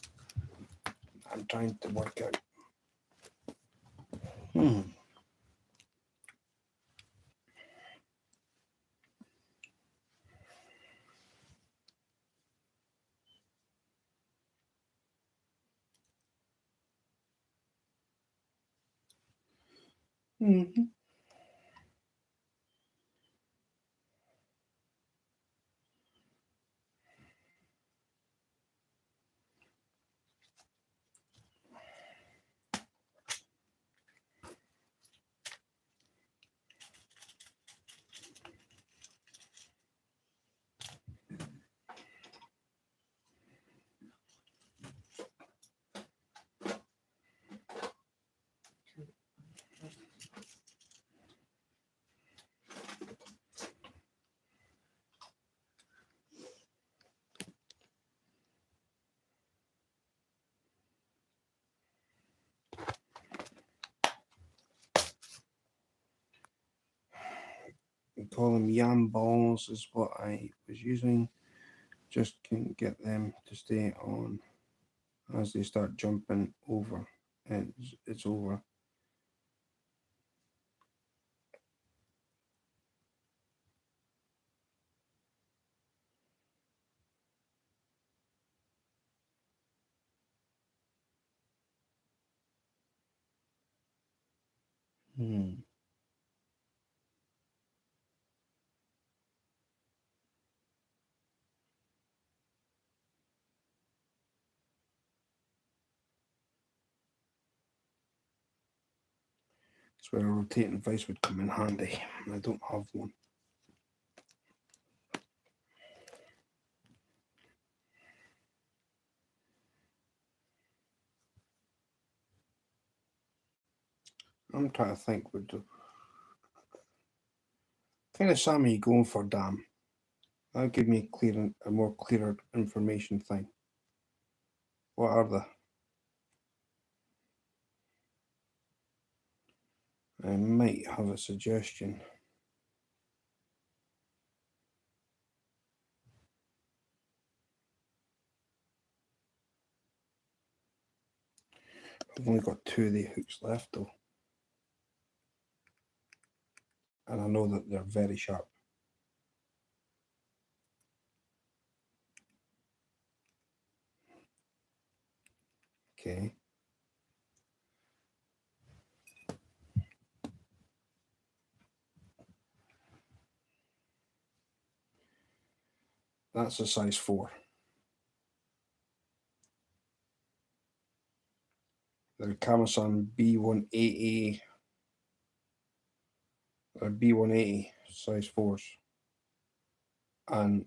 I'm trying to work out. Mm-hmm. We call them yam balls is what I was using. Just can't get them to stay on. As they start jumping over, it's over. That's where a rotating vise would come in handy. I don't have one. I'm trying to think what kind of salmon are you going for, Dan? That'll give me a more clearer information thing. What are they? I might have a suggestion. I've only got 2 of the hooks left though. And I know that they're very sharp. Okay. That's a size 4. They're Kamasan B180 or B180 size 4s. And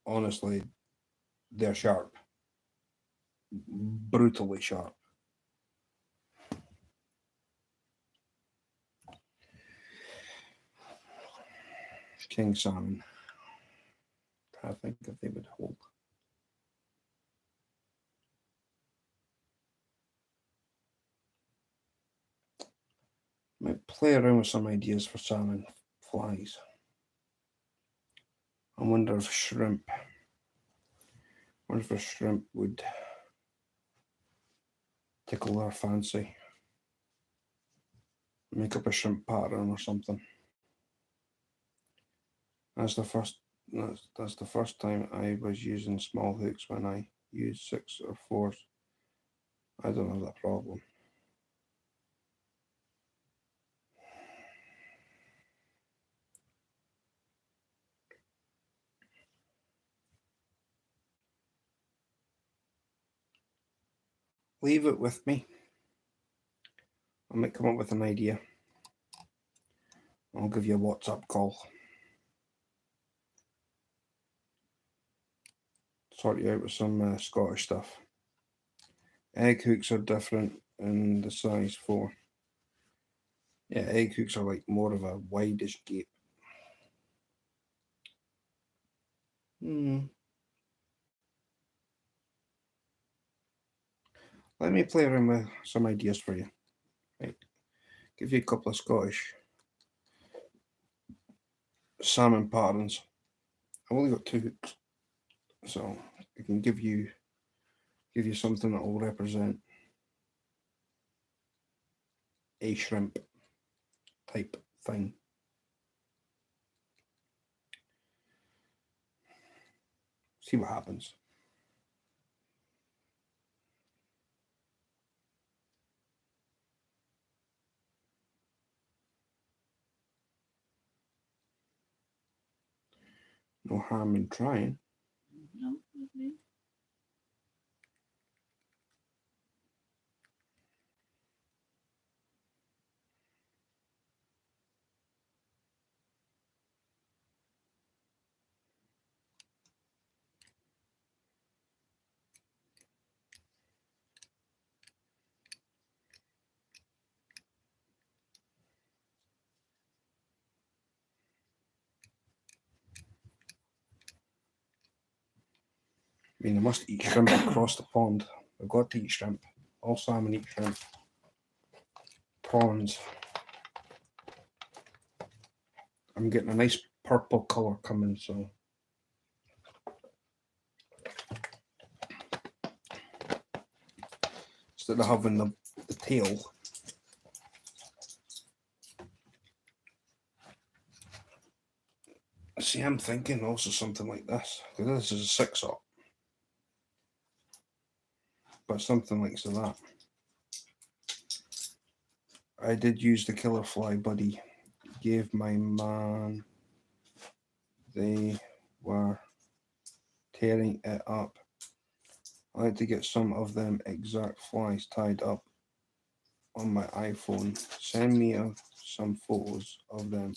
honestly, they're sharp. Brutally sharp. King salmon. I think if they would hold. Might play around with some ideas for salmon flies. I wonder if shrimp would tickle their fancy. Make up a shrimp pattern or something. That's the first time I was using small hooks when I used 6 or 4s. I don't have that problem. Leave it with me. I might come up with an idea. I'll give you a WhatsApp call. Sort you out with some Scottish stuff. Egg hooks are different in the size 4. Yeah, egg hooks are like more of a wideish gape. Let me play around with some ideas for you. Right. Give you a couple of Scottish salmon patterns. I've only got 2 hooks, so it can give you something that will represent a shrimp type thing. See what happens. No harm in trying. No, not me. I mean, I must eat shrimp across the pond. I've got to eat shrimp. All salmon eat shrimp. Prawns. I'm getting a nice purple colour coming, so instead of having the tail, see, I'm thinking also something like this. This is a 6-aught, but something like that. I did use the killer fly buddy. Gave my man. They were tearing it up. I like to get some of them exact flies tied up on my iPhone. Send me some photos of them.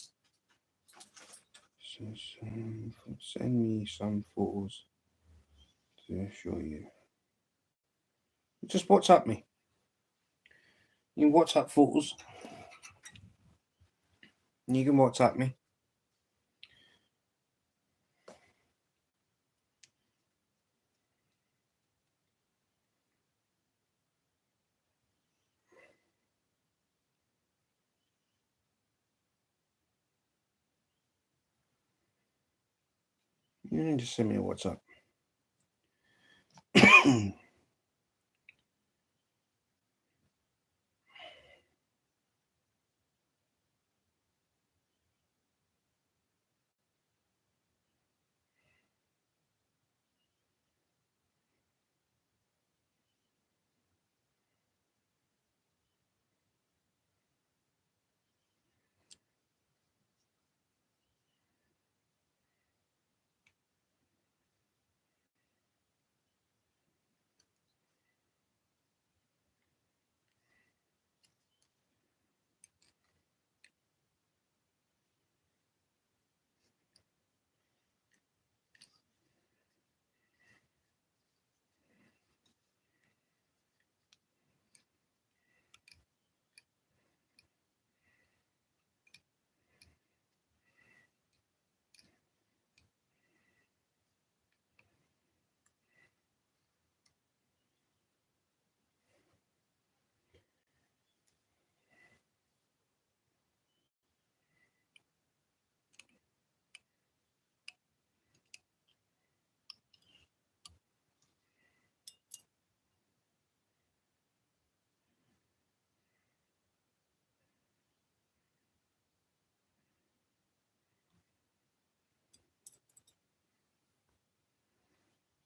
Send me some photos to show you. Just WhatsApp me. You can WhatsApp photos. You can WhatsApp me. You can just send me a WhatsApp.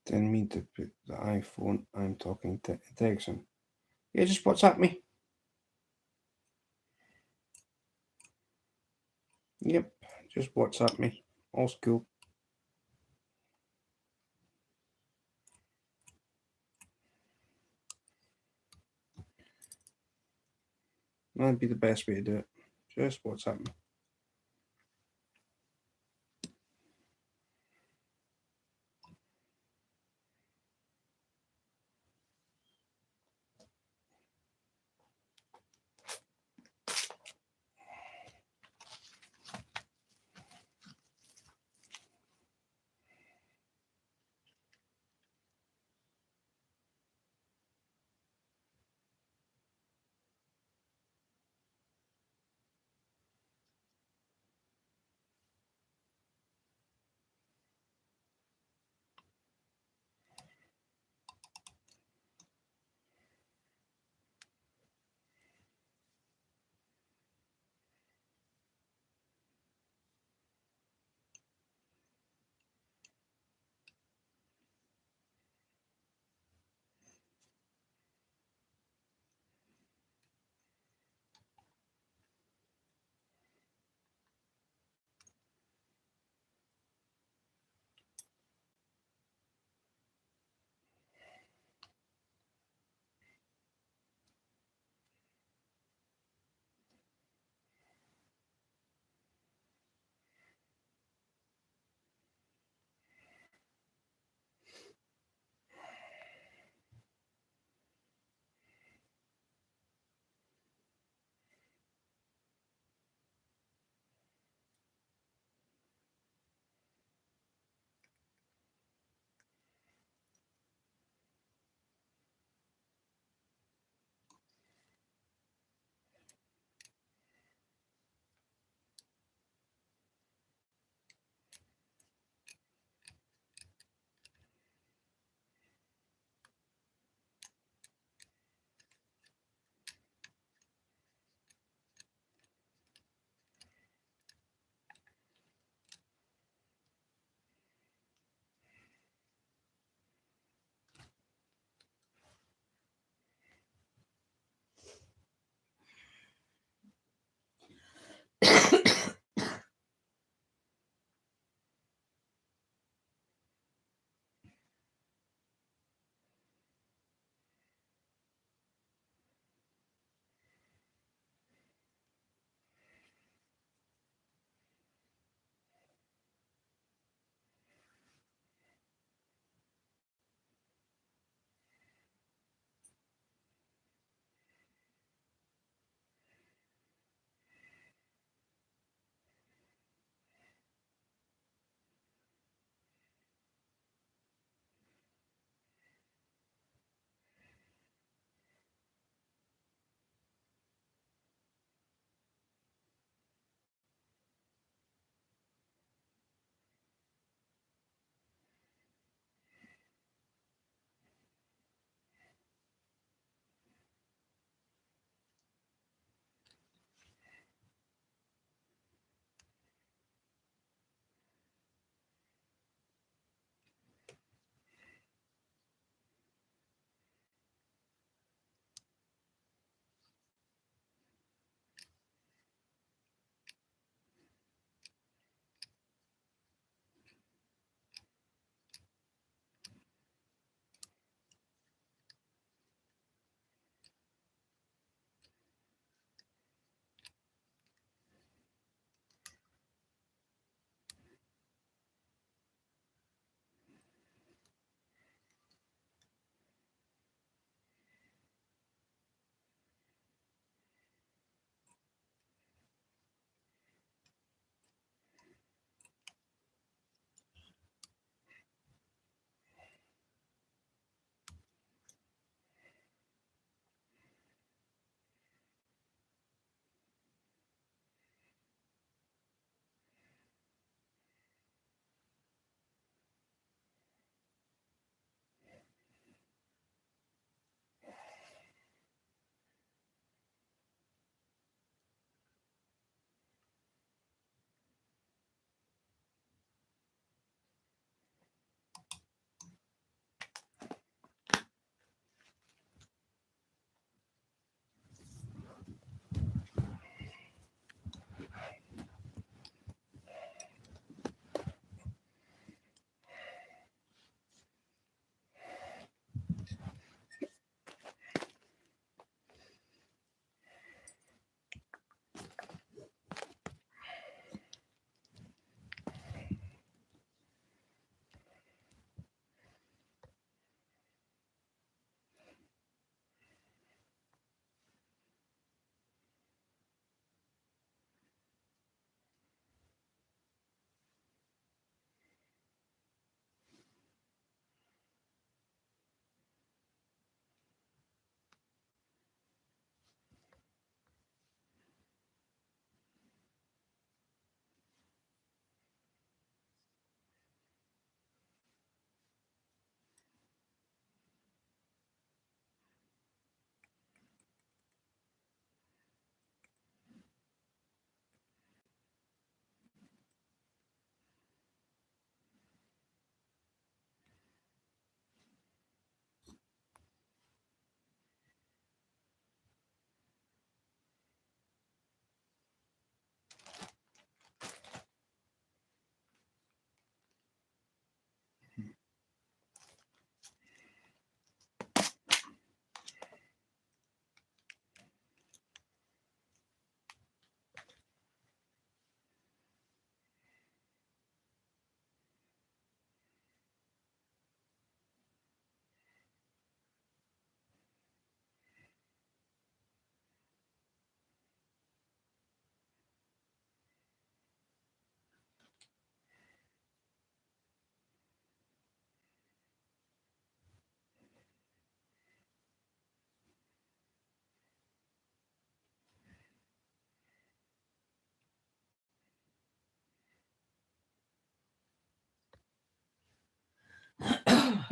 Didn't mean to put the iPhone. I'm talking to Texan. Yeah, just WhatsApp me. Yep, just WhatsApp me. All's cool. That'd be the best way to do it. Just WhatsApp me.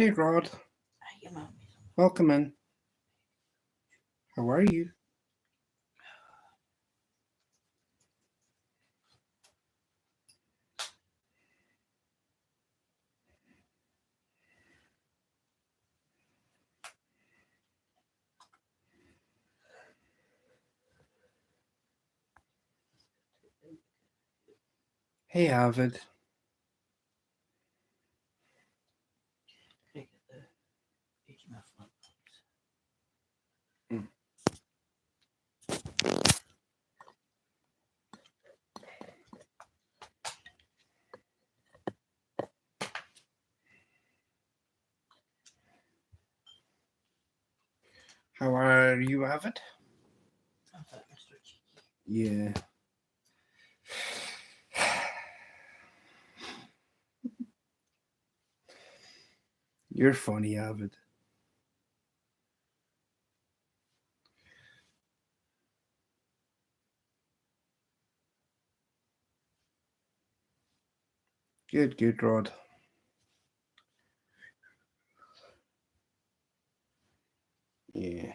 Hey, Rod. Hiya, Mummy. Welcome in. How are you? Hey, Avid. Can I get the page in my front? How are you, Avid? How's that, Mr. Cheeky? Yeah. You're funny, Avid. Good, Rod. Yeah.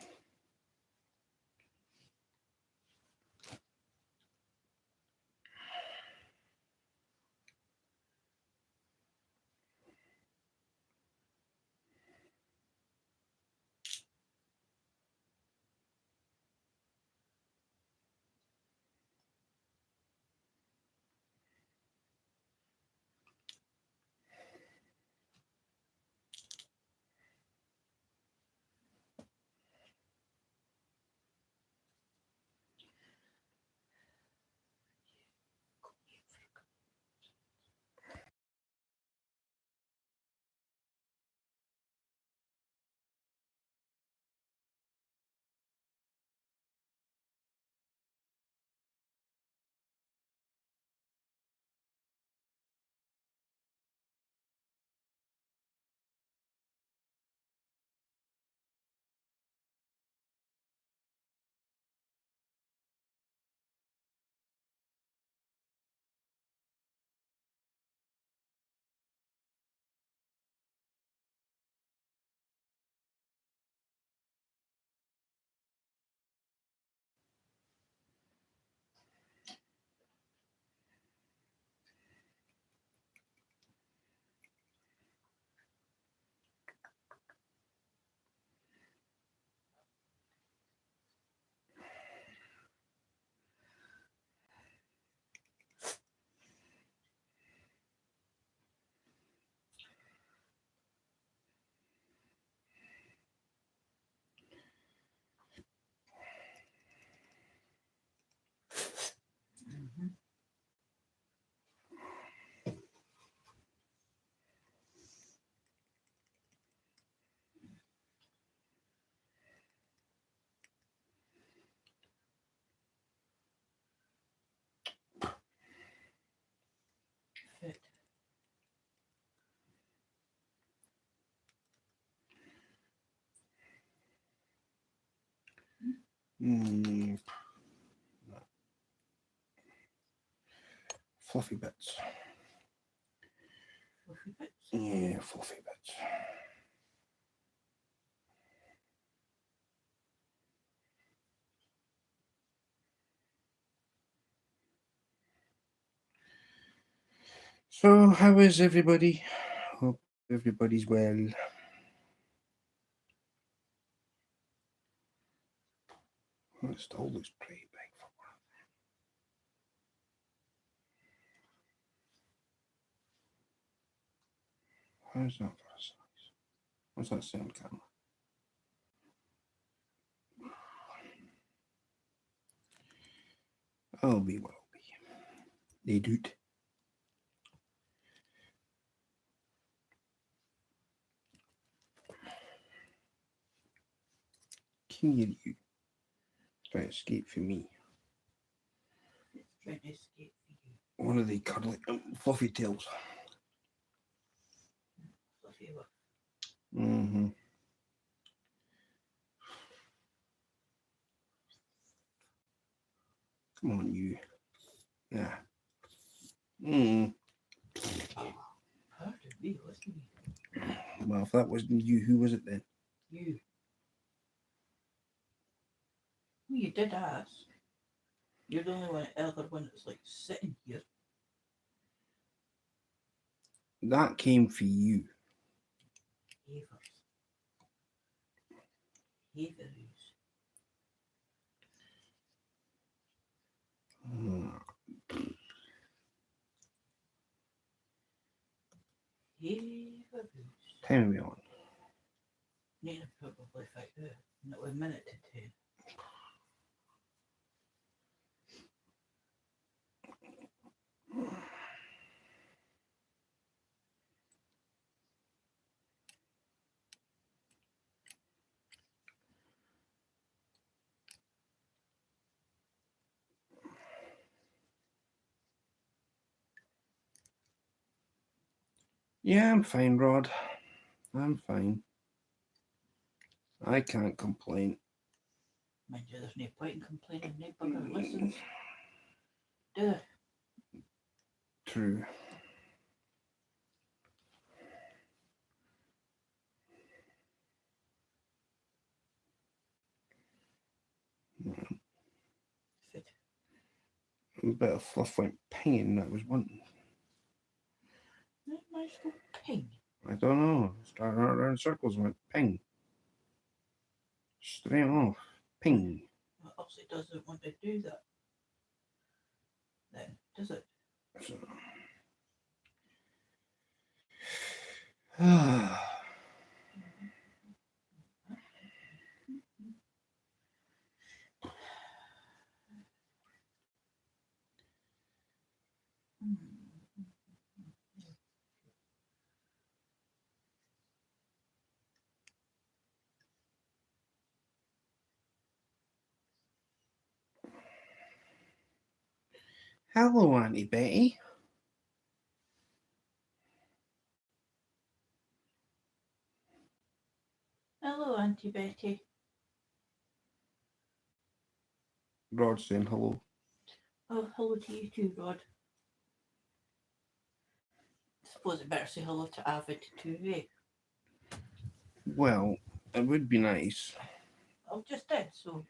Mm-hmm. Fit. Mm. Fluffy bits. Fluffy bits. Yeah, fluffy bits. So, how is everybody? Hope everybody's well. It still looks pretty big for one. How's that for a size? What's that say on camera? I'll be well be. They do it. Come here, you. Try to escape from me. It's trying to escape for you. One of the cuddly, fluffy tails. Fluffy what? Mm-hmm. Come on, you. Yeah. Mm. Pardon me, listen to me. Well, if that wasn't you, who was it then? You. Well, you did ask. You're the only other one that's like sitting here. That came for you. Havers. Havers. Havers. Time me on. Need to probably fight out. Not a minute to 10. Yeah, I'm fine, Rod. I'm fine. I can't complain. Mind you, there's no point in complaining. No bugger listens. Do it. True. Fit. A bit of fluff went pinging that was wanting. That might go ping. I don't know. Started out around circles, went ping. Straight off. Ping. Well, obviously it doesn't want to do that. Then, does it? So. Hello, Auntie Betty. Hello, Auntie Betty. Rod saying hello. Oh, hello to you too, Rod. I suppose it better say hello to Avid too, eh? Well, it would be nice. I just did, so.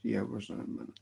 Yeah, it was in a minute.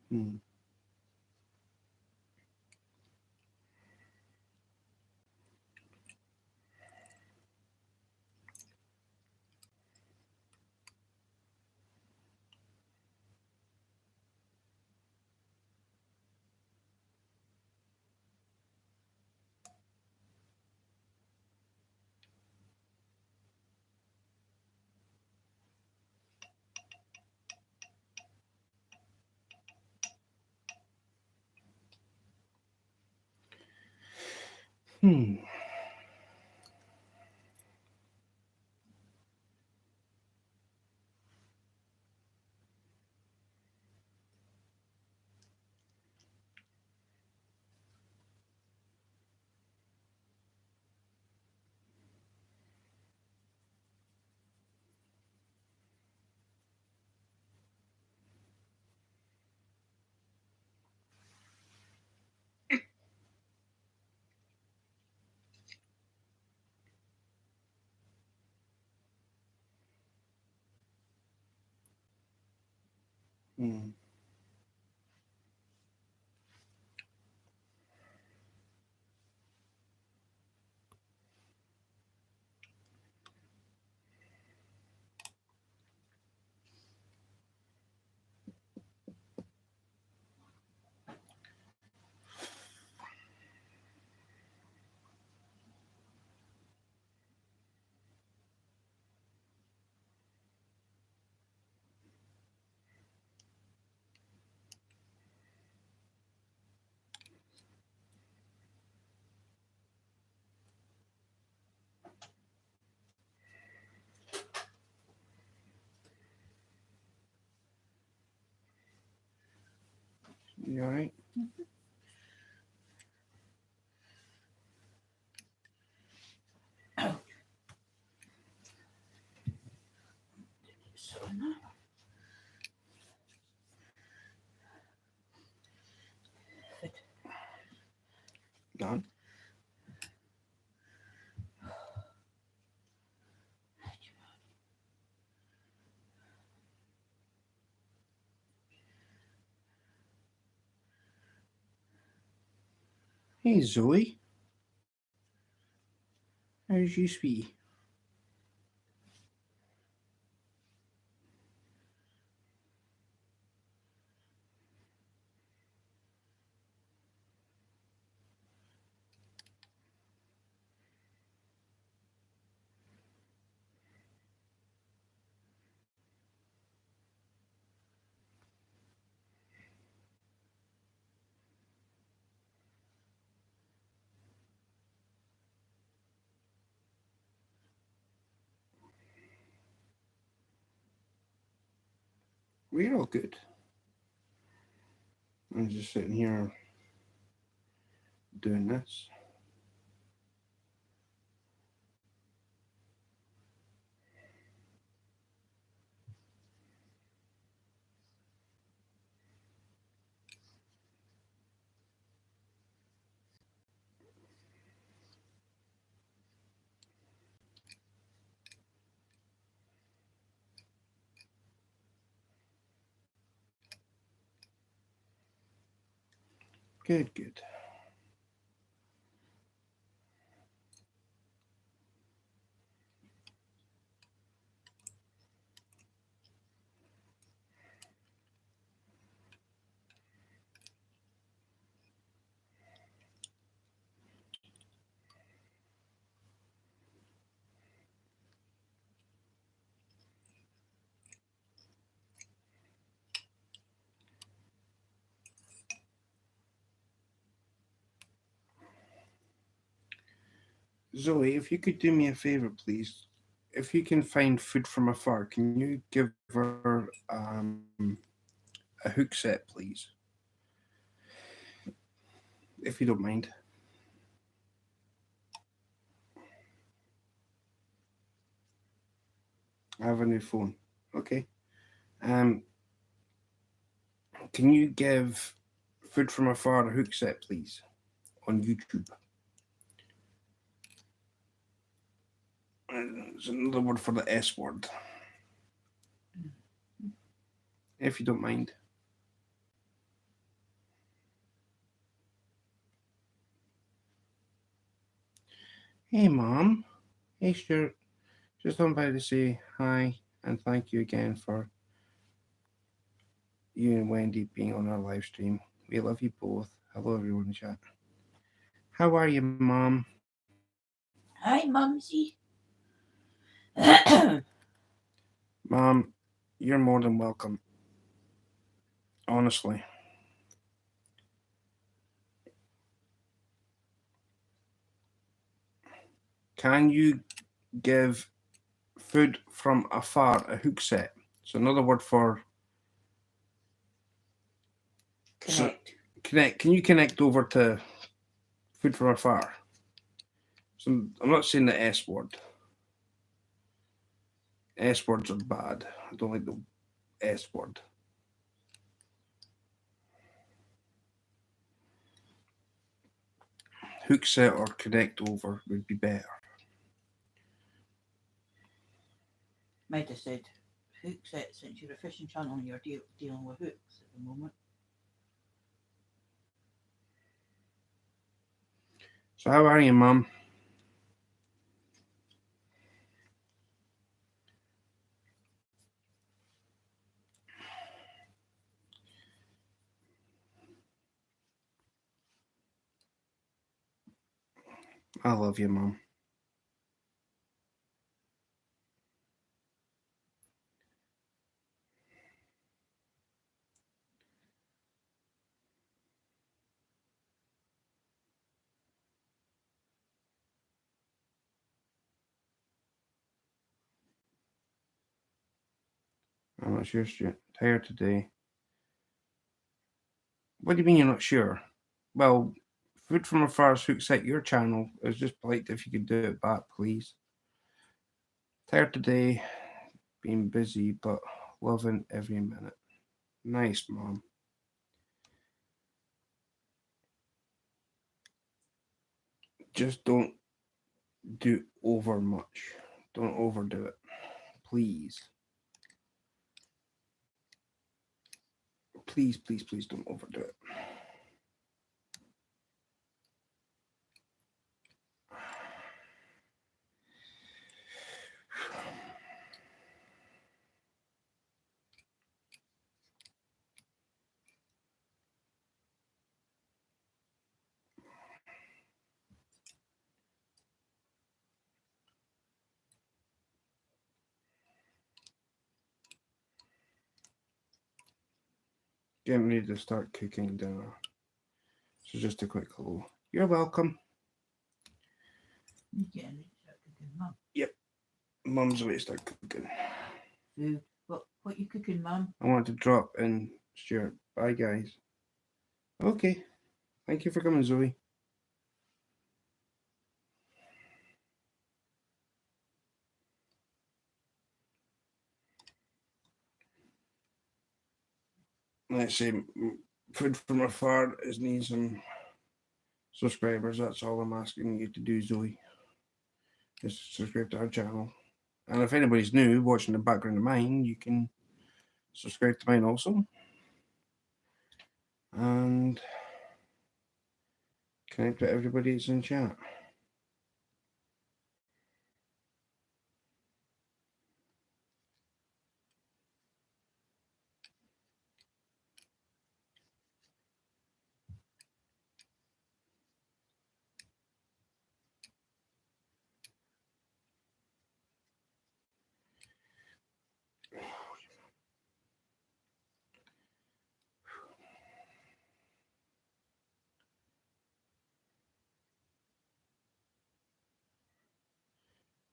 Hmm. Hmm. Hmm. You all right? So now, fit. Done. Hey, Zoe. How's you, sweetie? We're all good. I'm just sitting here doing this. Good, good. Zoe, if you could do me a favor, please. If you can find food from afar, can you give her a hook set, please? If you don't mind. I have a new phone. Okay. Um, can you give food from afar a hook set, please, on YouTube? It's another word for the S word, if you don't mind. Hey, Mom. Hey, Stuart. Just on by to say hi and thank you again for you and Wendy being on our live stream. We love you both. Hello, everyone in chat. How are you, Mom? Hi, Mumsy. Mom, you're more than welcome. Honestly. Can you give food from afar a hook set? So another word for Connect. connect. Can you connect over to food from afar? So I'm not saying the S word. S words are bad. I don't like the S word. Hook set or connect over would be better. Might have said hook set since you're a fishing channel and you're dealing with hooks at the moment. So how are you, Mum? I love you, Mum. I'm not sure, Stuart. Tired today. What do you mean you're not sure? Well, Food from Afar's hook set your channel. It was just polite if you could do it back, please. Tired today, being busy, but loving every minute. Nice, Mom. Just don't do over much. Don't overdo it. Please. Please, please, please don't overdo it. Getting ready to start cooking dinner. So just a quick hello. You're welcome. You're getting ready to start cooking, Mum. Yep. Mum's away to start cooking. Food. What you cooking, Mum? I want to drop in, Stuart. Bye, guys. Okay. Thank you for coming, Zoe. Let's say Food from Afar is needing some subscribers. That's all I'm asking you to do, Zoe. Is subscribe to our channel. And if anybody's new watching the background of mine, you can subscribe to mine also. And connect with everybody that's in chat.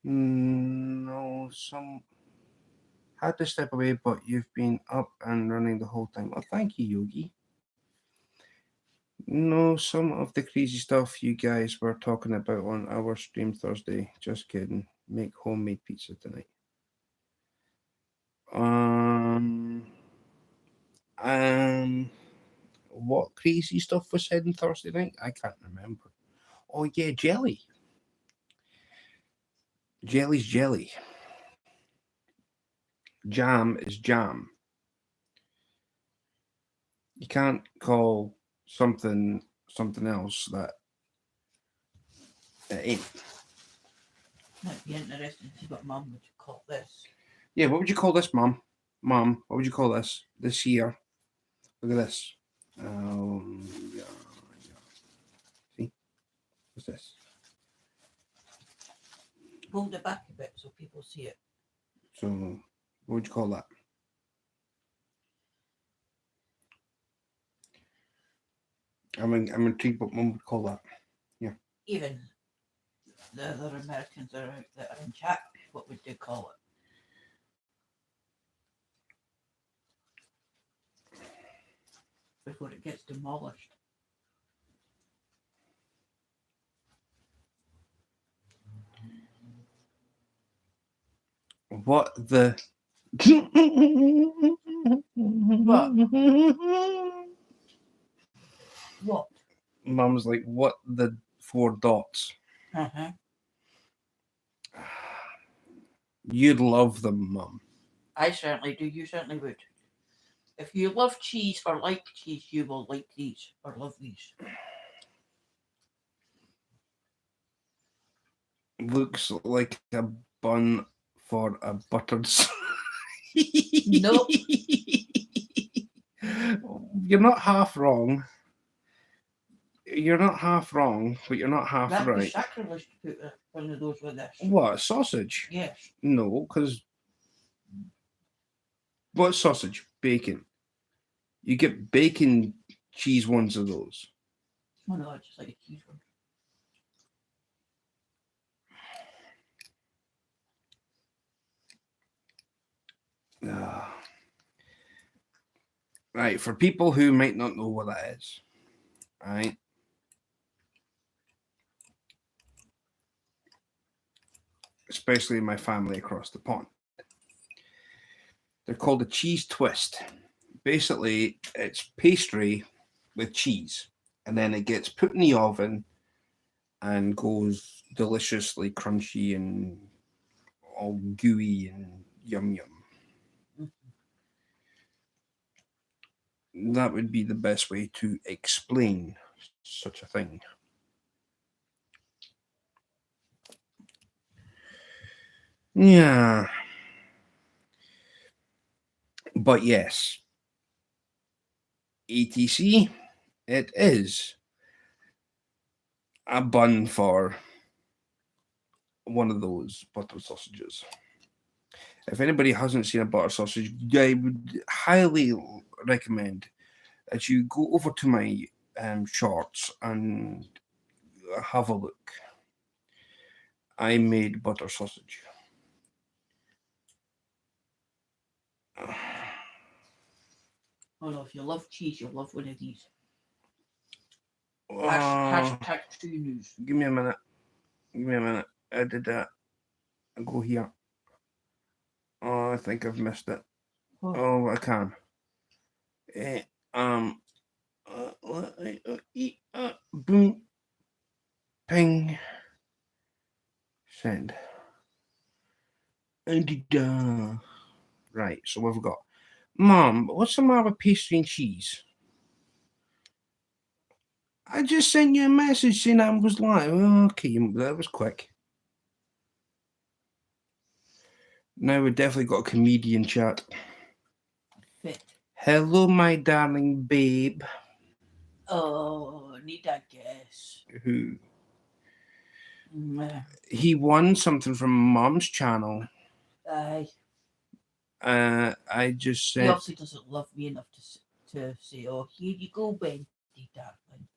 No, some had to step away, but you've been up and running the whole time. Oh, thank you, Yogi. No, some of the crazy stuff you guys were talking about on our stream Thursday. Just kidding. Make homemade pizza tonight. Um, what crazy stuff was said on Thursday night? I can't remember. Oh yeah, jelly. Jelly's jelly. Jam is jam. You can't call something something else that it ain't. Might be interesting to see what Mum would call this. Yeah, what would you call this, Mum? Mum, what would you call this? This here. Look at this. Yeah. See? What's this? Hold it back a bit so people see it. So, what would you call that? I'm intrigued what Mum would call that. Yeah. Even the other Americans that are in chat, what would they call it? Before it gets demolished. What the? What? What? Mum's like, what the 4 dots? Uh-huh. You'd love them, Mum. I certainly do. You certainly would. If you love cheese or like cheese, you will like these or love these. Looks like a bun for a buttered. Nope. You're not half wrong. You're not half wrong, but you're not half That'd be right. sacrilege to put one of those with this. What, sausage? Yes. No, because what sausage? Bacon. You get bacon cheese ones of those. Oh no, it's just like a cheese one. Right, for people who might not know what that is, right? Especially my family across the pond. They're called a cheese twist. Basically, it's pastry with cheese, and then it gets put in the oven and goes deliciously crunchy and all gooey and yum yum. That would be the best way to explain such a thing. Yeah. But yes, ETC, it is a bun for one of those butter sausages. If anybody hasn't seen a butter sausage, I would highly recommend that you go over to my shorts and have a look. I made butter sausage. Oh no, if you love cheese, you'll love one of these. Uh, Hashtag true news. Give me a minute. I did that. I'll go here. Oh, I think I've missed it. What? Oh, I can. Boom. Ping. Send. And right, so we've got Mom, what's the matter with pastry and cheese? I just sent you a message saying I was live. Okay, that was quick. Now we've definitely got a comedian chat. Fit. Hello, my darling babe. Oh, need a guess. Who? He won something from Mom's channel. Aye. I just said. He obviously doesn't love me enough to say, "Oh, here you go, Bendy, darling."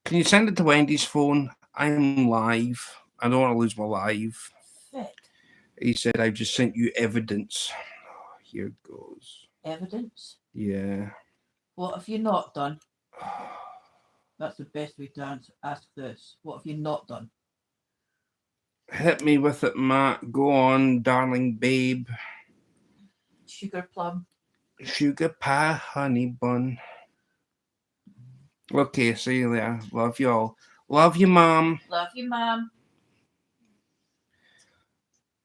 Can you send it to Wendy's phone? I'm live. I don't want to lose my live. Fit. He said, I've just sent you evidence. Oh, here it goes. Evidence? Yeah. What have you not done? That's the best way to ask this. What have you not done? Hit me with it, Matt. Go on, darling babe. Sugar plum. Sugar pie, honey bun. Okay, see you later. Love you all. Love you, Mom. Love you, Mom.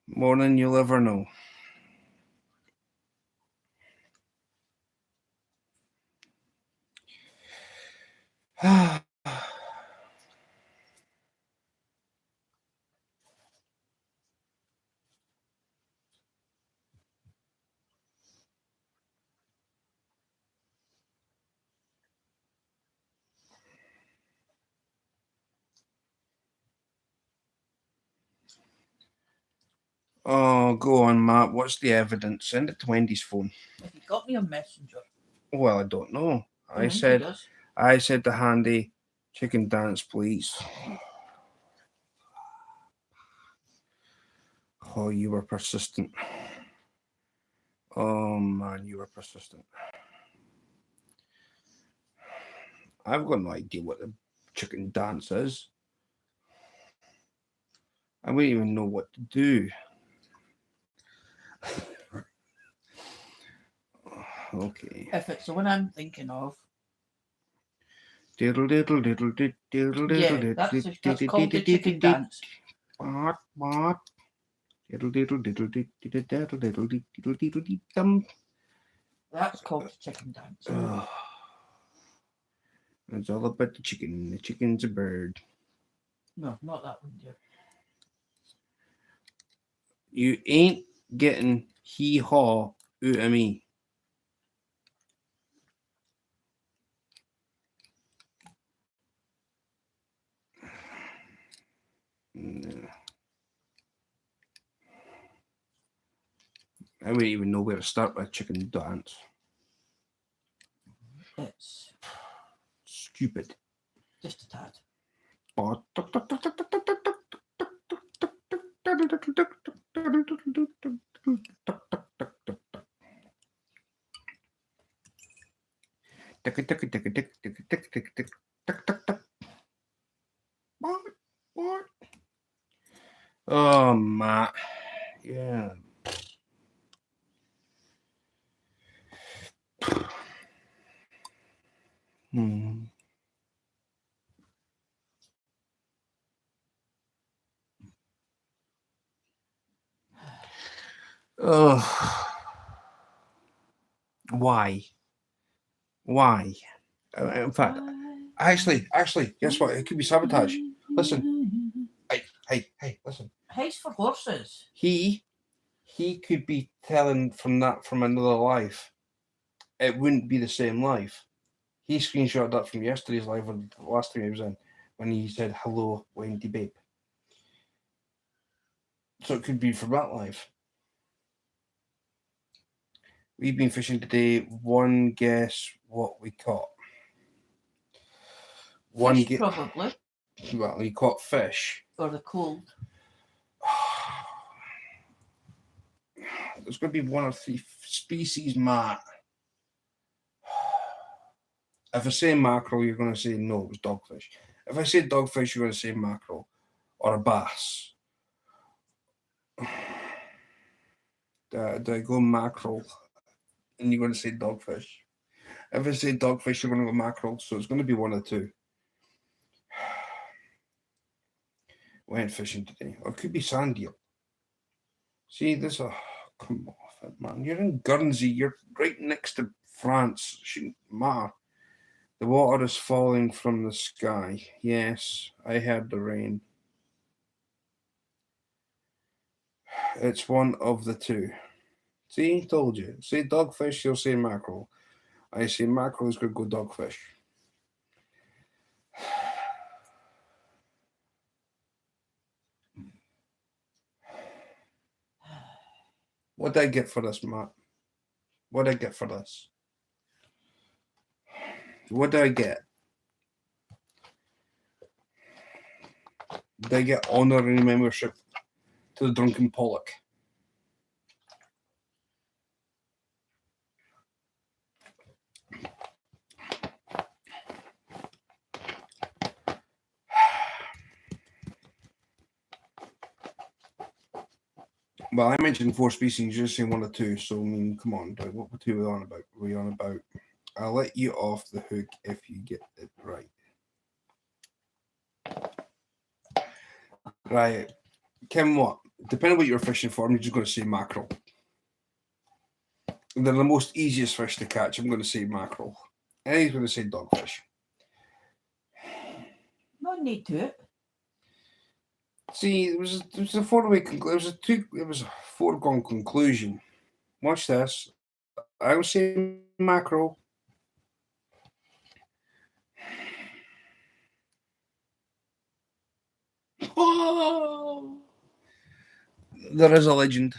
More than you'll ever know. Oh, go on, Matt. What's the evidence? Send it to Wendy's phone. Have you got me on Messenger? Well, I don't know. I He said does. to Handy, chicken dance, please. Oh, you were persistent. Oh man, you were persistent. I've got no idea what the chicken dance is. I wouldn't even know what to do. Okay. If it's the one I'm thinking of. Diddle diddle diddle diddle diddle Yeah, diddle that's called the chicken dance. What? What? Diddle diddle diddle diddle diddle diddle diddle diddle dum. That's called the chicken dance. It's all about the chicken. The chicken's a bird. No, not that one, dear. You ain't getting hee haw out of me. No. I wouldn't even know where to start with chicken dance. It's Stupid. just a tad. What? Oh, Matt. Yeah. Hmm. Oh. Why? Why? In fact, actually, guess what? It could be sabotage. Listen. Hey, listen. He's for horses. He could be telling from another life. It wouldn't be the same life. He screenshot that from yesterday's live or the last time he was in when he said hello, Wendy babe. So it could be from that life. We've been fishing today. One guess what we caught. Fish, probably. Well, he caught fish. Or the cold. There's going to be one or three species, Matt. If I say mackerel, you're going to say no, it was dogfish. If I say dogfish, you're going to say mackerel or a bass. Do I go mackerel and you're going to say dogfish? If I say dogfish, you're going to go mackerel, so it's going to be one of the two. Went fishing today. Or it could be sand eel. See, this. Come off it, man. You're in Guernsey. You're right next to France. Shouldn't matter. The water is falling from the sky. Yes, I heard the rain. It's one of the two. See, told you. Say dogfish, you'll say mackerel. I say mackerel is going to go dogfish. What did I get for this, Matt? What did I get for this? What did I get? Did I get honorary membership to the Drunken Pollock? Well, I mentioned 4 species, you're saying 1 or 2, so I mean, come on, what two are we on about? What are we on about? I'll let you off the hook if you get it right. Right. Kim, what? Depending on what you're fishing for, I'm just going to say mackerel. They're the most easiest fish to catch. I'm going to say mackerel. And he's going to say dogfish. No need to it. See, it was a four-way conclusion. It was a foregone conclusion. Watch this. I will say mackerel. Oh! There is a legend.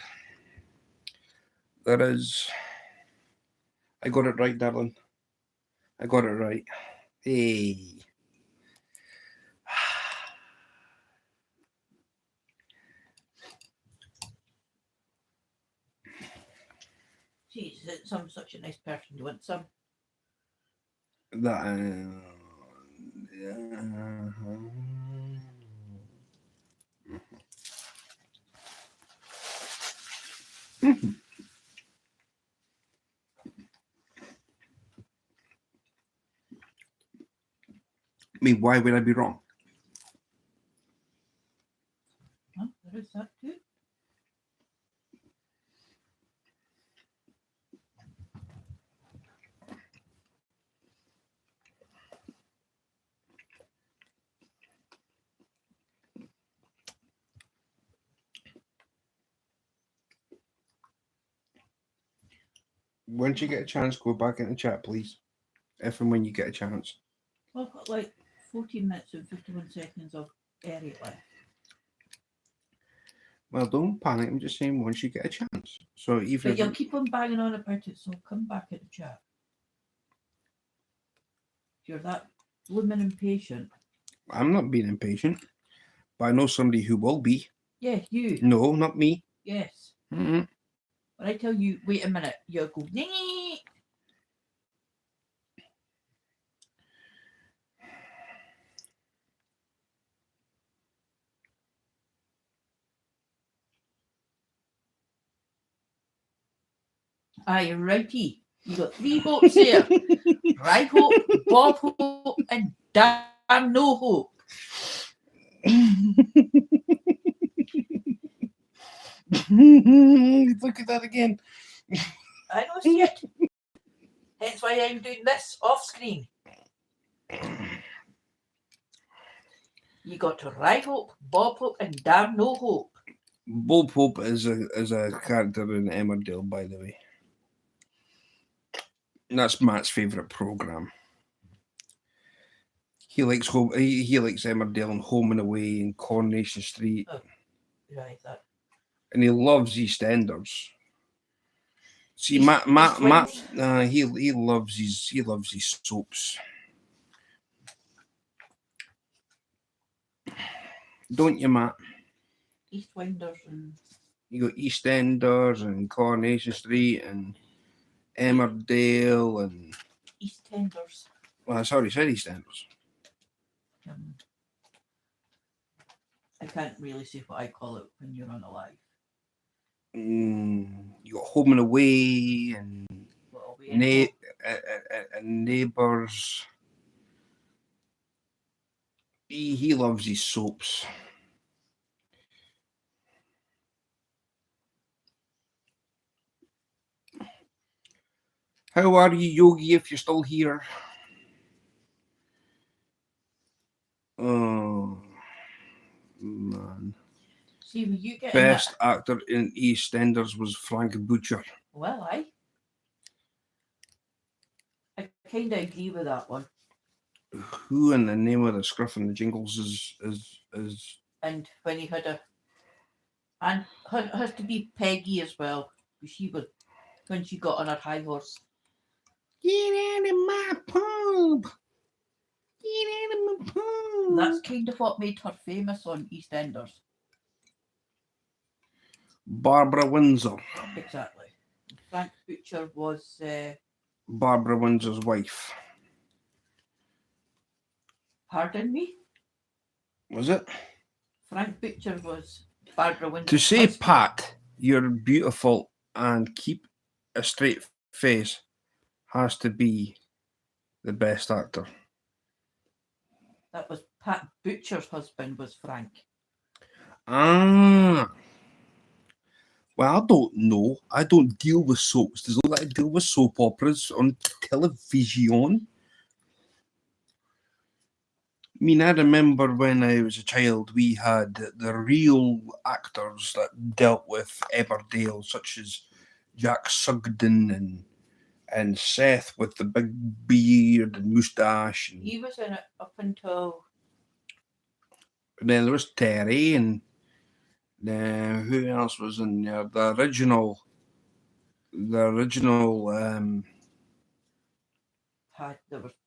There is. I got it right, darling. I got it right. Hey. Jeez, some such a nice person. You want some? That. I mean, why would I be wrong? Huh? There is that too. Once you get a chance, go back in the chat, please. If and when you get a chance. Well, I've got like 14 minutes and 51 seconds of Eric left. Well, don't panic. I'm just saying once you get a chance. So even But you'll keep on banging on about it, so come back at the chat. If you're that blooming impatient. I'm not being impatient, but I know somebody who will be. Yeah, you. No, not me. Yes. Mm-hmm. When I tell you, wait a minute, you'll go, nee. Aye, righty. You got 3 hopes there. Right hope, Bob hope, and damn no hope. Look at that again. I know shit. Hence why I'm doing this off screen. You got to right hope, Bob hope, and damn no hope. Bob Hope is a character in Emmerdale, by the way. And that's Matt's favourite programme. He likes he likes Emmerdale and Home and Away and Coronation Street. Oh, right, that. And he loves EastEnders. See, East, Matt, he loves his soaps. Don't you, Matt? Eastwinders and You got EastEnders and Coronation Street and Emmerdale and EastEnders. well, I already said EastEnders. I can't really say what I call it when you're on a live. You got Home and Away and Neighbours. He loves his soaps. How are you, Yogi, if you're still here? Oh, man. See, when you get Best actor in EastEnders was Frank Butcher. Well, I kind of agree with that one. Who in the name of the Scruff and the Jingles is And when he had and has to be Peggy as well. She was when she got on her high horse. Get out of my pub! Get out of my pub! That's kind of what made her famous on EastEnders. Barbara Windsor. Exactly. Frank Butcher was Barbara Windsor's wife. Pardon me? Was it? Frank Butcher was Barbara Windsor. To say, Pat, you're beautiful and keep a straight face has to be the best actor. That was Pat Butcher's husband was Frank. Ah. Well, I don't know. I don't deal with soaps. There's a lot I deal with soap operas on television. I mean, I remember when I was a child, we had the real actors that dealt with Emmerdale, such as Jack Sugden and Seth with the big beard and moustache. And he was in it up until. then there was Terry, and Who else was in there? The original. There was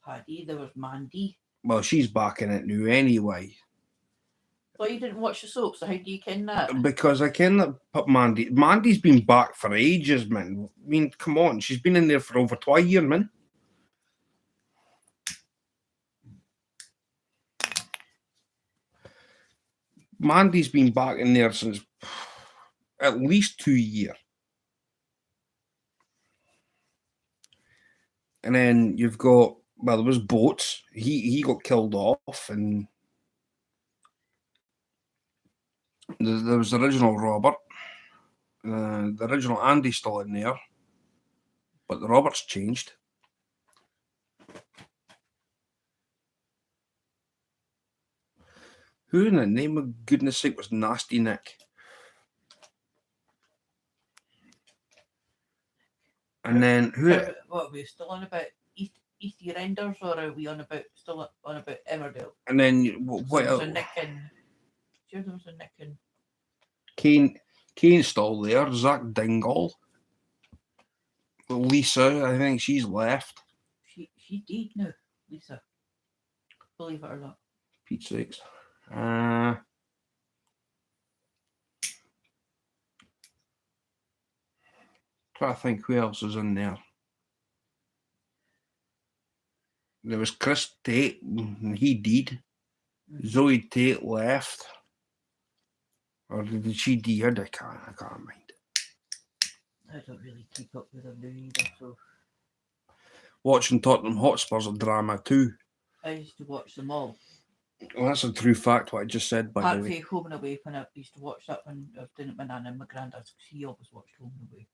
Paddy, there was Mandy. Well, she's back in it now anyway. Well, you didn't watch the soap, so how do you ken that? Because I can put Mandy. Mandy's been back for ages, man. I mean, come on, she's been in there for over 20 years, man. Mandy's been back in there since at least 2 years. And then you've got, well, there was Boats. He got killed off, and there was the original Robert. The original Andy's still in there, but the Robert's changed. Who in the name of goodness sake was Nasty Nick? And then who? What are we still on about? East Enders, or are we still on about Emmerdale? And then what else? There was a Nick and Kane's still there. Zach Dingle. Lisa, I think she's left. She did now, Lisa. Believe it or not. Pete's sakes. Try to think who else is in there. There was Chris Tate, and he did. Zoe Tate left. Or did she dead? I can't mind. I don't really keep up with them now either, so. Watching Tottenham Hotspur's a drama too. I used to watch them all. Well, that's a true fact, what I just said, by the way. Home and Away, when I used to watch that when I was doing it with my nan and my granddad, because he always watched Home and Away.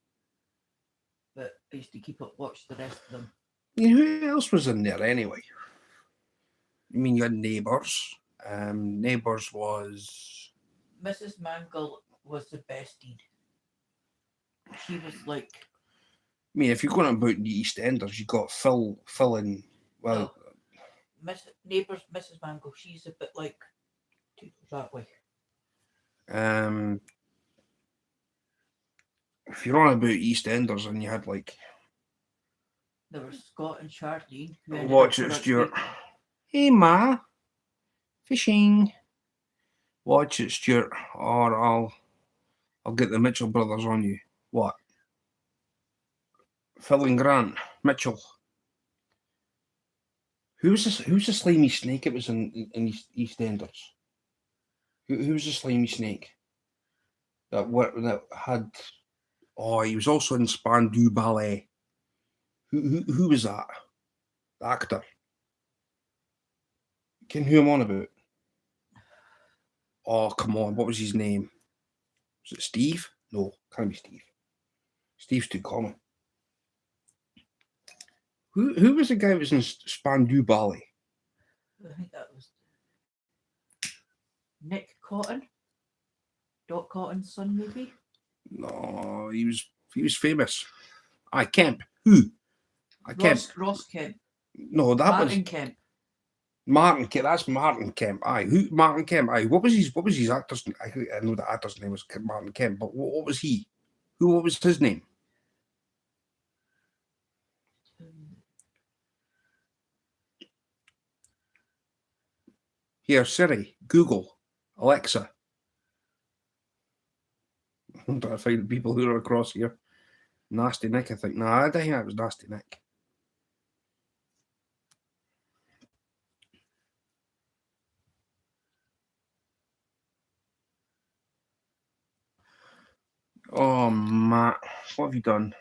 But I used to watch the rest of them. Who else was in there anyway? I mean, you had Neighbours. Neighbours was... Mrs. Mangle was the bestie. She was like... I mean, if you're going about the EastEnders, you got Phil in... Well... Neighbours, Mrs. Mangle, she's a bit like... that way. If you're on about EastEnders and you had like... There was Scott and Charlene. Watch it, Stewart. Hey, Ma. Fishing. Watch it, Stewart, or I'll get the Mitchell brothers on you. What? Phil and Grant. Mitchell. Who's the slimy snake it was in EastEnders? Who was the slimy snake? That had... Oh, he was also in Spandau Ballet. Who was that? The actor. Can who I'm on about? Oh, come on. What was his name? Was it Steve? No, can't be Steve. Steve's too common. Who was the guy that was in Spandau Ballet? I think that was Nick Cotton. Doc Cotton's son, maybe? No, he was famous. Kemp. Who? Ross Kemp. No, that Martin was Kemp. Martin Kemp. That's Martin Kemp. Who? Martin Kemp. What was his actor's name? I know the actor's name was Martin Kemp, but what was he? What was his name? Here, Siri, Google, Alexa. I'm trying to find people who are across here. Nasty Nick, I think. No, I don't think that was Nasty Nick. Oh, Matt, what have you done?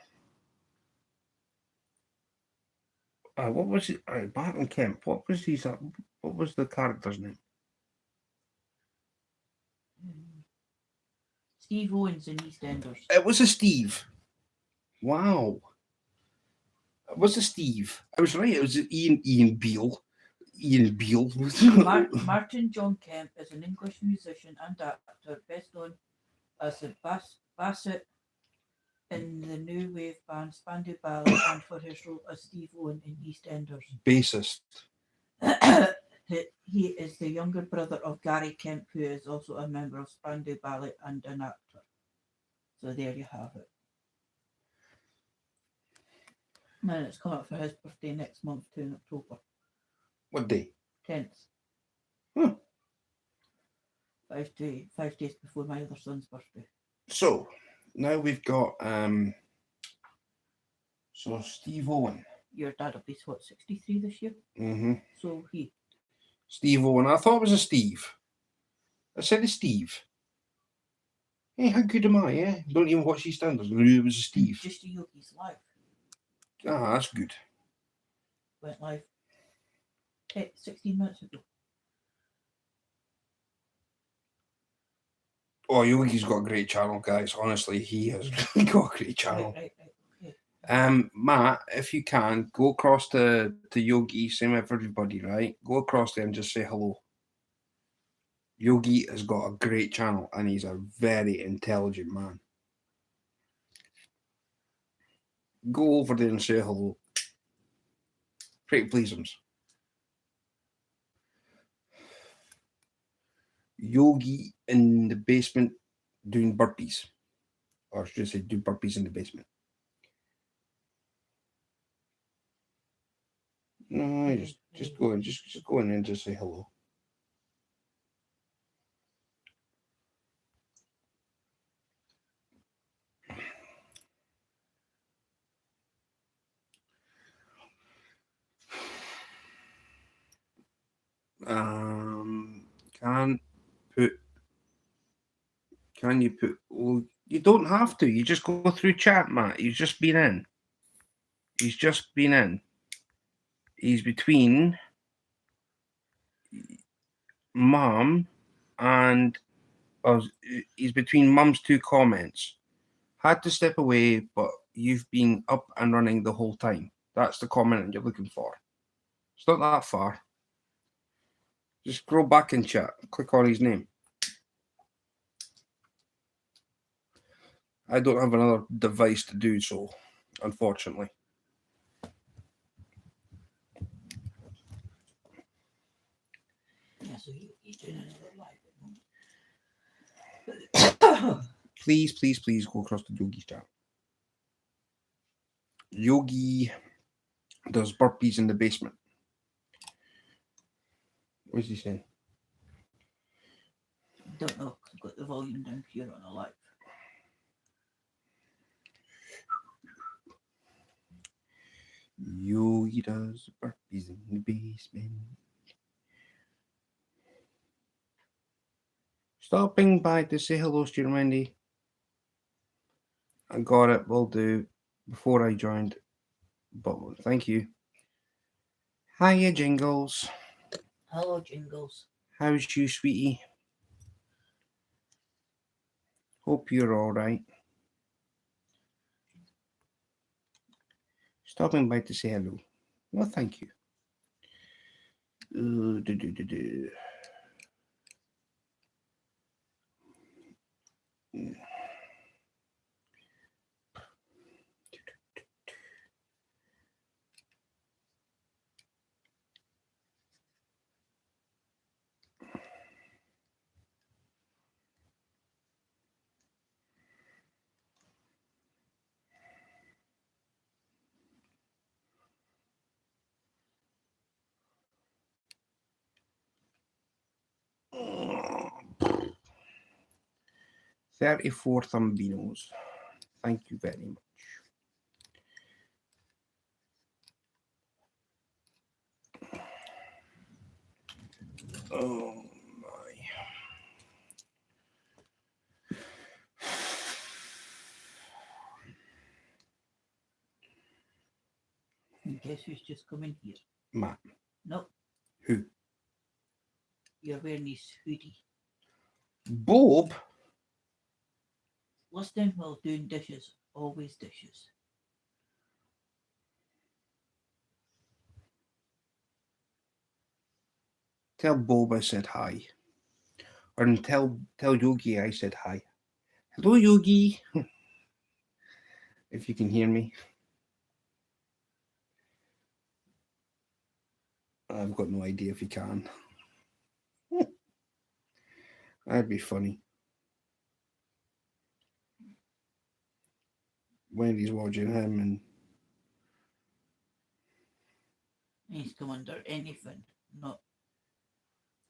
What was it? Martin Kemp. What was the character's name? Steve Owens in EastEnders. It was a Steve. Wow. It was a Steve. I was right. It was Ian Beale. Ian Beale. Martin John Kemp is an English musician and actor, best known as the Bassett in the new wave band Spandau Ballet and for his role as Steve Owen in EastEnders. Bassist. He is the younger brother of Gary Kemp, who is also a member of Spandau Ballet and an actor. So there you have it. And it's coming up for his birthday next month too, in October. What day? 10th. Huh. 5 days before my other son's birthday. So now we've got so Steve Owen. Your dad will be what, 63 this year? Mm-hmm. So he. Steve Owen. I thought it was a Steve. I said a Steve. Hey, how good am I? Eh? Don't even watch these standards. It was a Steve. Just a Yogi's live. Ah, that's good. Went live 16 minutes ago. Oh, Yogi's got a great channel, guys. Honestly, he has really got a great channel. Right. Okay. Matt, if you can, go across to Yogi, same with everybody, right? Go across there and just say hello. Yogi has got a great channel and he's a very intelligent man. Go over there and say hello. Pretty please him. Yogi in the basement doing burpees. Or should I say do burpees in the basement. No, just go in, just go in and just say hello. Can you put? Well, you don't have to. You just go through chat, Matt. He's just been in. He's just been in. He's between Mum and he's between Mum's two comments. Had to step away, but you've been up and running the whole time. That's the comment you're looking for. It's not that far. Just scroll back in chat. Click on his name. I don't have another device to do so, unfortunately. Yeah, so you're doing another live. Please go across to Yogi's channel. Yogi does burpees in the basement. What is he saying? Don't know, because I've got the volume down here on a live. Yogi does burpees in the basement. Stopping by to say hello, Stewart Wendy. I got it, will do. Before I joined. But thank you. Hiya, Jingles. Hello, Jingles. How's you, sweetie? Hope you're alright. Stopping by to say hello. Well, thank you. $34 Thumbinos. Thank you very much. Oh my. Guess who's just come in here? Matt. Nope. Who? You're wearing this hoodie. Bob? Listening while doing dishes. Always dishes. Tell Bob I said hi. Or tell Yogi I said hi. Hello, Yogi. If you can hear me. I've got no idea if he can. That'd be funny. Wendy's watching him and He's come under anything. Not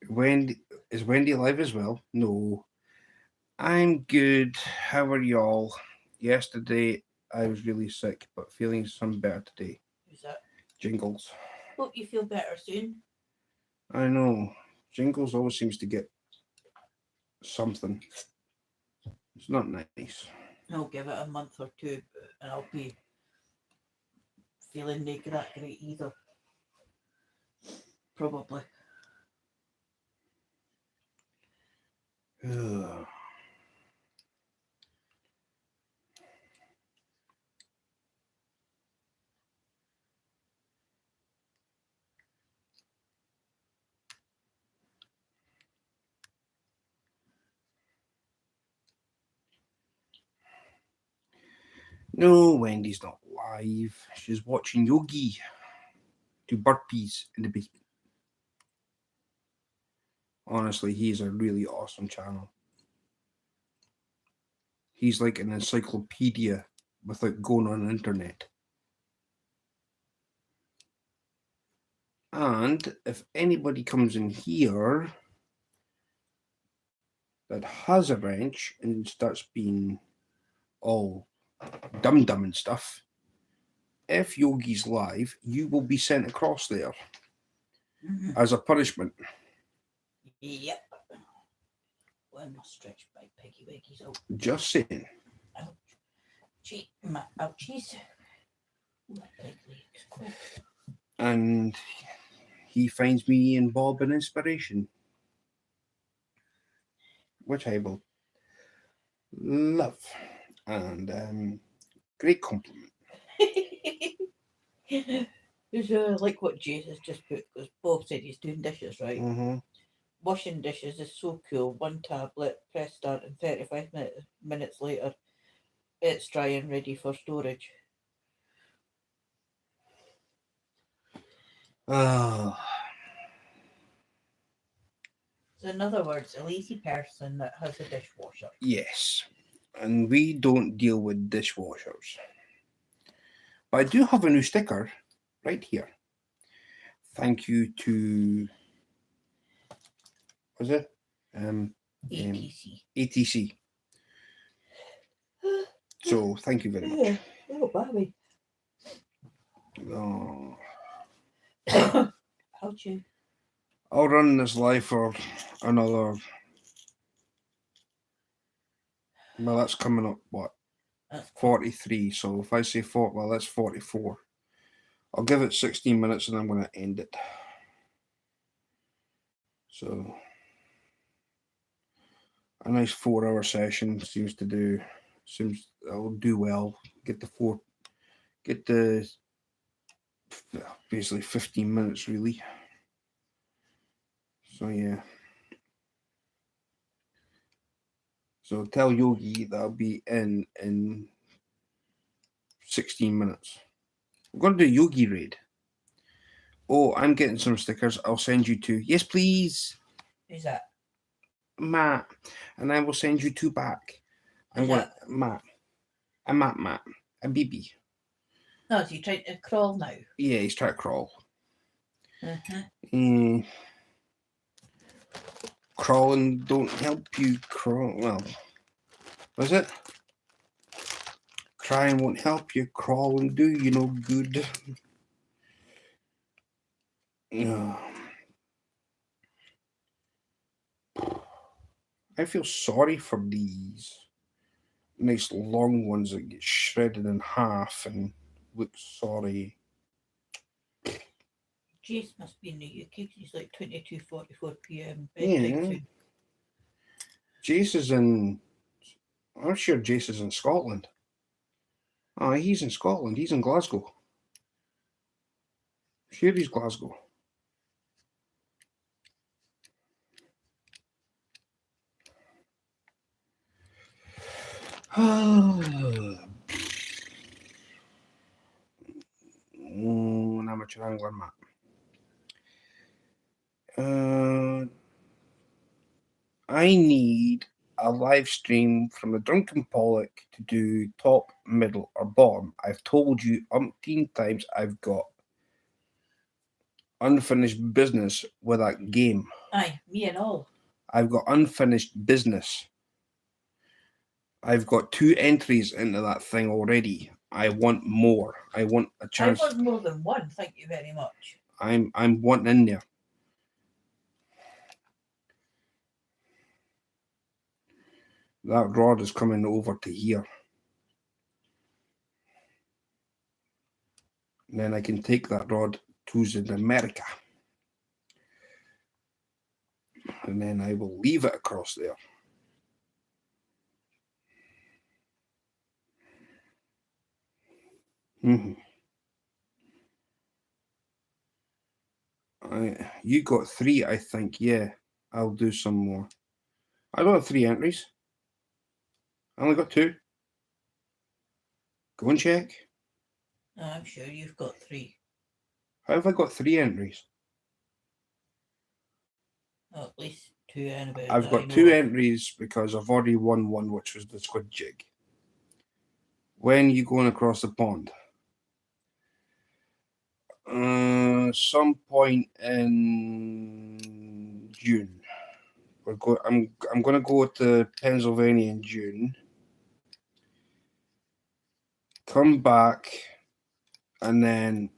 Wendy is Wendy alive as well? No. I'm good. How are y'all? Yesterday I was really sick, but feeling some better today. who's that? Jingles. Hope you feel better soon. I know. Jingles always seems to get something. It's not nice. I'll give it a month or two and I'll be feeling naked that great either. Probably. Ugh. No, Wendy's not live. She's watching Yogi do burpees in the basement. Honestly, he's a really awesome channel. He's like an encyclopedia without going on the internet. And if anybody comes in here that has a wrench and starts being all dum and stuff, if Yogi's live, you will be sent across there as a punishment. Yep. When my stretch my piggy wiggies out. Just saying. Ouch. My ouchies. My pig legs. And he finds me and Bob an inspiration, which I will love. And great compliment. Like what Jesus just put, because Bob said he's doing dishes, right? Mm-hmm. Washing dishes is so cool. One tablet, press start, and 35 minutes later, it's dry and ready for storage. Oh. So in other words, a lazy person that has a dishwasher. Yes. And we don't deal with dishwashers. But I do have a new sticker right here. Thank you to, was it? ATC. ATC. So thank you very much. Oh, baby. Oh. How'd you? I'll run this live for another. Well, that's coming up, what? 43. So if I say 4, well, that's 44. I'll give it 16 minutes and I'm going to end it. So a nice 4-hour session seems I'll do well. Get the basically 15 minutes really. So yeah. So tell Yogi that I'll be in 16 minutes. We're going to do Yogi raid. Oh, I'm getting some stickers. I'll send you 2. Yes, please. Who's that? Matt. And I will send you 2 back. I'm going to Matt. I'm Matt. I'm BB. No, is he trying to crawl now? Yeah, he's trying to crawl. Uh-huh. Crawling don't help you crawl. Well, was it? Crying won't help you. Crawling do you no good. I feel sorry for these nice long ones that get shredded in half and look sorry. Jace must be in the UK. He's like 22:44 p.m. Yeah. Jace is in. I'm sure Jace is in Scotland. Oh, he's in Scotland. He's in Glasgow. Sure, he's Glasgow. An amateur angler map. I need a live stream from the Drunken Pollock to do top, middle, or bottom. I've told you umpteen times I've got unfinished business with that game. Aye, me and all. I've got unfinished business. I've got 2 entries into that thing already. I want more. I want a chance. I want more than one, thank you very much. I'm wanting in there. That rod is coming over to here. And then I can take that rod to America. And then I will leave it across there. You got 3, I think. Yeah, I'll do some more. I don't have 3 entries. I only got 2. Go and check. I'm sure you've got 3. How have I got 3 entries? Oh, at least 2 anyway. I've got 2 entries because I've already won one, which was the squid jig. When are you going across the pond? Some point in June. I'm going to go to Pennsylvania in June. Come back and then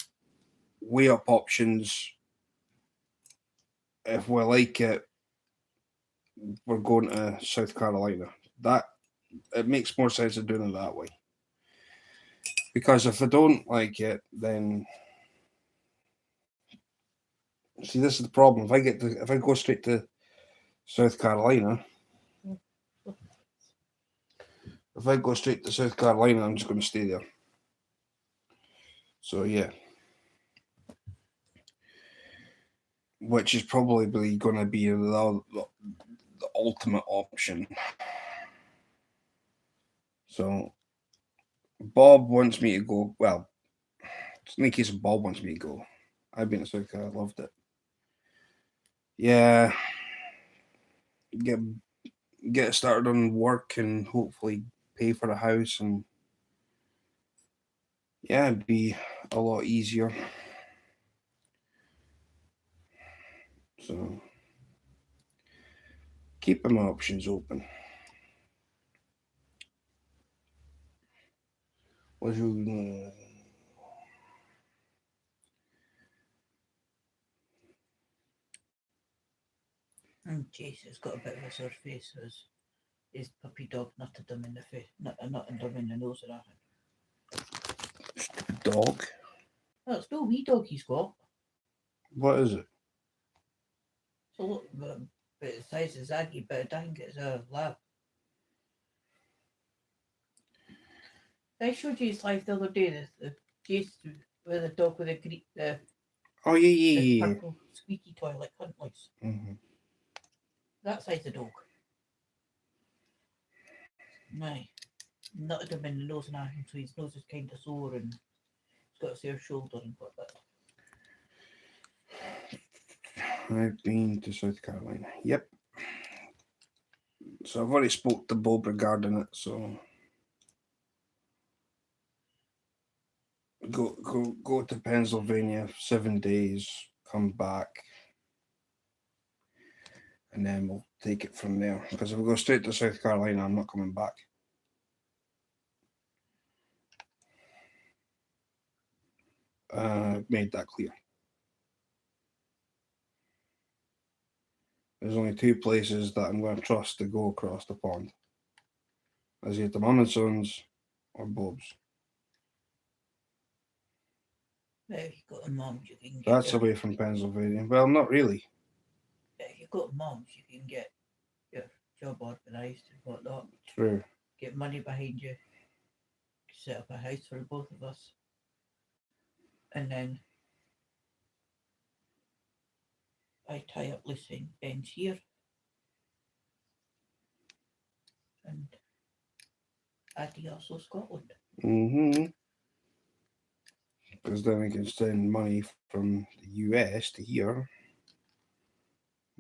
weigh up options. If we like it, we're going to South Carolina. It makes more sense of doing it that way. Because if I don't like it, then see, this is the problem. If I go straight to South Carolina, I'm just going to stay there. So yeah, which is probably going to be the ultimate option. So Bob wants me to go. Well, in the case of Bob wants me to go. I've been to South Carolina, loved it. Yeah, get started on work and hopefully pay for a house, and yeah, it'd be a lot easier. So keeping my options open. Was you? And Jesus got a bit of a sore face as his puppy dog nutted him in the face, nutted him in the nose or anything. Stupid dog. Well, it's no wee dog he's got. What is it? It's a little bit the size of Zaggy, but I think it's a lab. I showed you his life the other day, the chase with the dog with the Oh yeah. purple squeaky toy like Huntley's. Mm-hmm. That size of dog. Aye. Nutted him in the nose and everything, so his nose is kind of sore and he's got a sore shoulder and whatnot. I've been to South Carolina. Yep. So I've already spoke to Bob regarding it. So go to Pennsylvania 7 days, come back, and then we'll take it from there. Because if we go straight to South Carolina, I'm not coming back. Made that clear. There's only 2 places that I'm going to trust to go across the pond. Is either Mum and Sons or Bob's. If you've got a mum's, you can get. That's away from Pennsylvania. Well, not really. If you've got mum's, you can get your job organised and whatnot. True. Get money behind you. Set up a house for both of us. And then I tie up loose ends here. And adios, Scotland. Mm-hmm. Because then we can send money from the US to here.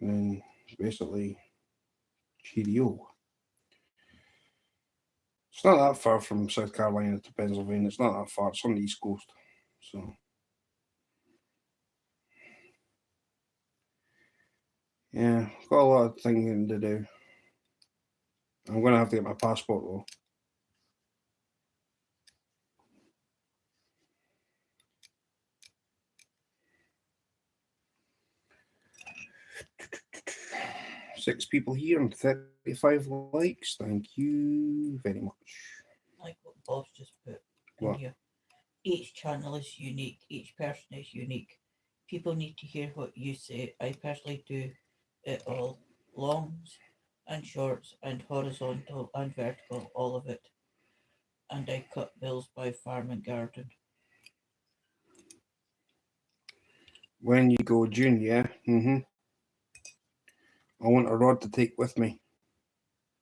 And basically, cheerio. It's not that far from South Carolina to Pennsylvania. It's not that far. It's on the East Coast. So, yeah, got a lot of thinking to do. I'm going to have to get my passport, though. Six people here and 35 likes. Thank you very much. Like what Bob's just put in What? here. Each channel is unique. Each person is unique. People need to hear what you say. I personally do it all. Longs and shorts and horizontal and vertical, all of it. And I cut bills by farm and garden. When you go June, yeah? I want a rod to take with me.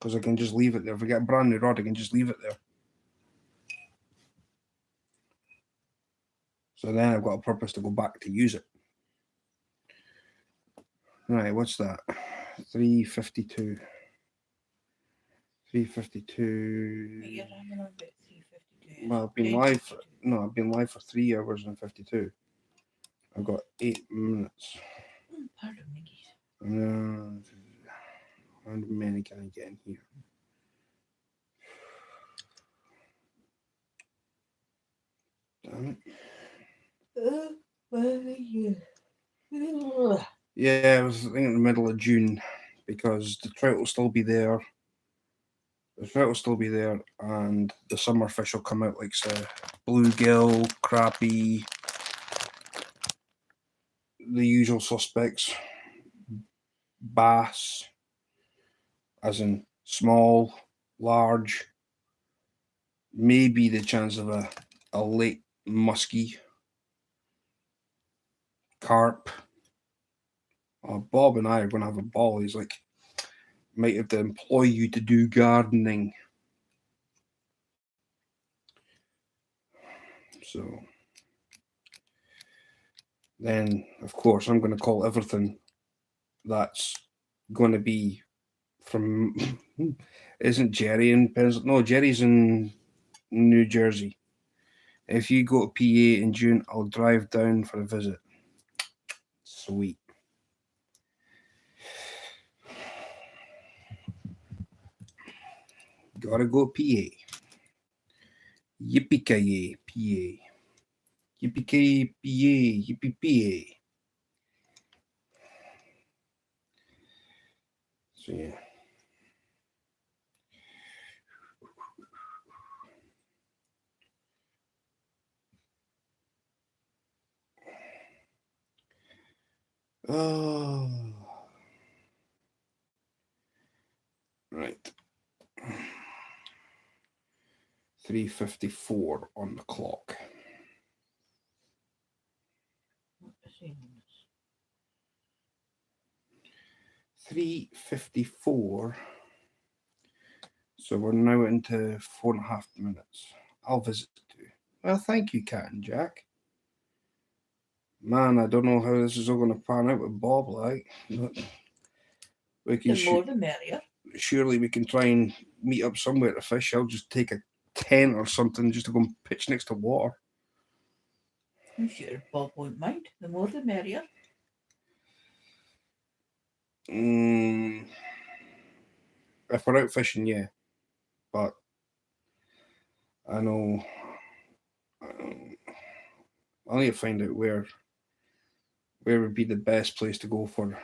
Because I can just leave it there. If I get a brand new rod, I can just leave it there. So then I've got a purpose to go back to use it. Right, what's that? 352. 352. You're having on about 352. Well, I've been live. I've been live for 3 hours and 52. I've got 8 minutes. Pardon me, geez. How many can I get in here? Damn it. Yeah, I was thinking in the middle of June because the trout will still be there. The trout will still be there, and the summer fish will come out like say bluegill, crappie, the usual suspects, bass, as in small, large, maybe the chance of a late muskie, carp. Bob and I are going to have a ball. He's like, might have to employ you to do gardening. So then, of course, I'm going to call everything that's going to be from. Isn't Jerry in Pennsylvania? No, Jerry's in New Jersey. If you go to PA in June, I'll drive down for a visit. Sweet. Gotta go PA. Yippee-ki-yay, PA. Yippee-ki-yay, PA. Yippee-PA. So, yeah. Oh. Right. 3:54 on the clock. What is he on this? 3:54. So we're now into 4.5 minutes. I'll visit too. Well, thank you, Cat and Jack. Man, I don't know how this is all going to pan out with Bob. Like, we can The more the merrier. Surely we can try and meet up somewhere to fish. I'll just take a tent or something just to go and pitch next to water. I'm sure Bob won't mind. The more the merrier. If we're out fishing, yeah. But I know I need to find out where would be the best place to go for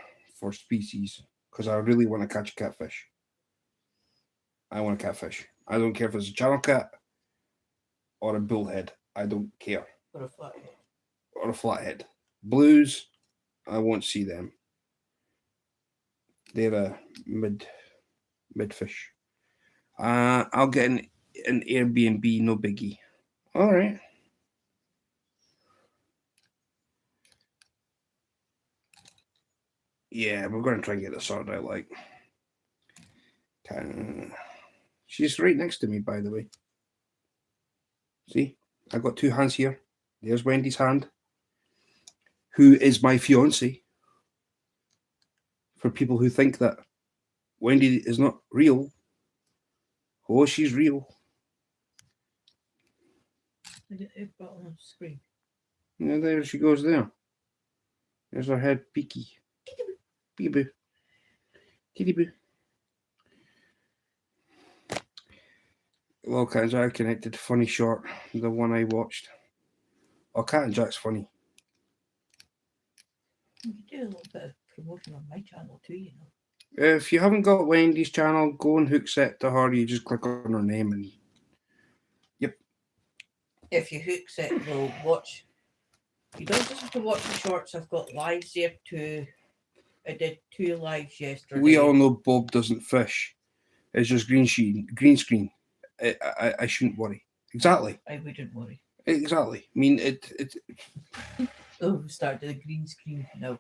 species, because I really want to catch a catfish. I want a catfish. I don't care if it's a channel cat or a bullhead. I don't care. Or a flathead. Or a flathead. Blues, I won't see them. They're a mid fish. I'll get an Airbnb, no biggie. All right. Yeah, we're going to try and get this sorted out. Like, she's right next to me, by the way. See, I've got two hands here. There's Wendy's hand, who is my fiance. for people who think that Wendy is not real. Oh, she's real. Look at the bottom of the screen. Yeah, there she goes there. There's her head peeky. Peekaboo. Kitty boo. Well, Cat and Jack connected. Funny short. The one I watched. Oh, Cat and Jack's funny. You could do a little bit of promotion on my channel too, you know. If you haven't got Wendy's channel, go and hook set to her. You just click on her name and yep. If you hook set, will watch. You don't just have to watch the shorts. I've got lives there too. I did 2 lives yesterday. We all know Bob doesn't fish. It's just green screen. I shouldn't worry. Exactly. I wouldn't worry. Exactly. I mean, it. Oh, we started the green screen now.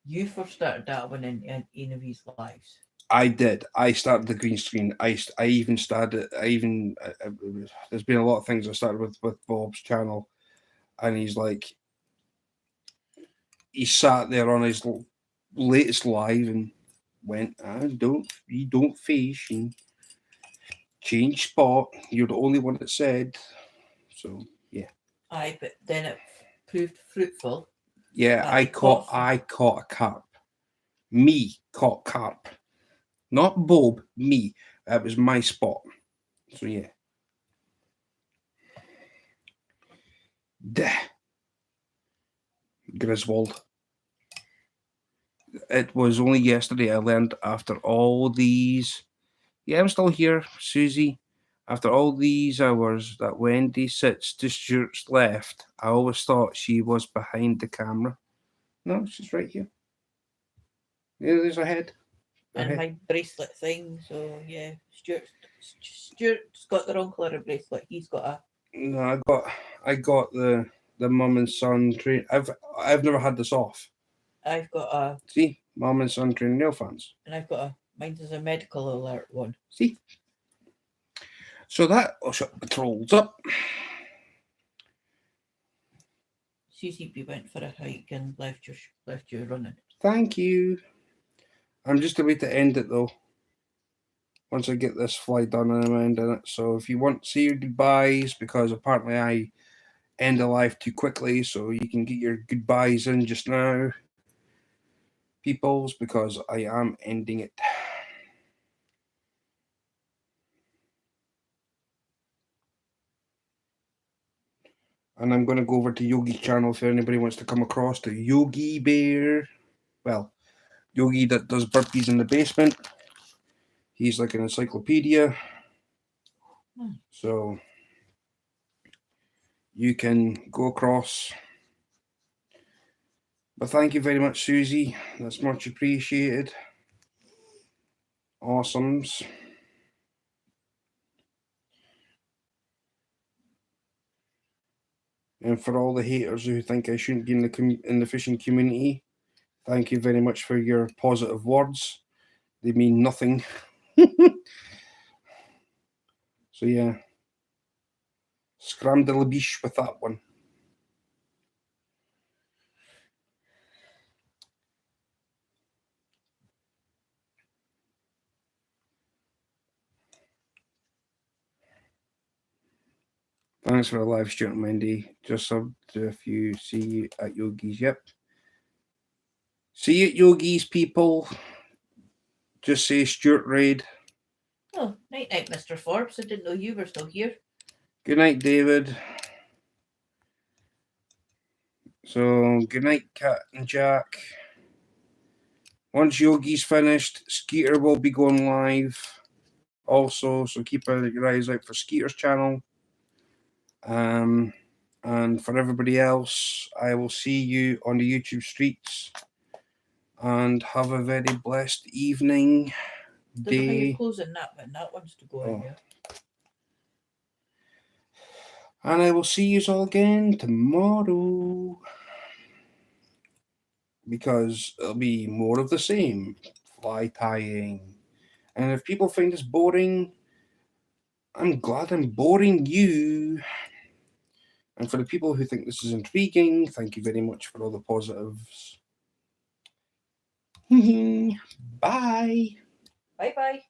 You first started that one in any of his lives. I did. I started the green screen. I even started. There's been a lot of things I started with Bob's channel, and he's like, he sat there on his latest live and went, you don't fish and change spot. You're the only one that said. So yeah. Aye, but then it proved fruitful. Yeah, I caught a carp. Me caught carp. Not Bob, me. That was my spot. So yeah. Griswold. It was only yesterday I learned after all these. Yeah, I'm still here, Susie. After all these hours that Wendy sits to Stuart's left, I always thought she was behind the camera. No, she's right here. Yeah, there's her head. And my bracelet thing, so yeah, Stuart's got the wrong colour of bracelet. He's got a. No, I got the mum and son train. I've never had this off. I've got a. See, mum and son train nail fans. And I've got a. Mine's is a medical alert one. See. So that will shut the trolls up. Susie went for a hike and left you running. Thank you. I'm just about to end it though. Once I get this fly done and I'm ending it. So if you want to say your goodbyes, because apparently I end the live too quickly, so you can get your goodbyes in just now, peoples, because I am ending it. And I'm going to go over to Yogi's channel if anybody wants to come across to Yogi Bear. Well, Yogi that does burpees in the basement. He's like an encyclopedia. So you can go across. But thank you very much, Susie. That's much appreciated. Awesomes. And for all the haters who think I shouldn't be in the fishing community, thank you very much for your positive words. They mean nothing. So yeah, scram de la biche with that one. Thanks for the live, Stuart and Wendy. Just subbed if you see you at Yogi's. Yep. See you at Yogi's, people. Just say Stuart Raid. Oh, night, Mr. Forbes. I didn't know you were still here. Good night, David. So, good night, Cat and Jack. Once Yogi's finished, Skeeter will be going live also, so keep your eyes out for Skeeter's channel. And for everybody else, I will see you on the YouTube streets. And have a very blessed evening. Don't know how you're closing that one. That one's to go in there. And I will see you all again tomorrow. Because it'll be more of the same. Fly tying. And if people find this boring, I'm glad I'm boring you. And for the people who think this is intriguing, thank you very much for all the positives. Bye. Bye bye.